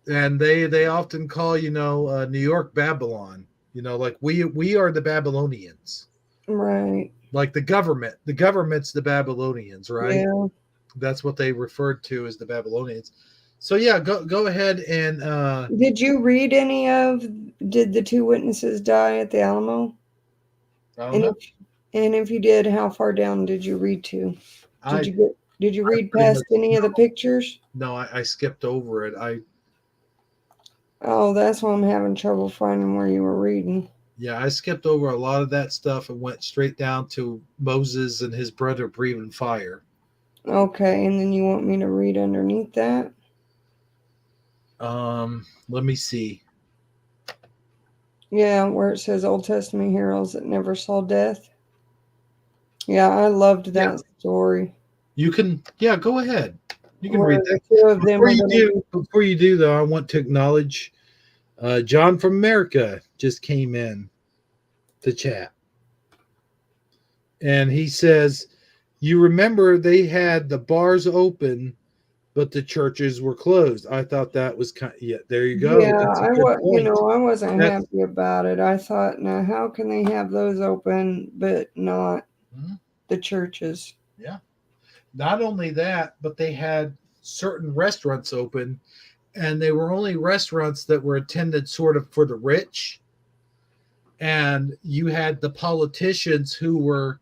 And they often call, New York Babylon. Like we are the Babylonians. Right. Like the government's the Babylonians, right? Yeah. That's what they referred to as the Babylonians. So yeah, go ahead and did you read did the two witnesses die at the Alamo? I don't know. And if you did, how far down did you read to? Did you read past any of the pictures? No, I skipped over it. Oh, that's why I'm having trouble finding where you were reading. Yeah, I skipped over a lot of that stuff and went straight down to Moses and his brother breathing fire. Okay, and then you want me to read underneath that? Let me see. Yeah, where it says Old Testament heroes that never saw death. Yeah, I loved that story. You can, go ahead. You can Where read the that. two of them are going to Before you do, though, I want to acknowledge John from America just came in to chat. And he says, you remember they had the bars open, but the churches were closed. I thought that was yeah, there you go. Yeah, That's a I good was, point. I wasn't That's, happy about it. I thought, now how can they have those open but not the churches? yeah. Not only that, but they had certain restaurants open, and they were only restaurants that were attended sort of for the rich. And you had the politicians who were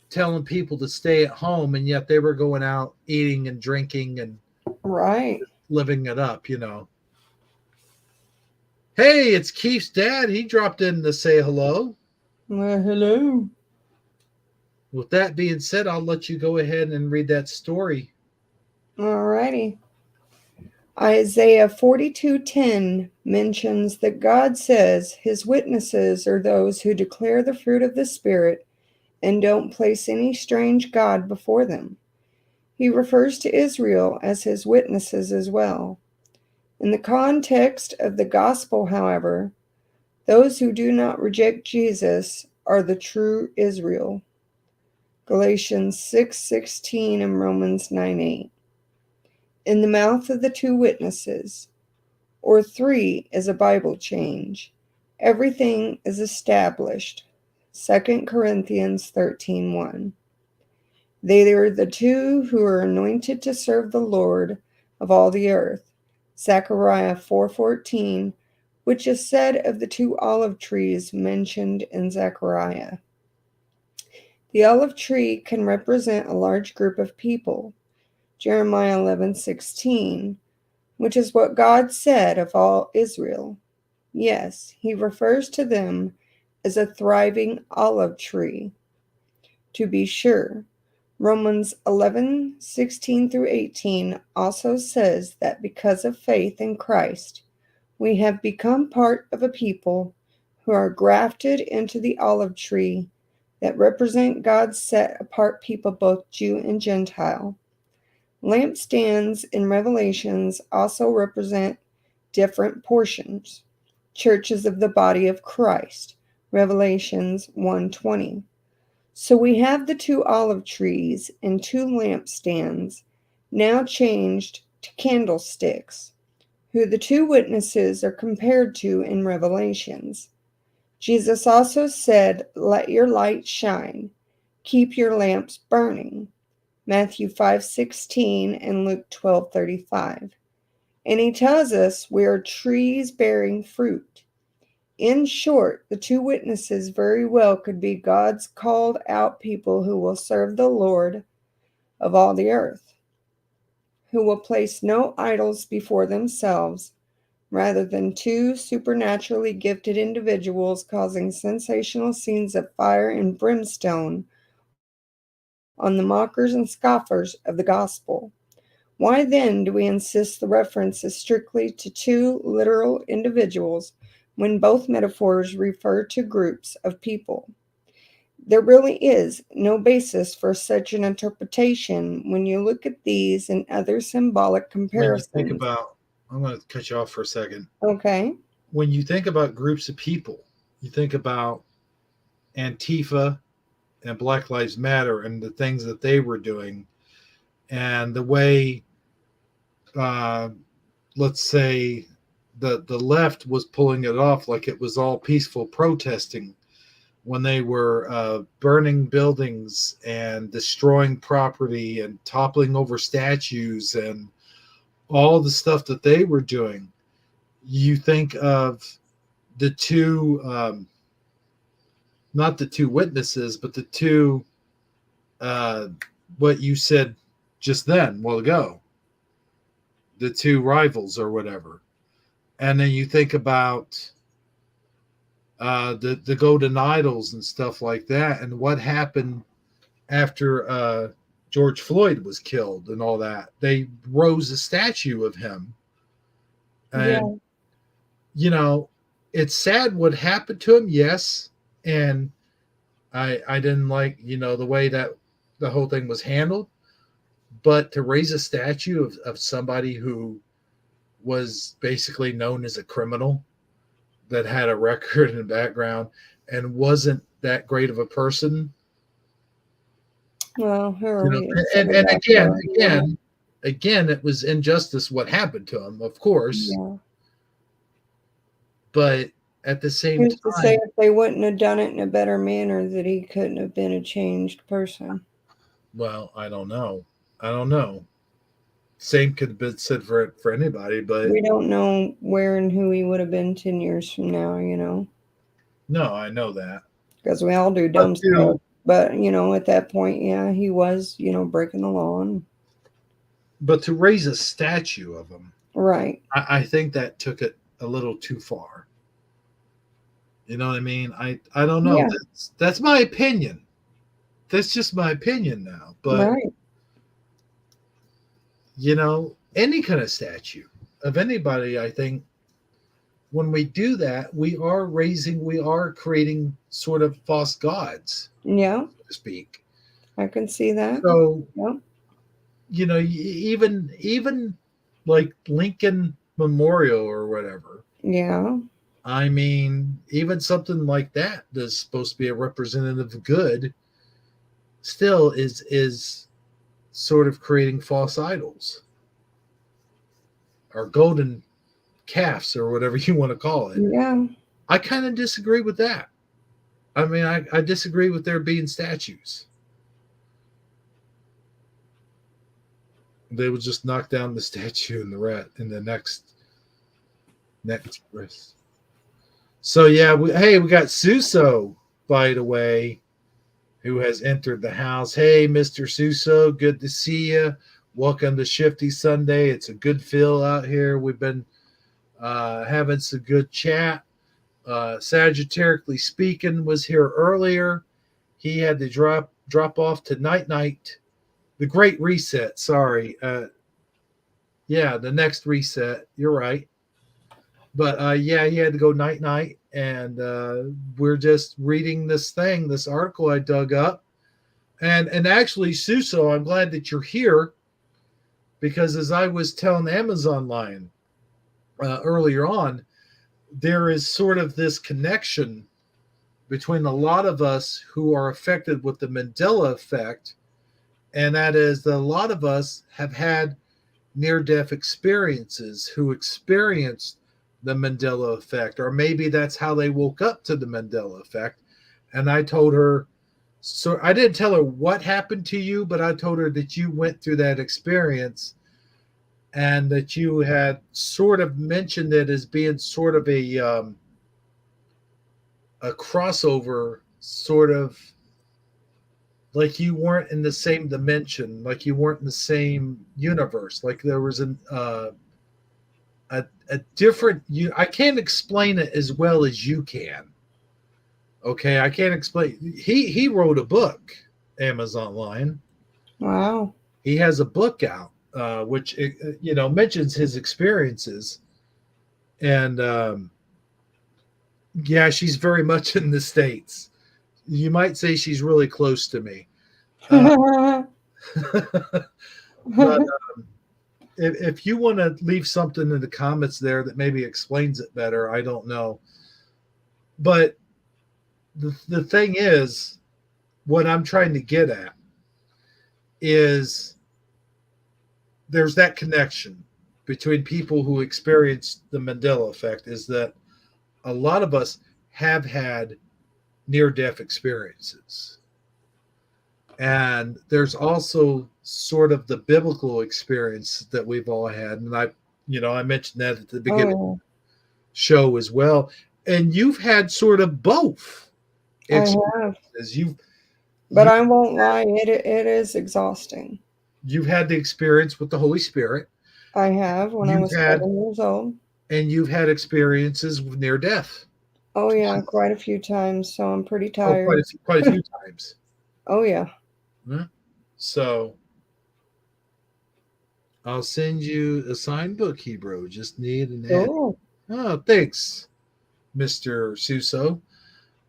telling people to stay at home, and yet they were going out eating and drinking and Right. living it up, Hey, it's Keith's dad. He dropped in to say hello. Well, hello. With that being said, I'll let you go ahead and read that story. Alrighty. Isaiah 42:10 mentions that God says his witnesses are those who declare the fruit of the Spirit and don't place any strange God before them. He refers to Israel as his witnesses as well. In the context of the gospel, however, those who do not reject Jesus are the true Israel. Galatians 6:16 and Romans 9:8. In the mouth of the two witnesses, or three is a Bible change, everything is established. 2 Corinthians 13:1. They are the two who are anointed to serve the Lord of all the earth. Zechariah 4:14, which is said of the two olive trees mentioned in Zechariah. The olive tree can represent a large group of people. Jeremiah 11:16, which is what God said of all Israel. Yes, he refers to them as a thriving olive tree. To be sure, Romans 11:16 through 18 also says that because of faith in Christ, we have become part of a people who are grafted into the olive tree that represent God's set apart people, both Jew and Gentile. Lampstands in Revelations also represent different portions, churches of the body of Christ, Revelations 1:20. So we have the two olive trees and two lampstands, now changed to candlesticks, who the two witnesses are compared to in Revelations. Jesus also said, "Let your light shine. Keep your lamps burning." Matthew 5:16 and Luke 12:35. And he tells us we are trees bearing fruit. In short, the two witnesses very well could be God's called out people who will serve the Lord of all the earth, who will place no idols before themselves, rather than two supernaturally gifted individuals causing sensational scenes of fire and brimstone on the mockers and scoffers of the gospel. Why then do we insist the reference is strictly to two literal individuals when both metaphors refer to groups of people? There really is no basis for such an interpretation when you look at these and other symbolic comparisons. When you think about, I'm going to cut you off for a second. Okay. When you think about groups of people, you think about Antifa and Black Lives Matter and the things that they were doing, and the way, let's say, the left was pulling it off like it was all peaceful protesting when they were burning buildings and destroying property and toppling over statues and all the stuff that they were doing. You think of the two, not the two witnesses, but the two, what you said just then, a while ago, the two rivals or whatever. And then you think about the golden idols and stuff like that, and what happened after George Floyd was killed and all that. They rose a statue of him, and it's sad what happened to him. Yes, and I didn't like the way that the whole thing was handled, But to raise a statue of somebody who was basically known as a criminal that had a record and background and wasn't that great of a person. Well, who are You know, we to say and that for, you know? again, it was injustice what happened to him, of course. Yeah. But at the same Who's to say time, if they wouldn't have done it in a better manner that he couldn't have been a changed person? well, I don't know. I don't know. Same could have been said for anybody, but We don't know where and who he would have been 10 years from now, you know, no, I know that. because we all do But, dumb you know, stuff. But, you know, at that point, yeah, he was, you know, breaking the law. but to raise a statue of him, Right. I think that took it a little too far. You know what I mean? I don't know. Yeah. That's my opinion. That's just my opinion now. But Right. you know, any kind of statue of anybody, I think when we do that, we are creating sort of false gods, Yeah, so to speak. I can see that. So, Yeah. you know, even like Lincoln Memorial or whatever. Yeah. I mean, even something like that that's supposed to be a representative of good still is sort of creating false idols or golden calves or whatever you want to call it. Yeah. I kind of disagree with that. I mean, I disagree with there being statues. They would just knock down the statue in the next verse. So yeah, we got Suso, by the way, who has entered the house. Hey, Mr. Suso, good to see you. Welcome to Shifty Sunday. It's a good feel out here. We've been having some good chat. Sagittarically speaking was here earlier. He had to drop off to night. The Great Reset. Sorry. Yeah, the next reset. You're right. But yeah, he had to go night, and we're just reading this article I dug up, and actually, Suso, I'm glad that you're here, because as I was telling Amazon Lion earlier on, there is sort of this connection between a lot of us who are affected with the Mandela effect, and that is that a lot of us have had near-death experiences who experienced the Mandela effect, or maybe that's how they woke up to the Mandela effect. And I told her, so I didn't tell her what happened to you, but I told her that you went through that experience and that you had sort of mentioned it as being sort of a crossover, sort of like you weren't in the same dimension, like you weren't in the same universe, like there was a different, I can't explain it as well as you can. Okay, I can't explain. He wrote a book, Amazon Lion. Wow. He has a book out, which mentions his experiences, and yeah, she's very much in the States. You might say she's really close to me. But if you want to leave something in the comments there that maybe explains it better, I don't know. But the thing is, what I'm trying to get at is there's that connection between people who experience the Mandela effect, is that a lot of us have had near-death experiences. And there's also sort of the biblical experience that we've all had. And I mentioned that at the beginning of the show as well. And you've had sort of both experiences. But I won't lie, it is exhausting. You've had the experience with the Holy Spirit. I have, when I was 7 years old. And you've had experiences with near death. Oh yeah, quite a few times. So I'm pretty tired. Quite a few times. Oh yeah. So I'll send you a signed book, Hebrew. Just need an ad. Oh, thanks, Mr. Suso.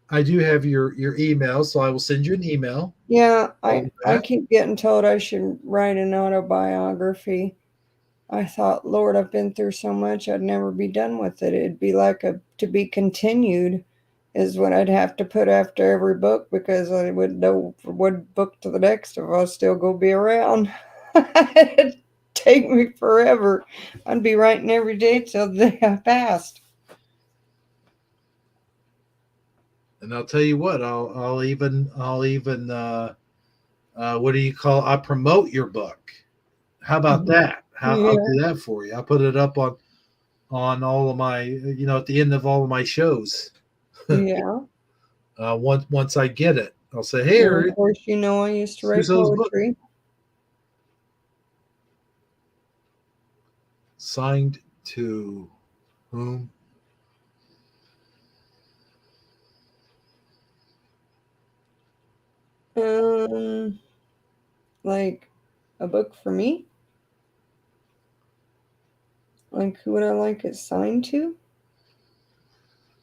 I do have your email, so I will send you an email. Yeah, All I that. keep getting told I should write an autobiography. I thought, Lord, I've been through so much, I'd never be done with it. It'd be like a to be continued is what I'd have to put after every book because I wouldn't know from one book to the next if I was still gonna be around. It'd take me forever. I'd be writing every day till the day I passed. And I'll tell you what, I'll even what do you call? I promote your book. How about that? I'll Yeah. do that for you. I'll put it up on all of my at the end of all of my shows. Yeah. Once I get it, I'll say, "Hey, And of course, I used to write Suso's book poetry. signed to whom?" Um, like a book for me? Like who would I like it signed to?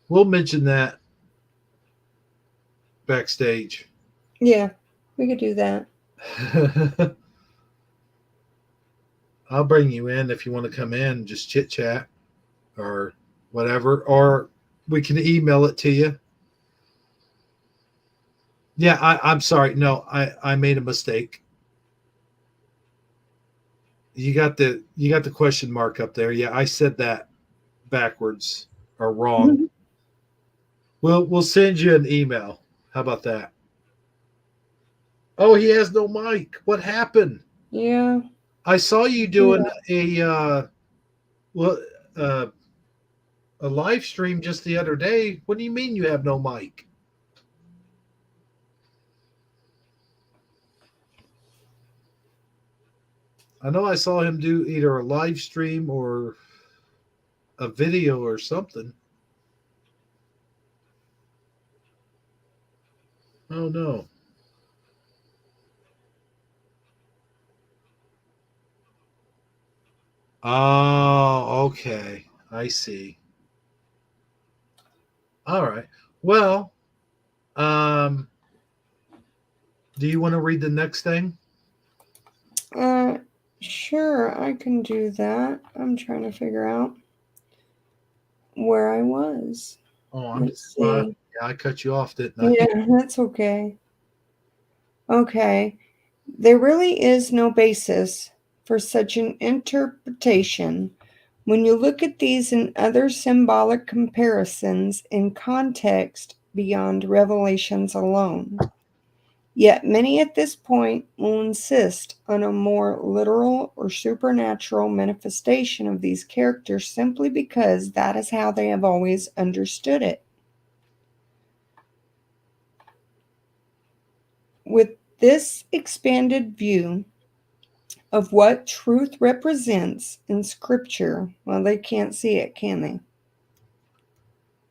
We'll mention that backstage. Yeah, we could do that. I'll bring you in if you want to come in, just chit chat or whatever, or we can email it to you. Yeah, I'm sorry. No, I made a mistake. You got the question mark up there. Yeah, I said that backwards or wrong. We'll send you an email. How about that? Oh, he has no mic. What happened? Yeah. I saw you doing well uh, a live stream just the other day. What do you mean you have no mic? I know I saw him do either a live stream or a video or something. Oh no. Oh, okay. I see. All right. Well, um, do you want to read the next thing? Uh, sure, I can do that. I'm trying to figure out where I was. Oh, Let's see. yeah, I cut you off, didn't I? Yeah, that's okay. Okay. There really is no basis for such an interpretation when you look at these and other symbolic comparisons in context beyond revelations alone. Yet many at this point will insist on a more literal or supernatural manifestation of these characters simply because that is how they have always understood it. With this expanded view of what truth represents in Scripture, well, they can't see it, can they?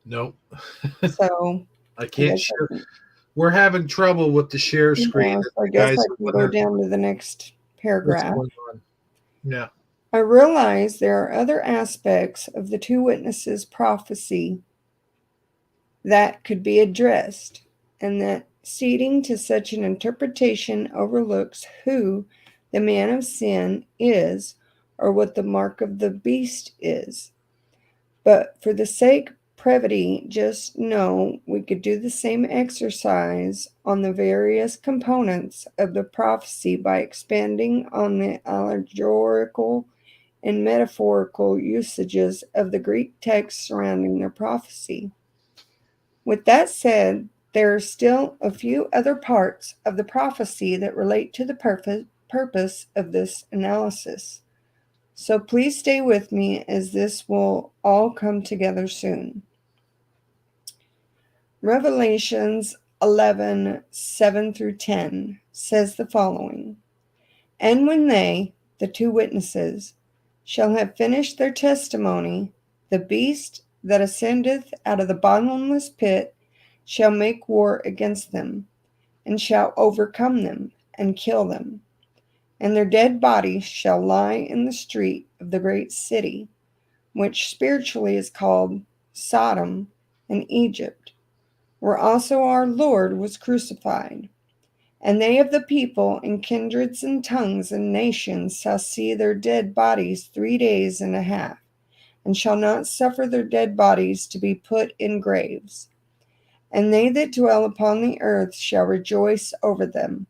Nope. So I I can't guess share. We're having trouble with the share screen. so I The guess guys I are can go wondering down to the next what's paragraph. going on. Yeah. I realize there are other aspects of the two witnesses' prophecy that could be addressed, and that ceding to such an interpretation overlooks who the man of sin is or what the mark of the beast is. But for the sake of brevity, just know we could do the same exercise on the various components of the prophecy by expanding on the allegorical and metaphorical usages of the Greek text surrounding their prophecy. With that said, there are still a few other parts of the prophecy that relate to the purpose of this analysis. So please stay with me as this will all come together soon. Revelations 11:7-10 says the following: And when they, the two witnesses, shall have finished their testimony, the beast that ascendeth out of the bottomless pit shall make war against them, and shall overcome them, and kill them. And their dead bodies shall lie in the street of the great city, which spiritually is called Sodom and Egypt, where also our Lord was crucified. And they of the people and kindreds and tongues and nations shall see their dead bodies 3 days and a half, and shall not suffer their dead bodies to be put in graves. And they that dwell upon the earth shall rejoice over them,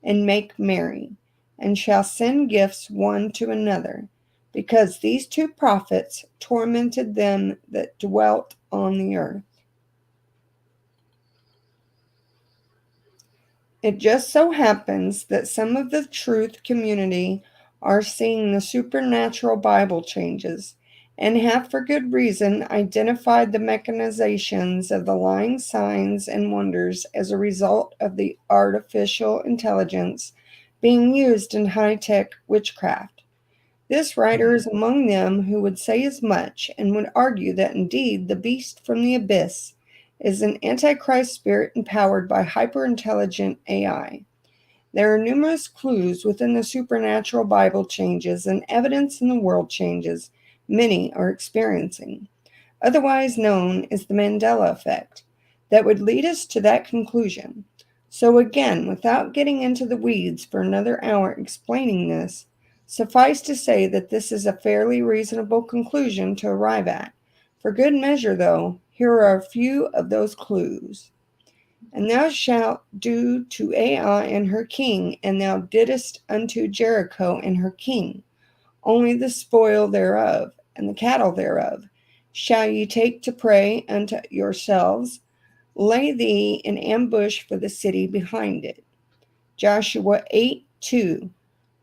and make merry, and shall send gifts one to another, because these 2 prophets tormented them that dwelt on the earth. It just so happens that some of the truth community are seeing the supernatural Bible changes, and have for good reason identified the mechanizations of the lying signs and wonders as a result of the artificial intelligence being used in high-tech witchcraft. This writer is among them who would say as much, and would argue that indeed the beast from the abyss is an antichrist spirit empowered by hyper-intelligent AI. There are numerous clues within the supernatural Bible changes and evidence in the world changes many are experiencing, otherwise known as the Mandela effect, that would lead us to that conclusion. So again, without getting into the weeds for another hour explaining this, suffice to say that this is a fairly reasonable conclusion to arrive at. For good measure, though, here are a few of those clues. And thou shalt do to Ai and her king, and thou didst unto Jericho and her king. Only the spoil thereof, and the cattle thereof, shall ye take to prey unto yourselves. Lay thee in ambush for the city behind it. Joshua 8:2.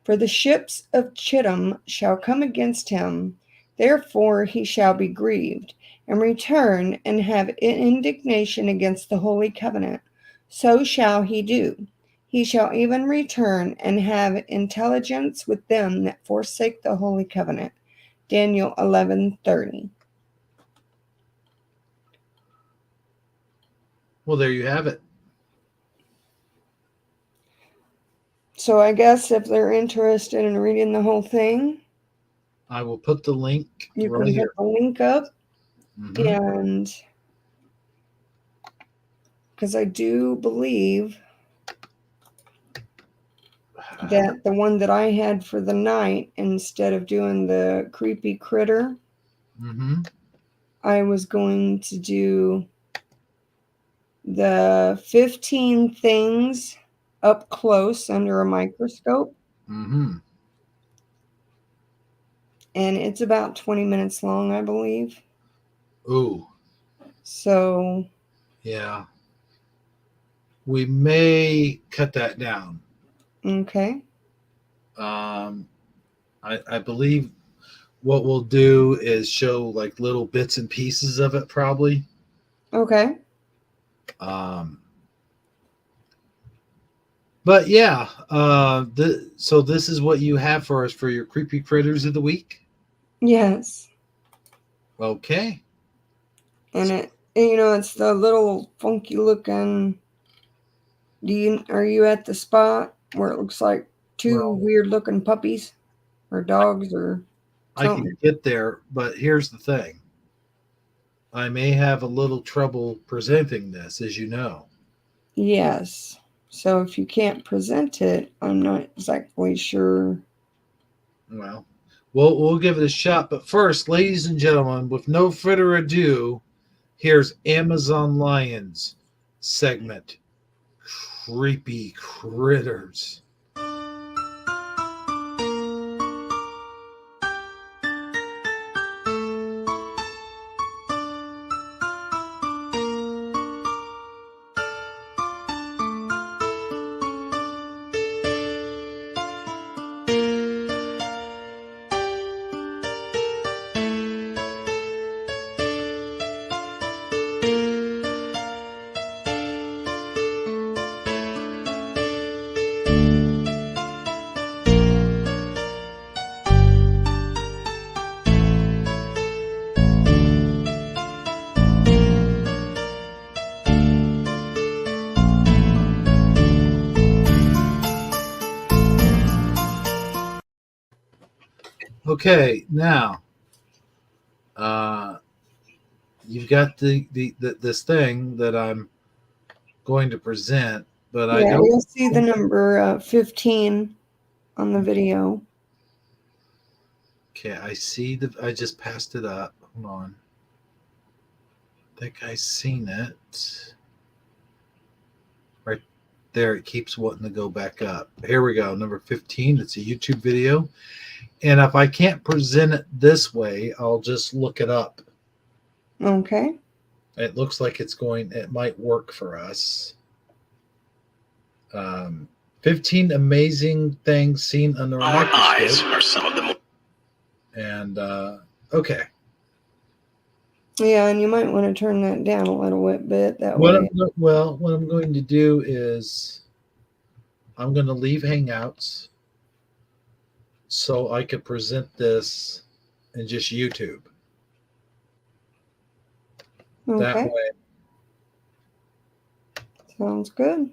For the ships of Chittim shall come against him, therefore he shall be grieved, and return and have indignation against the holy covenant. So shall he do. He shall even return and have intelligence with them that forsake the holy covenant. Daniel 11:30. Well, there you have it. So I guess if they're interested in reading the whole thing, I will put the link you right can here. put the link up. Mhm. And because I do believe that the one that I had for the night, instead of doing the creepy critter, Mhm. I was going to do the 15 things up close under a microscope. Mhm. And it's about 20 minutes long, I believe. Ooh. So Yeah. We may cut that down. okay. I believe what we'll do is show like little bits and pieces of it, probably. Okay. But yeah, so this is what you have for us for your creepy critters of the week. Yes. Okay. And it's the little funky looking. Are you at the spot where it looks like 2 Well, weird looking puppies or dogs or I something? can get there, but here's the thing. I may have a little trouble presenting this, as you know. Yes. So if you can't present it, I'm not exactly sure. Well, we'll give it a shot. But first, ladies and gentlemen, with no further ado, here's Amazon Lions segment, Creepy Critters. Okay, now you've got this thing that I'm going to present, but Yeah, I don't. you'll see the number 15 on the video. Okay, I see I just passed it up. Hold on. I think I seen it. Right there, it keeps wanting to go back up. Here we go, number 15. It's a YouTube video. And if I can't present it this way, I'll just look it up. Okay. It looks like it might work for us. 15 amazing things seen under a Our microscope. eyes are some of the most. And okay. Yeah, and you might want to turn that down a little bit that What way. what I'm going to do is I'm going to leave Hangouts so I can present this in just YouTube. That Okay. way, Sounds good.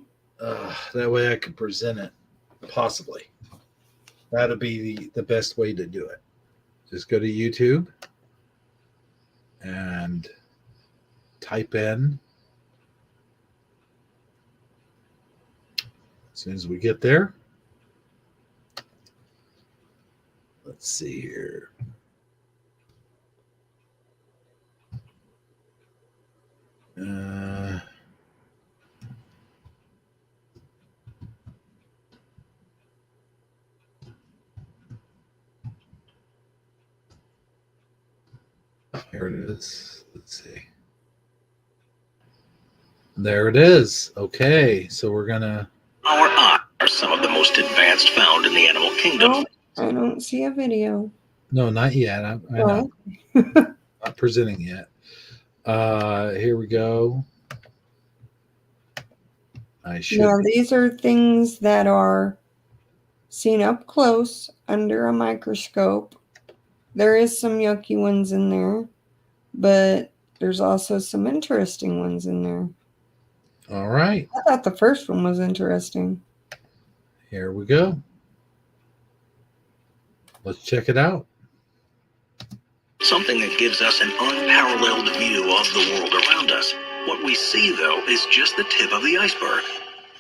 that way I can present it. Possibly, that'll be the best way to do it. Just go to YouTube and type in. As soon as we get there, let's see here. Here it is. Let's see. There it is. Okay, so we're gonna. Our eyes are some of the most advanced found in the animal kingdom. No, I don't see a video. No, not yet. I know. Not presenting yet. Here we go. Now, these are things that are seen up close under a microscope. There is some yucky ones in there, but there's also some interesting ones in there. All right. I thought the first one was interesting. Here we go. Let's check it out. Something that gives us an unparalleled view of the world around us. What we see, though, is just the tip of the iceberg.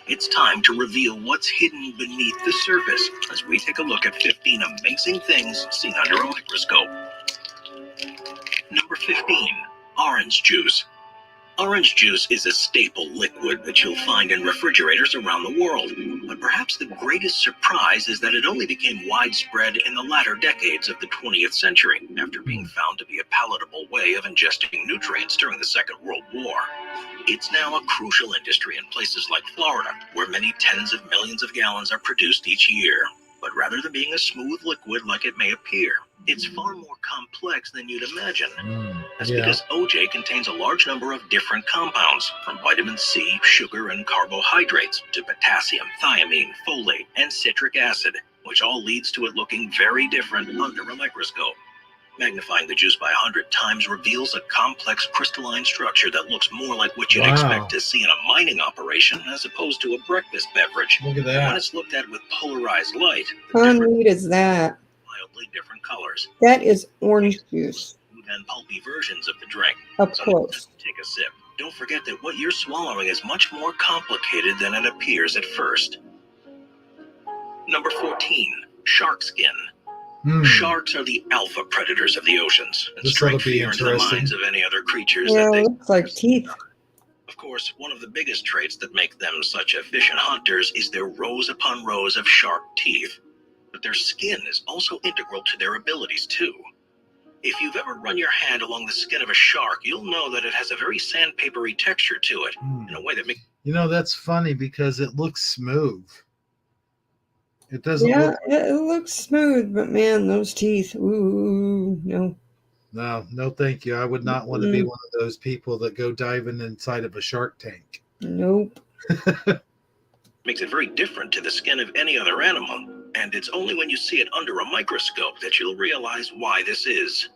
It's time to reveal what's hidden beneath the surface as we take a look at 15 amazing things seen under a microscope. Number 15, orange juice. Orange juice is a staple liquid that you'll find in refrigerators around the world. But perhaps the greatest surprise is that it only became widespread in the latter decades of the 20th century, after being found to be a palatable way of ingesting nutrients during the Second World War. It's now a crucial industry in places like Florida, where many tens of millions of gallons are produced each year. But rather than being a smooth liquid like it may appear, it's far more complex than you'd imagine. That's because OJ contains a large number of different compounds, from vitamin C, sugar, and carbohydrates, to potassium, thiamine, folate, and citric acid, which all leads to it looking very different under a microscope. Magnifying the juice by 100 times reveals a complex crystalline structure that looks more like what you'd expect to see in a mining operation as opposed to a breakfast beverage. Look at that. When it's looked at with polarized light, How neat is that? mildly different colors. That is orange juice. And pulpy versions of the drink. Up close. Take a sip. Don't forget that what you're swallowing is much more complicated than it appears at first. Number 14, shark skin. Sharks are the alpha predators of the oceans and strike fear into the minds of any other creatures Yeah, that they. it looks like teeth. Of course, one of the biggest traits that make them such efficient hunters is their rows upon rows of sharp teeth. But their skin is also integral to their abilities too. If you've ever run your hand along the skin of a shark, you'll know that it has a very sandpapery texture to it, in a way that makes. That's funny because it looks smooth. It doesn't. Yeah, it looks smooth, but man, those teeth. Ooh, no. No, thank you. I would not want to be one of those people that go diving inside of a shark tank. Nope. Makes it very different to the skin of any other animal, and it's only when you see it under a microscope that you'll realize why this is.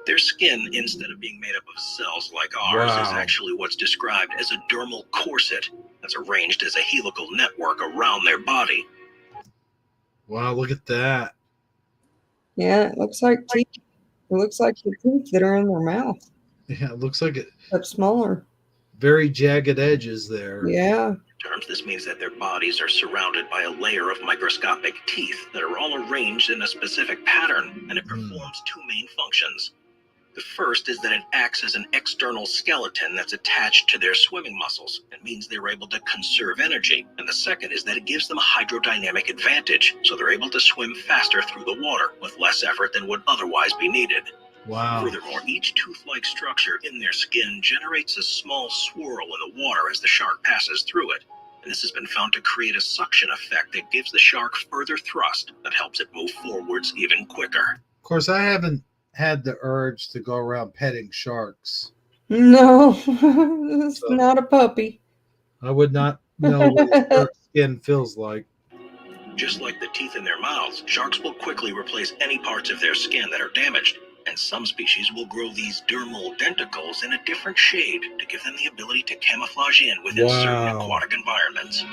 Their skin, instead of being made up of cells like ours, is actually what's described as a dermal corset that's arranged as a helical network around their body. Wow, look at that. Yeah, it looks like teeth. It looks like the teeth that are in their mouth. Yeah, it looks like it. But smaller. very jagged edges there. Yeah. terms, this means that their bodies are surrounded by a layer of microscopic teeth that are all arranged in a specific pattern, and it performs two main functions. The first is that it acts as an external skeleton that's attached to their swimming muscles. It means they're able to conserve energy. And the second is that it gives them a hydrodynamic advantage, so they're able to swim faster through the water with less effort than would otherwise be needed. Wow. Furthermore, each tooth-like structure in their skin generates a small swirl in the water as the shark passes through it. And this has been found to create a suction effect that gives the shark further thrust that helps it move forwards even quicker. Of course, I haven't had the urge to go around petting sharks. No, it's not a puppy. I would not know what a shark's skin feels like. Just like the teeth in their mouths, sharks will quickly replace any parts of their skin that are damaged. And some species will grow these dermal denticles in a different shade to give them the ability to camouflage in within certain aquatic environments.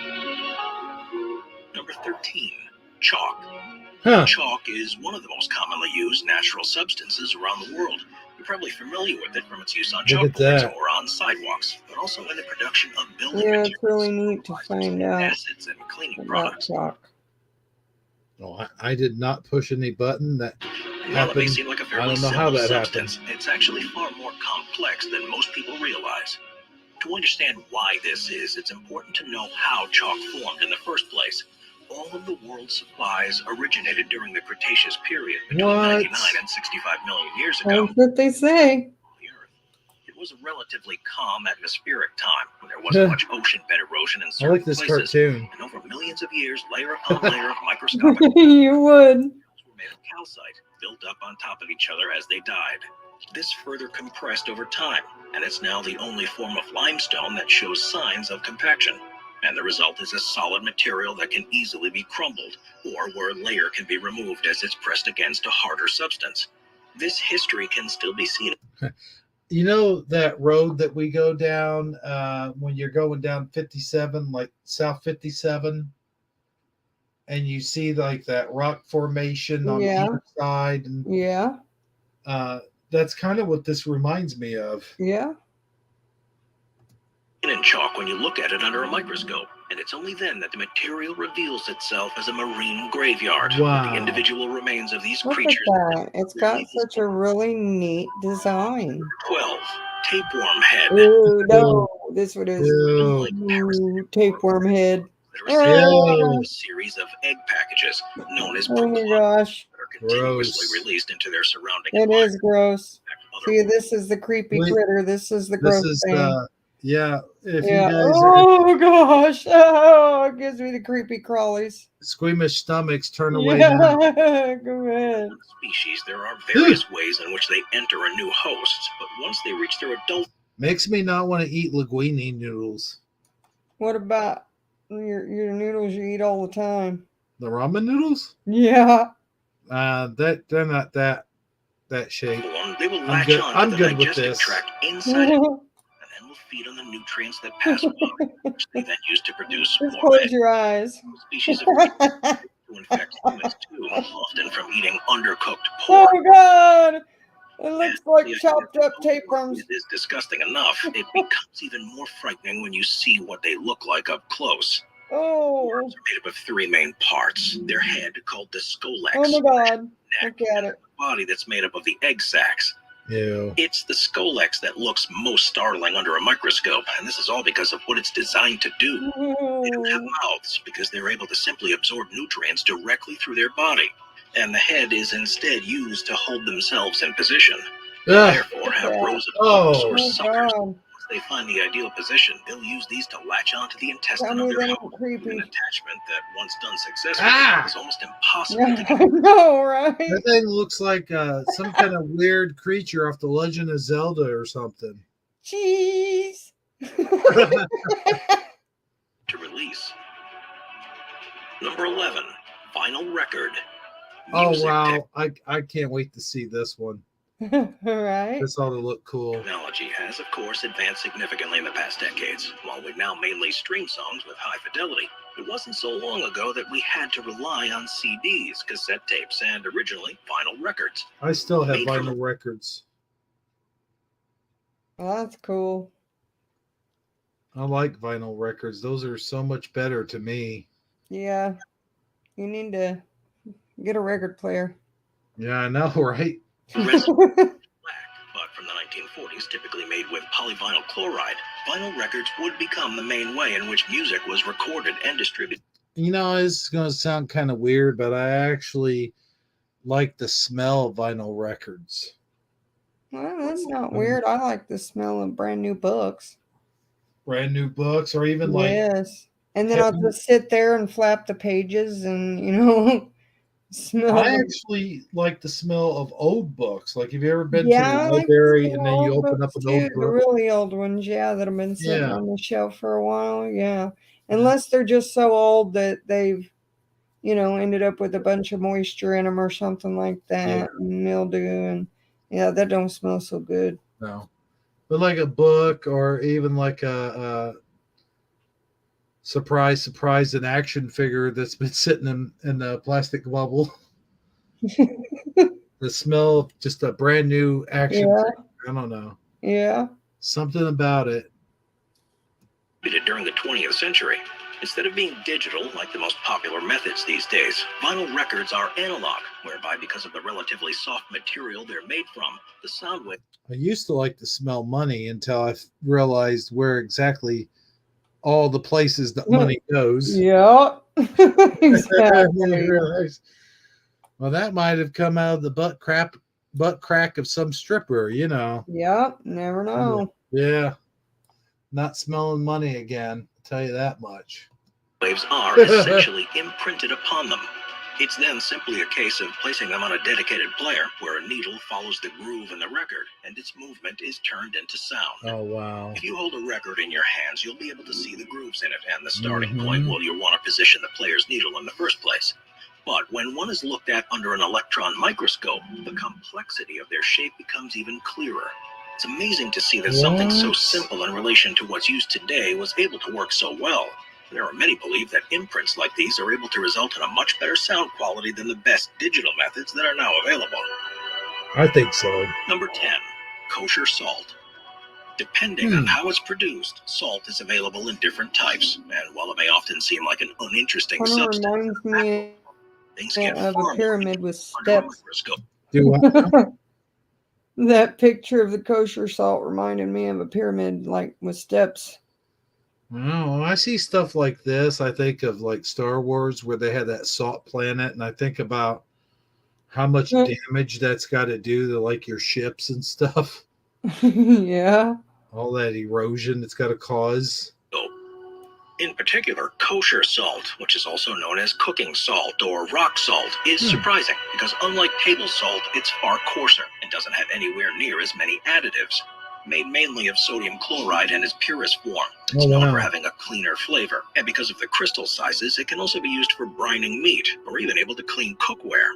Number 13, chalk. Huh. Chalk is one of the most commonly used natural substances around the world. You're probably familiar with it from its use on Look at chalkboards that. or on sidewalks, but also in the production of building Yeah, materials, it's really neat to find out acids, and cleaning about products. chalk. Oh, I did not push any button. That While it may happened. seem like a I fairly don't know how simple that substance, it's actually far more complex than most people realize. To understand why this is, it's important to know how chalk formed in the first place. All of the world's supplies originated during the Cretaceous period between What? 99 and 65 million years ago. That's what they say. The Earth. It was a relatively calm atmospheric time when there wasn't much ocean bed erosion in I certain like this places. cartoon. And over millions of years, layer upon layer of microscopic You would. were made of calcite, built up on top of each other as they died. This further compressed over time, and it's now the only form of limestone that shows signs of compaction. And the result is a solid material that can easily be crumbled, or where a layer can be removed as it's pressed against a harder substance. This history can still be seen. You know that road that we go down when you're going down 57, like South 57, and you see like that rock formation on Yeah. either side, and Yeah. that's kind of what this reminds me of. Yeah. In chalk when you look at it under a microscope, and it's only then that the material reveals itself as a marine graveyard. Wow. The individual remains of these Look at creatures. that. It's got such a really neat design. 12. Tapeworm head. Ooh, no. This one is Ew. ooh, tapeworm head. That are Ew. a series of egg packages known as Oh my pupa gosh. that are continuously Gross. released into their surrounding It is gross. environment. See, this is the creepy Wait, critter. This is the This gross is thing. yeah. If Yeah. you guys are Oh gosh. Oh, it gives me the creepy crawlies. squeamish stomachs, turn away now. Yeah. Go ahead. Species, there are various ways in which they enter a new host, but once they reach their adult Makes me not want to eat linguine noodles. What about your noodles you eat all the time? The ramen noodles? Yeah. They're not that shape. form, they will I'm latch good. on I'm to the good with digestive this. tract inside it, and then will feed on the nutrients that pass by, which they then use to produce Just more close eggs. your eyes. Species of creatures to infect humans too, often from eating undercooked pork. Oh God! It looks like The chopped idea up that tapeworms. It is disgusting enough. It becomes even more frightening when you see what they look like up close. Oh. Worms are made up of three main parts. Their head, called the scolex. Oh my God! Neck, Look at it. body that's made up of the egg sacs. Ew. It's the scolex that looks most startling under a microscope, and this is all because of what it's designed to do. They don't have mouths because they're able to simply absorb nutrients directly through their body, and the head is instead used to hold themselves in position. They Ugh. therefore have rows of Oh. hooks or Oh suckers. God! Once they find the ideal position, they'll use these to latch onto the Tell intestine me of that their ain't host. An creepy. attachment that, once done successfully, Ah! is almost impossible to I get. know, right? That thing looks like some kind of weird creature off the Legend of Zelda or something. Cheese. To release. Number 11, Vinyl Record. Oh Music wow! I can't wait to see this one. Right? This ought to look cool. technology has, of course, advanced significantly in the past decades. While we now mainly stream songs with high fidelity, it wasn't so long ago that we had to rely on CDs, cassette tapes, and originally vinyl records. I still have Made from- vinyl records. Well, that's cool. I like vinyl records. Those are so much better to me. Yeah, you need to get a record player. Yeah, I know, right? But from the 1940s, typically made with polyvinyl chloride, vinyl records would become the main way in which music was recorded and distributed. You know, it's going to sound kind of weird, but I actually like the smell of vinyl records. Well, that's not weird. I like the smell of brand new books. Brand new books, or even like Yes. And then I'll just sit there and flap the pages and, smell I them. actually like the smell of old books. Like, have you ever been to Yeah, the I like the library smell and of then you old open up books an old too. The book? really old ones, yeah, that have been sitting Yeah. on the shelf for a while. Yeah. Unless they're just so old that they've, ended up with a bunch of moisture in them or something like that, and mildew, and yeah, that don't smell so good. No. But like a book, or even like a surprise, an action figure that's been sitting in the plastic bubble. The smell of just a brand new action Yeah. figure. I don't know. Yeah. Something about it. During the 20th century. Instead of being digital, like the most popular methods these days, vinyl records are analog, whereby because of the relatively soft material they're made from, the sound wave. I used to like to smell money until I realized where exactly all the places that money goes. Yeah. Then you Exactly. realize, well, that might have come out of the butt crack of some stripper, Yep. Never know. Yeah. Not smelling money again, I'll tell you that much. Waves are essentially imprinted upon them. It's then simply a case of placing them on a dedicated player where a needle follows the groove in the record and its movement is turned into sound. Oh, wow. If you hold a record in your hands, you'll be able to see the grooves in it and the starting point where you want to position the player's needle in the first place. But when one is looked at under an electron microscope, the complexity of their shape becomes even clearer. It's amazing to see that something so simple in relation to what's used today was able to work so well. There are many believe that imprints like these are able to result in a much better sound quality than the best digital methods that are now available. I think so. Number 10, kosher salt. Depending on how it's produced, salt is available in different types, and while it may often seem like an uninteresting Kind of substance, reminds me things get of far a pyramid with under a steps. microscope. Do what? That picture of the kosher salt reminded me of a pyramid, like with steps. Oh, I see stuff like this. I think of like Star Wars where they had that salt planet, and I think about how much damage that's got to do to like your ships and stuff. Yeah. All that erosion it's got to cause. In particular, kosher salt, which is also known as cooking salt or rock salt, is surprising because unlike table salt, it's far coarser and doesn't have anywhere near as many additives. Made mainly of sodium chloride in its purest form, it's known for having a cleaner flavor. And because of the crystal sizes, it can also be used for brining meat or even able to clean cookware.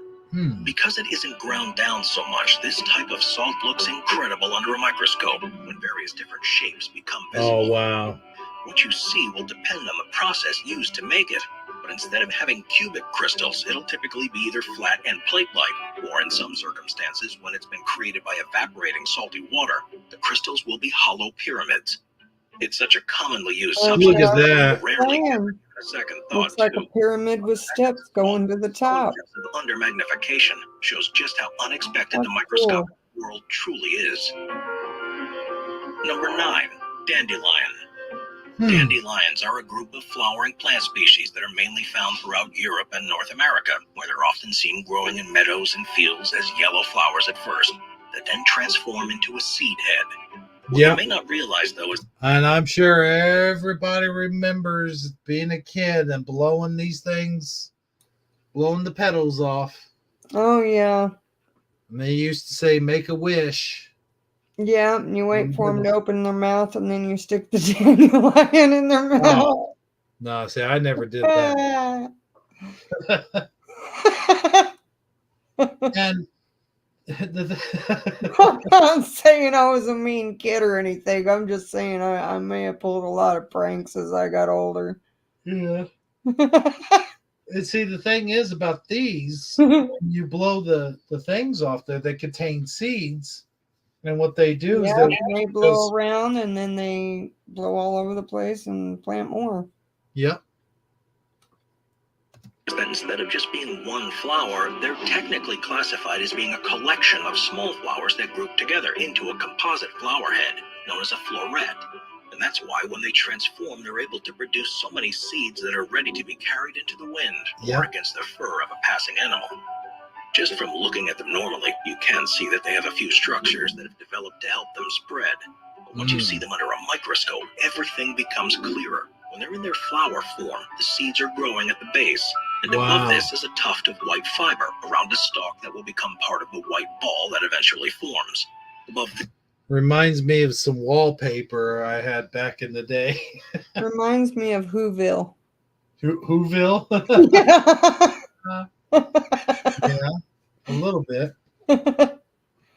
Because it isn't ground down so much, this type of salt looks incredible under a microscope when various different shapes become visible. Oh, wow. What you see will depend on the process used to make it, but instead of having cubic crystals, it'll typically be either flat and plate-like, or in some circumstances, when it's been created by evaporating salty water, the crystals will be hollow pyramids. It's such a commonly used substance. Look at that. Rarely given a second thought Looks like a pyramid with steps going to the top. Under magnification shows just how unexpected the microscopic world truly is. Number 9, dandelion. Dandelions are a group of flowering plant species that are mainly found throughout Europe and North America, where they're often seen growing in meadows and fields as yellow flowers at first, that then transform into a seed head. What you may not realize, though, is... And I'm sure everybody remembers being a kid and blowing these things, blowing the petals off. Oh, yeah. And they used to say, make a wish. Yeah, and you wait for them to open their mouth, and then you stick the dandelion in their mouth. Oh. No, see, I never did that. And I'm not saying I was a mean kid or anything. I'm just saying I may have pulled a lot of pranks as I got older. Yeah. And see, the thing is about these, when you blow the things off there, they contain seeds. And what they do is Yeah, they they blow around and then they blow all over the place and plant more. Yep. That instead of just being one flower, they're technically classified as being a collection of small flowers that group together into a composite flower head, known as a floret. And that's why when they transform, they're able to produce so many seeds that are ready to be carried into the wind or against the fur of a passing animal. Just from looking at them normally, you can see that they have a few structures that have developed to help them spread. But once you see them under a microscope, everything becomes clearer. When they're in their flower form, the seeds are growing at the base, and above this is a tuft of white fiber around a stalk that will become part of the white ball that eventually forms. Above the Reminds me of some wallpaper I had back in the day. Reminds me of Whoville. Whoville? Yeah, a little bit.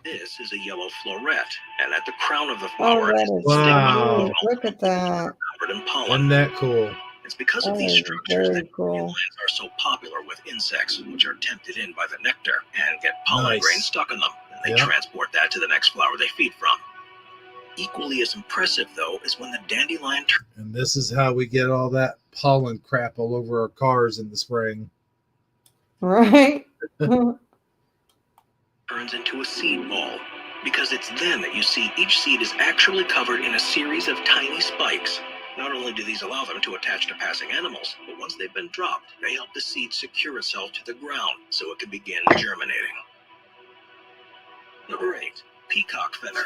This is a yellow floret, and at the crown of the Oh, flower that is is Wow. cute. Look at that. covered in pollen. Isn't that cool? It's because of That these is structures very that cool. dandelions are so popular with insects, which are tempted in by the nectar and get pollen Nice. grains stuck in them, and they transport that to the next flower they feed from. Equally as impressive, though, is when the dandelion And this is how we get all that pollen crap all over our cars in the spring. Right? turns into a seed ball, because it's then that you see each seed is actually covered in a series of tiny spikes. Not only do these allow them to attach to passing animals, but once they've been dropped, they help the seed secure itself to the ground so it can begin germinating. Number 8, peacock feather.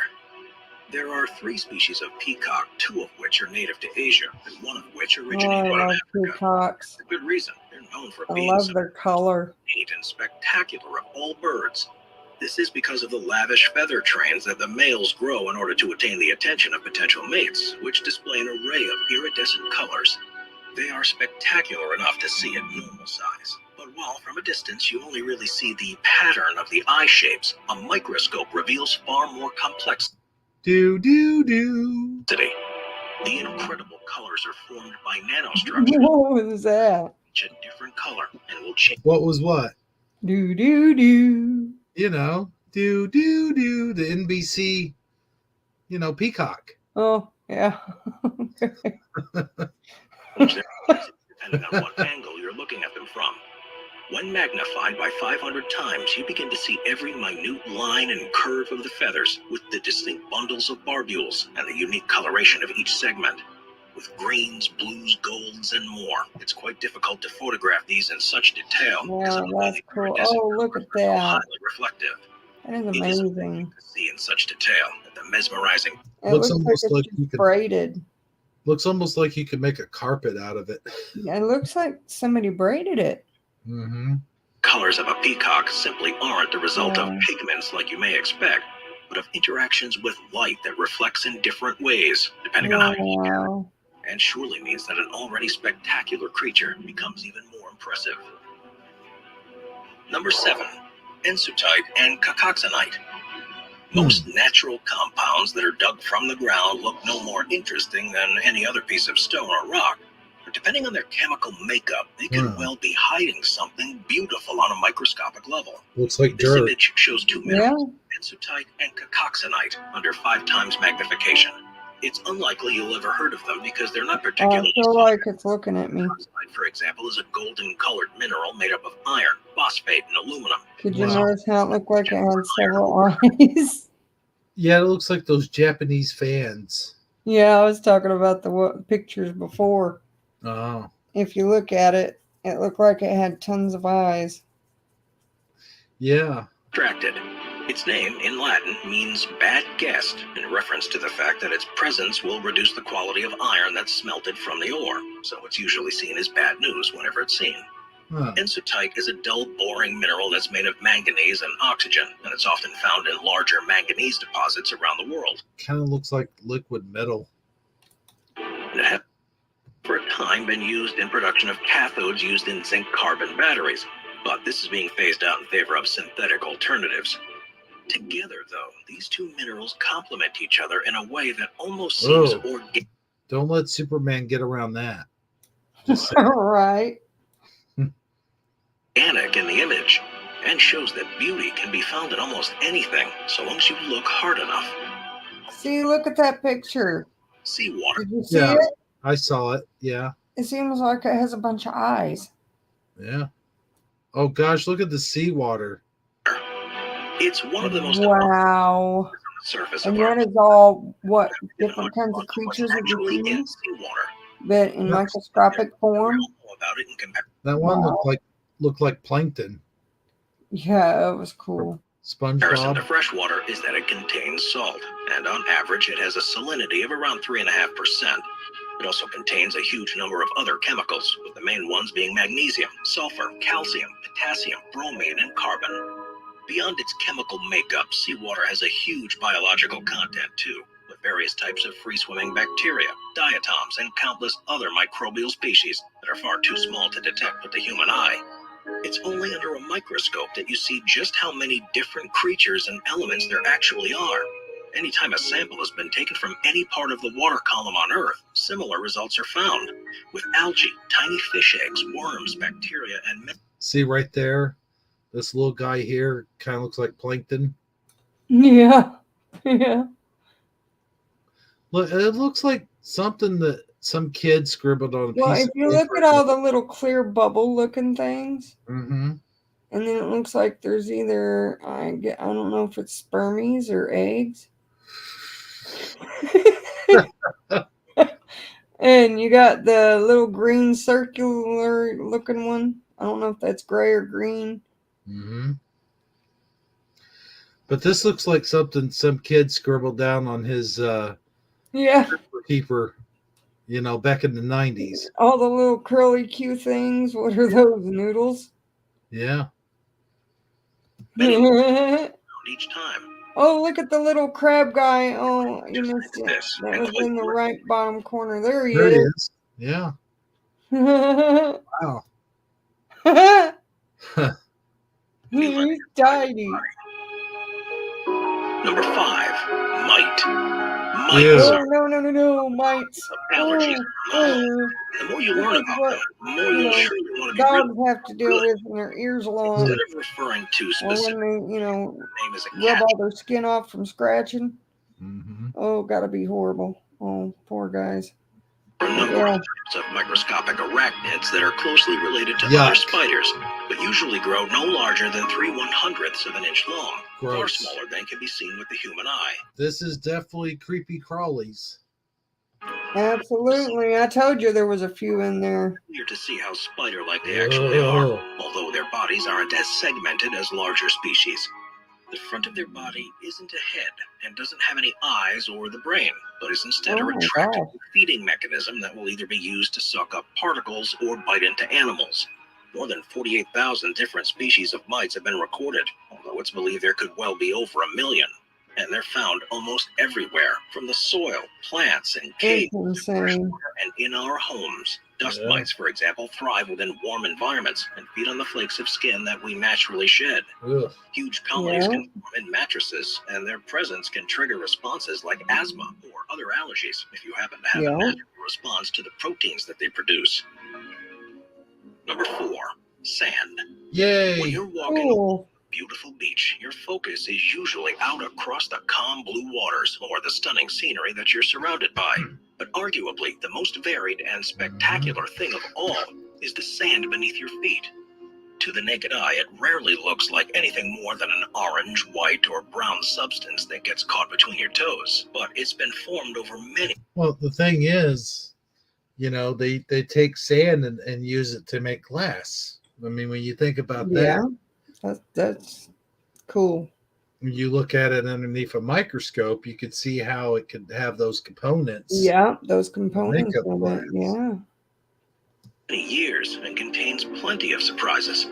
There are 3 species of peacock, 2 of which are native to Asia, and 1 of which Oh, originated I in love Africa. peacocks. For good reason. They're known for I being love some their color. neat and spectacular of all birds. This is because of the lavish feather trains that the males grow in order to attain the attention of potential mates, which display an array of iridescent colors. They are spectacular enough to see at normal size. But while from a distance you only really see the pattern of the eye shapes, a microscope reveals far more complexity. The incredible colors are formed by nanostructures, What was that? each a different color, and will change. What was what? Do, do, do. You know, the NBC, peacock. Oh, yeah. Depending on what angle you're looking at them from. When magnified by 500 times, you begin to see every minute line and curve of the feathers with the distinct bundles of barbules and the unique coloration of each segment. With greens, blues, golds, and more. It's quite difficult to photograph these in such detail. Yeah, that's cool. Oh, look at that. Highly reflective. That is It is amazing. amazing to see in such detail that the mesmerizing. It Looks looks like almost it's like just you could- braided. Looks almost like you could make a carpet out of it. Yeah, it looks like somebody braided it. Mm-hmm. Colors of a peacock simply aren't the result of Yeah. pigments like you may expect, but of interactions with light that reflects in different ways, depending on how you look at it. Wow. And surely means that an already spectacular creature becomes even more impressive. Number 7, ensutite and cacoxanite. Most natural compounds that are dug from the ground look no more interesting than any other piece of stone or rock. But depending on their chemical makeup, they could well be hiding something beautiful on a microscopic level. Looks like This dirt. image shows 2 Yeah. minerals, ensutite and cacoxanite, under 5 times magnification. It's unlikely you'll ever heard of them because they're not I particularly feel like it's looking at me. Cacoxanite, for example, is a golden-colored mineral made up of iron, phosphate, and aluminum. Could you Wow. notice how it looked like it had several eyes? Yeah, it looks like those Japanese fans. Yeah, I was talking about the pictures before. Oh. If you look at it, it looked like it had tons of eyes. Yeah. Extracted. Its name, in Latin, means bad guest, in reference to the fact that its presence will reduce the quality of iron that's smelted from the ore, so it's usually seen as bad news whenever it's seen. Huh. Ensutite is a dull, boring mineral that's made of manganese and oxygen, and it's often found in larger manganese deposits around the world. Kind of looks like liquid metal. And it has, for a time, been used in production of cathodes used in zinc-carbon batteries, but this is being phased out in favor of synthetic alternatives. Together, though, these 2 minerals complement each other in a way that almost seems organic. Don't let Superman get around that. Just say, Right. In the image. and shows that beauty can be found in almost anything so long as you look hard enough. See, look at that picture. Seawater. Did you see Yeah, it? I saw it. Yeah. It seems like it has a bunch of eyes. Yeah. Oh gosh, look at the seawater. It's one of the most Wow. surface And of our that is all what planet different kinds of what's creatures that you actually see, in seawater. but in microscopic We form. all know about it in comparison. That one Wow. looked like plankton. Yeah, it was cool. Comparison to SpongeBob. freshwater is that it contains salt, and on average it has a salinity of around 3.5%. It also contains a huge number of other chemicals, with the main ones being magnesium, sulfur, calcium, potassium, bromine, and carbon. Beyond its chemical makeup, seawater has a huge biological content too, with various types of free-swimming bacteria, diatoms, and countless other microbial species that are far too small to detect with the human eye. It's only under a microscope that you see just how many different creatures and elements there actually are. Anytime a sample has been taken from any part of the water column on Earth, similar results are found, with algae, tiny fish eggs, worms, bacteria, and See right there? This little guy here kind of looks like plankton. Yeah. Yeah. Look, it looks like something that some kid scribbled on a Well, piece if of you look paper. at all the little clear bubble looking things, Mm-hmm. and then it looks like there's either, I don't know if it's spermies or eggs. And you got the little green circular looking one. I don't know if that's gray or green. Mm-hmm. But this looks like something some kid scribbled down on his Yeah. keeper, back in the 90s. All the little curly Q things. What are those, noodles? Yeah. each time. Oh, look at the little crab guy. Oh, you Just missed like it. this, That and was in the right bottom corner. There he There he is. is. Yeah. Wow. He's tiny. Number 5, mite. Ew. Mites Oh, are no, mites. allergies. Oh, The more you learn about them, the more you you'll know, surely want to be dogs really have to deal with when their ears long. Instead of referring to Or specific when they, name as a rub cat, all their skin off from scratching. Mm-hmm. Oh, gotta be horrible. Oh, poor guys. there are a number Yeah. of types of microscopic arachnids that are closely related to Yuck. other spiders, but usually grow no larger than 3/100ths of an inch long, far Gross. smaller than can be seen with the human eye. This is definitely creepy crawlies. Absolutely. I told you there was a few in there. Easier to see how spider-like they actually are, Ugh. although their bodies aren't as segmented as larger species. The front of their body isn't a head and doesn't have any eyes or the brain, but is instead a Oh my retractable God. feeding mechanism that will either be used to suck up particles or bite into animals. More than 48,000 different species of mites have been recorded, although it's believed there could well be over 1 million. And they're found almost everywhere, from the soil, plants, and caves, It's to fresh insane. water, and in our homes. Dust Yeah. mites, for example, thrive within warm environments and feed on the flakes of skin that we naturally shed. Ugh. Huge colonies Yeah. can form in mattresses, and their presence can trigger responses like asthma or other allergies if you happen to have Yeah. a natural response to the proteins that they produce. Number 4, sand. When Yay. you're walking Cool. beautiful beach, your focus is usually out across the calm blue waters or the stunning scenery that you're surrounded by. But arguably, the most varied and spectacular thing of all is the sand beneath your feet. To the naked eye, it rarely looks like anything more than an orange, white, or brown substance that gets caught between your toes. But it's been formed over many. Well, the thing is, they take sand and use it to make glass. I mean, when you think about Yeah. that, That's cool. when you look at it underneath a microscope, you could see how it could have those components. Yeah, those components Makeup of it. glass. Yeah. many years and contains plenty of surprises.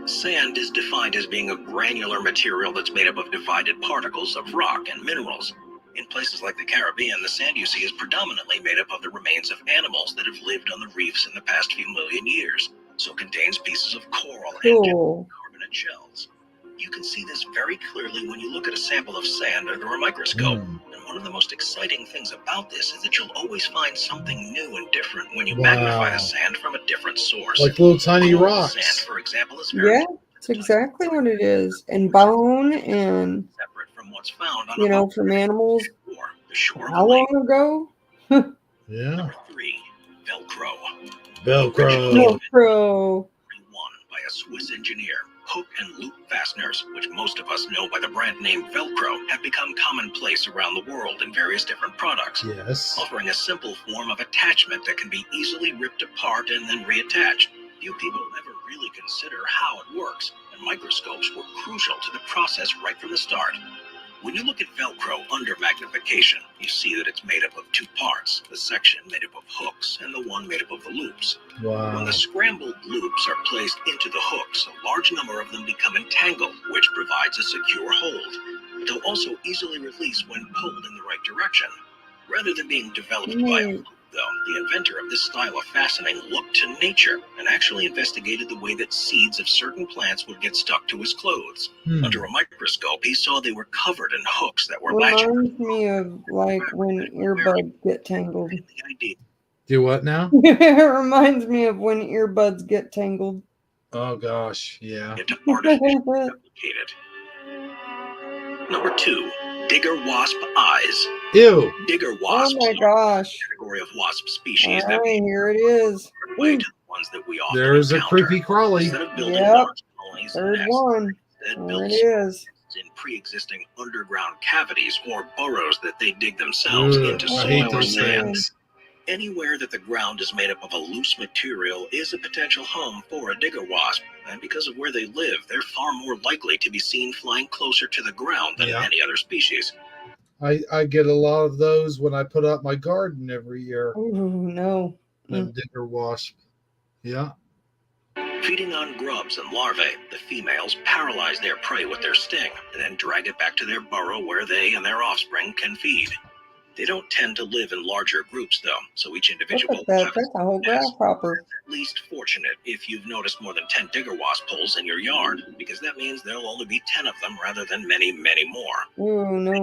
Sand is defined as being a granular material that's made up of divided particles of rock and minerals. In places like the Caribbean, the sand you see is predominantly made up of the remains of animals that have lived on the reefs in the past few million years, so contains pieces of coral and Cool. carbonate shells. You can see this very clearly when you look at a sample of sand under a microscope. And one of the most exciting things about this is that you'll always find something new and different when you magnify Wow. the sand from a different source. Like little tiny Coral rocks. Sand, for example, is very Yeah. It's exactly what it is. And bone and, separate from what's found on you a know, boat from animals. or the shore of How a lake. long ago? Yeah. Number 3, Velcro. Velcro. Velcro. One by a Swiss engineer. Hook and loop fasteners, which most of us know by the brand name Velcro, have become commonplace around the world in various different products, Yes. offering a simple form of attachment that can be easily ripped apart and then reattached. Few people ever really consider how it works, and microscopes were crucial to the process right from the start. When you look at Velcro under magnification, you see that it's made up of 2 parts, the section made up of hooks and the one made up of the loops. When Wow. the scrambled loops are placed into the hooks, a large number of them become entangled, which provides a secure hold. They'll also easily release when pulled in the right direction. Rather than being developed by a loop, though, the inventor of this style of fastening looked to nature and actually investigated the way that seeds of certain plants would get stuck to his clothes. Under a microscope, he saw they were covered in hooks that were latched. Reminds me of like when earbuds get tangled. The idea Do what now? It reminds me of when earbuds get tangled. Oh gosh, yeah. to artificially replicate it. Number 2, digger wasp eyes. Ew. Digger Oh wasps my gosh. are a category of wasp All species that right, here it is. way to the ones that we often There's a encounter. creepy crawly. Instead of building Yep. large colonies and Third nests, one. instead There build it is. in pre-existing underground cavities or burrows that they dig themselves Ugh, into I soil hate or those sand. things. Anywhere that the ground is made up of a loose material is a potential home for a digger wasp, and because of where they live, they're far more likely to be seen flying closer to the ground than Yeah. any other species. I get a lot of those when I put out my garden every year. Ooh, no. Them digger wasp. Yeah. Feeding on grubs and larvae, the females paralyze their prey with their sting and then drag it back to their burrow where they and their offspring can feed. They don't tend to live in larger groups, though, so each Look individual at that. That's a whole grasshopper. at least fortunate if you've noticed more than 10 digger wasp holes in your yard, because that means there'll only be 10 of them rather than many, many more. Ooh, no.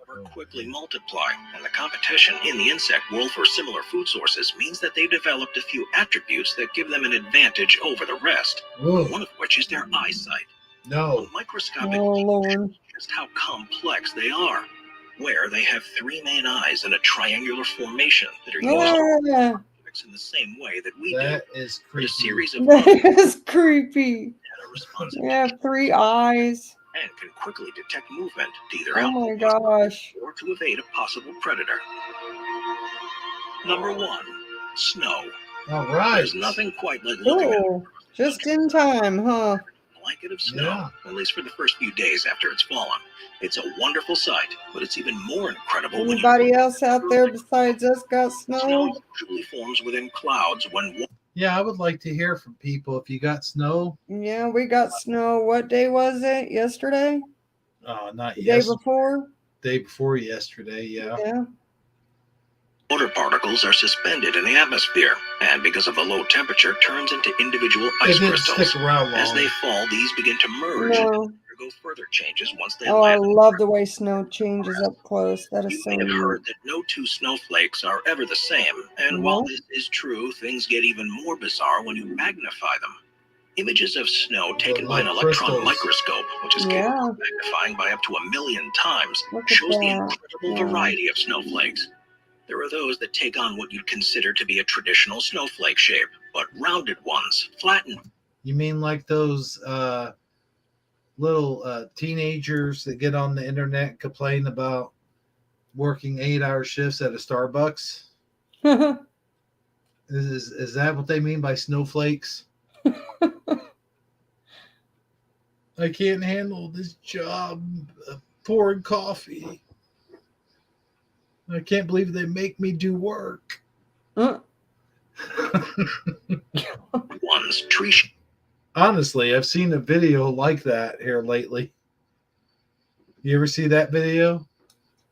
However, quickly multiply, and the competition in the insect world for similar food sources means that they've developed a few attributes that give them an advantage over the rest, Whoa. one of which is their eyesight. No. A microscopic Oh, look Lord. just how complex they are, where they have 3 main eyes in a triangular formation that are used Yeah. in the same way that we That do. is But a creepy. series of That is creepy. data responsive They have 3 eyes. and can quickly detect movement to either Oh help my gosh. or to evade a possible predator. Number 1, snow. All right. There's nothing quite like looking at Cool. Just in time, huh? a blanket of snow, Yeah. at least for the first few days after it's fallen. It's a wonderful sight, but it's even more incredible when Anybody else out there besides us got snow snow? usually forms within clouds when Yeah, I would like to hear from people if you got snow. Yeah, we got snow. What day was it? Yesterday? Not The day yesterday. before? Day before yesterday. Yeah. Yeah. water particles are suspended in the atmosphere, and because of the low temperature, turns into individual It ice didn't crystals. stick around As long. they fall, these begin to merge and No. undergo further changes once they Oh, I land. love the way snow changes up close. That is You so may have neat. heard that no 2 snowflakes are ever the same, and while No. this is true, things get even more bizarre when you magnify them. Images of snow taken by an little electron crystals. microscope, which is Yeah. capable of magnifying by up to 1,000,000 times, Look at shows the that. incredible Yeah. variety of snowflakes. There are those that take on what you'd consider to be a traditional snowflake shape, but rounded ones, flattened. You mean like those little teenagers that get on the internet and complain about working 8-hour shifts at a Starbucks? Is that what they mean by snowflakes? I can't handle this job of pouring coffee. I can't believe they make me do work. Ones, tree Honestly, I've seen a video like that here lately. You ever see that video?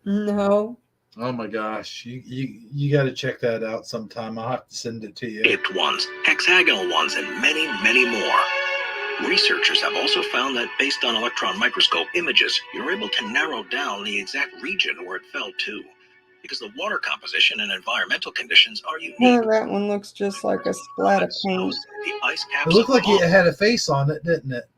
No. Oh my gosh, you got to check that out sometime. I'll have to send it to you. shaped ones, hexagonal ones, and many, many more. Researchers have also found that based on electron microscope images, you're able to narrow down the exact region where it fell to, because the water composition and environmental conditions are unique. That one looks just like a splat of paint. The ice caps It looked of like the it had a face on it, didn't it?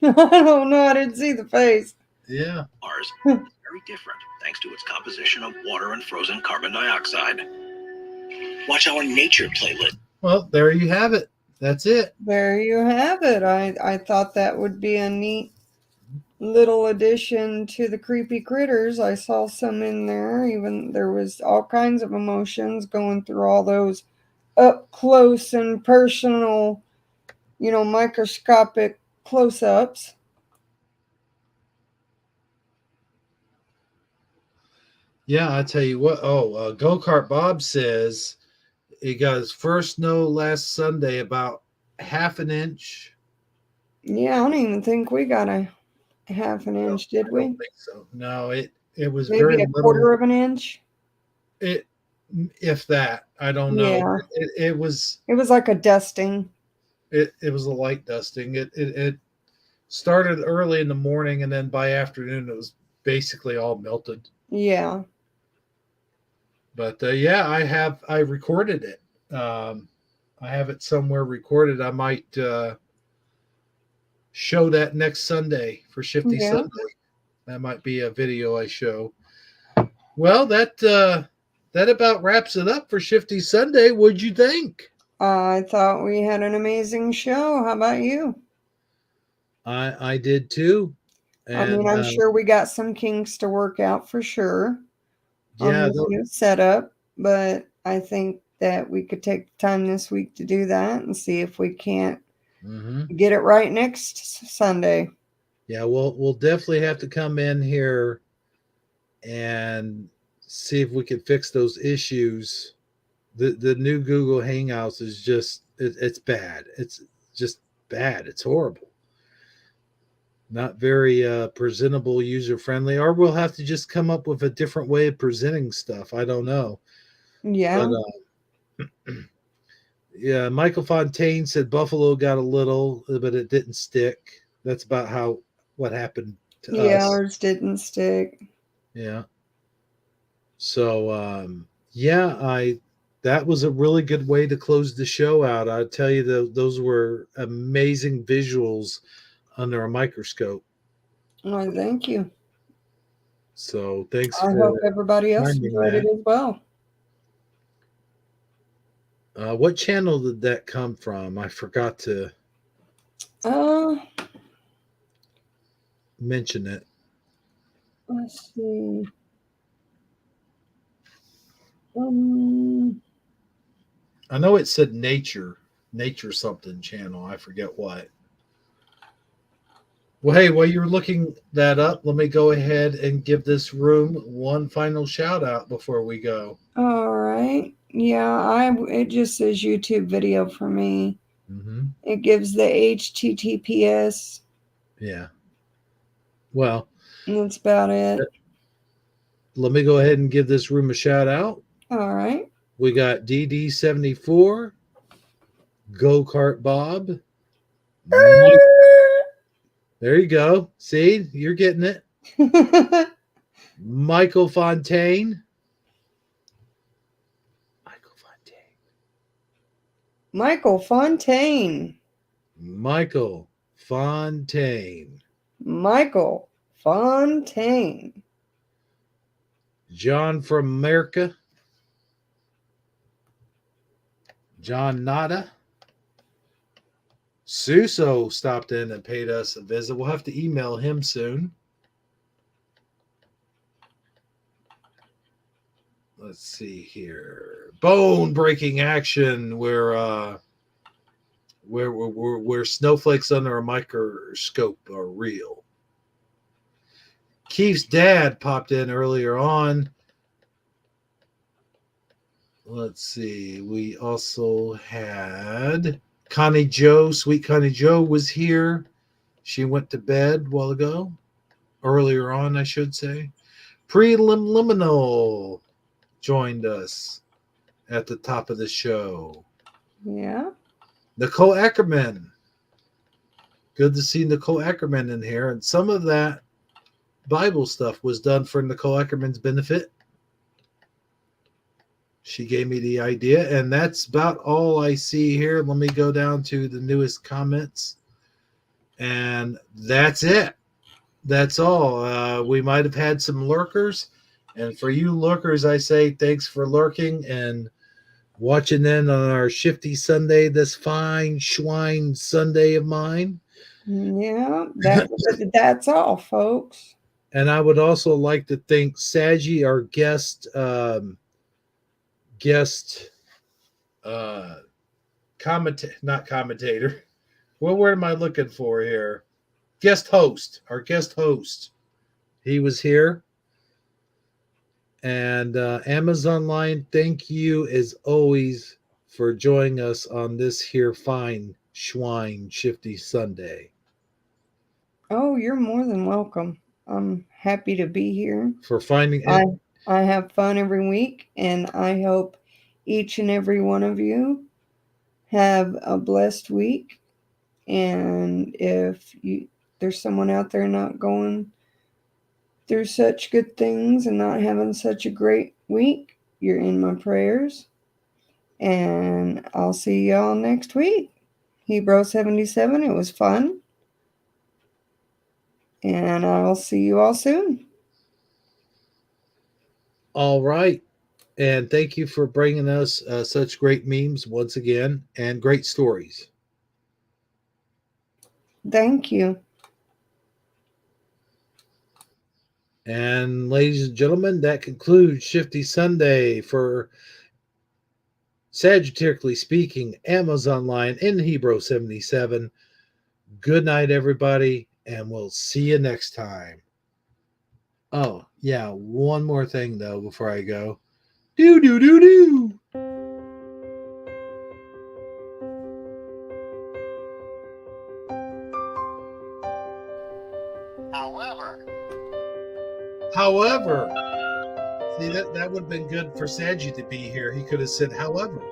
I don't know. I didn't see the face. Yeah. Mars is very different thanks to its composition of water and frozen carbon dioxide. Watch our nature playlist. Well, there you have it. That's it. There you have it. I thought that would be a neat little addition to the creepy critters. I saw some in there. Even there was all kinds of emotions going through all those up close and personal, microscopic close-ups. Yeah, I tell you what. Oh, Go-Kart Bob says he got his first snow last Sunday, about half an inch. Yeah, I don't even think we got a half an inch, did I we? don't think so. No, it was Maybe very a little. quarter of an inch. It, if that, I don't know. Yeah. It was like a dusting. it was a light dusting. It started early in the morning, and then by afternoon it was basically all melted. Yeah. But yeah, I recorded it. I have it somewhere recorded. I might show that next Sunday for Shifty Yeah. Sunday. That might be a video I show. Well, that about wraps it up for Shifty Sunday. What'd you think? I thought we had an amazing show. How about you? I did too. And I'm sure we got some kinks to work out for sure on yeah, this new setup, but I think that we could take the time this week to do that and see if we can't get it right next Sunday. Yeah, we'll definitely have to come in here and see if we can fix those issues. The new Google Hangouts is just it's bad. It's just bad. It's horrible. Not very presentable, user friendly, or we'll have to just come up with a different way of presenting stuff. I don't know. Yeah. But, yeah, Michael Fontaine said Buffalo got a little, but it didn't stick. That's about what happened to us. Yeah, ours didn't stick. Yeah. So that was a really good way to close the show out. I tell you, those were amazing visuals under a microscope. Well, thank you. So thanks. I hope everybody else enjoyed it as well. What channel did that come from? I forgot to mention it. Let's see. I know it said nature something channel. I forget what. Well, hey, while you're looking that up, let me go ahead and give this room one final shout out before we go. All right. Yeah, it just says YouTube video for me. Mm-hmm. It gives the HTTPS. Yeah. Well, and that's about it. Let me go ahead and give this room a shout out. All right. We got DD74, Go-Kart Bob. There you go. See, you're getting it. Michael Fontaine. Michael Fontaine. Michael Fontaine. Michael Fontaine. John from America. John Nada. Suso stopped in and paid us a visit. We'll have to email him soon. Let's see here. Bone breaking action where snowflakes under a microscope are real. Keith's dad popped in earlier on. Let's see. We also had Connie Joe. Sweet Connie Joe was here. She went to bed a while ago. Earlier on, I should say. Preliminal joined us at the top of the show. Yeah. Nicole Ackerman. Good to see Nicole Ackerman in here. And some of that Bible stuff was done for Nicole Ackerman's benefit. She gave me the idea, and that's about all I see here. Let me go down to the newest comments. And that's it. That's all. We might have had some lurkers. And for you lurkers, I say thanks for lurking and watching in on our Shifty Sunday, this fine Schwein Sunday of mine. Yeah, that's all, folks. And I would also like to thank Saji, our not commentator. What word am I looking for here? Our guest host. He was here. And Amazon Line, thank you as always for joining us on this here fine Schwein Shifty Sunday. Oh, you're more than welcome. I'm happy to be here. For finding I have fun every week, and I hope each and every one of you have a blessed week. And if there's someone out there not going through such good things and not having such a great week, you're in my prayers. And I'll see y'all next week. Hebrew 77, it was fun. And I'll see you all soon. All right. And thank you for bringing us such great memes once again and great stories. Thank you. And ladies and gentlemen, that concludes Shifty Sunday for Sagittariusly Speaking, Amazon Line in Hebrew 77. Good night, everybody, and we'll see you next time. Oh, yeah, one more thing, though, before I go. Do. However, see, that would have been good for Saji to be here. He could have said, however.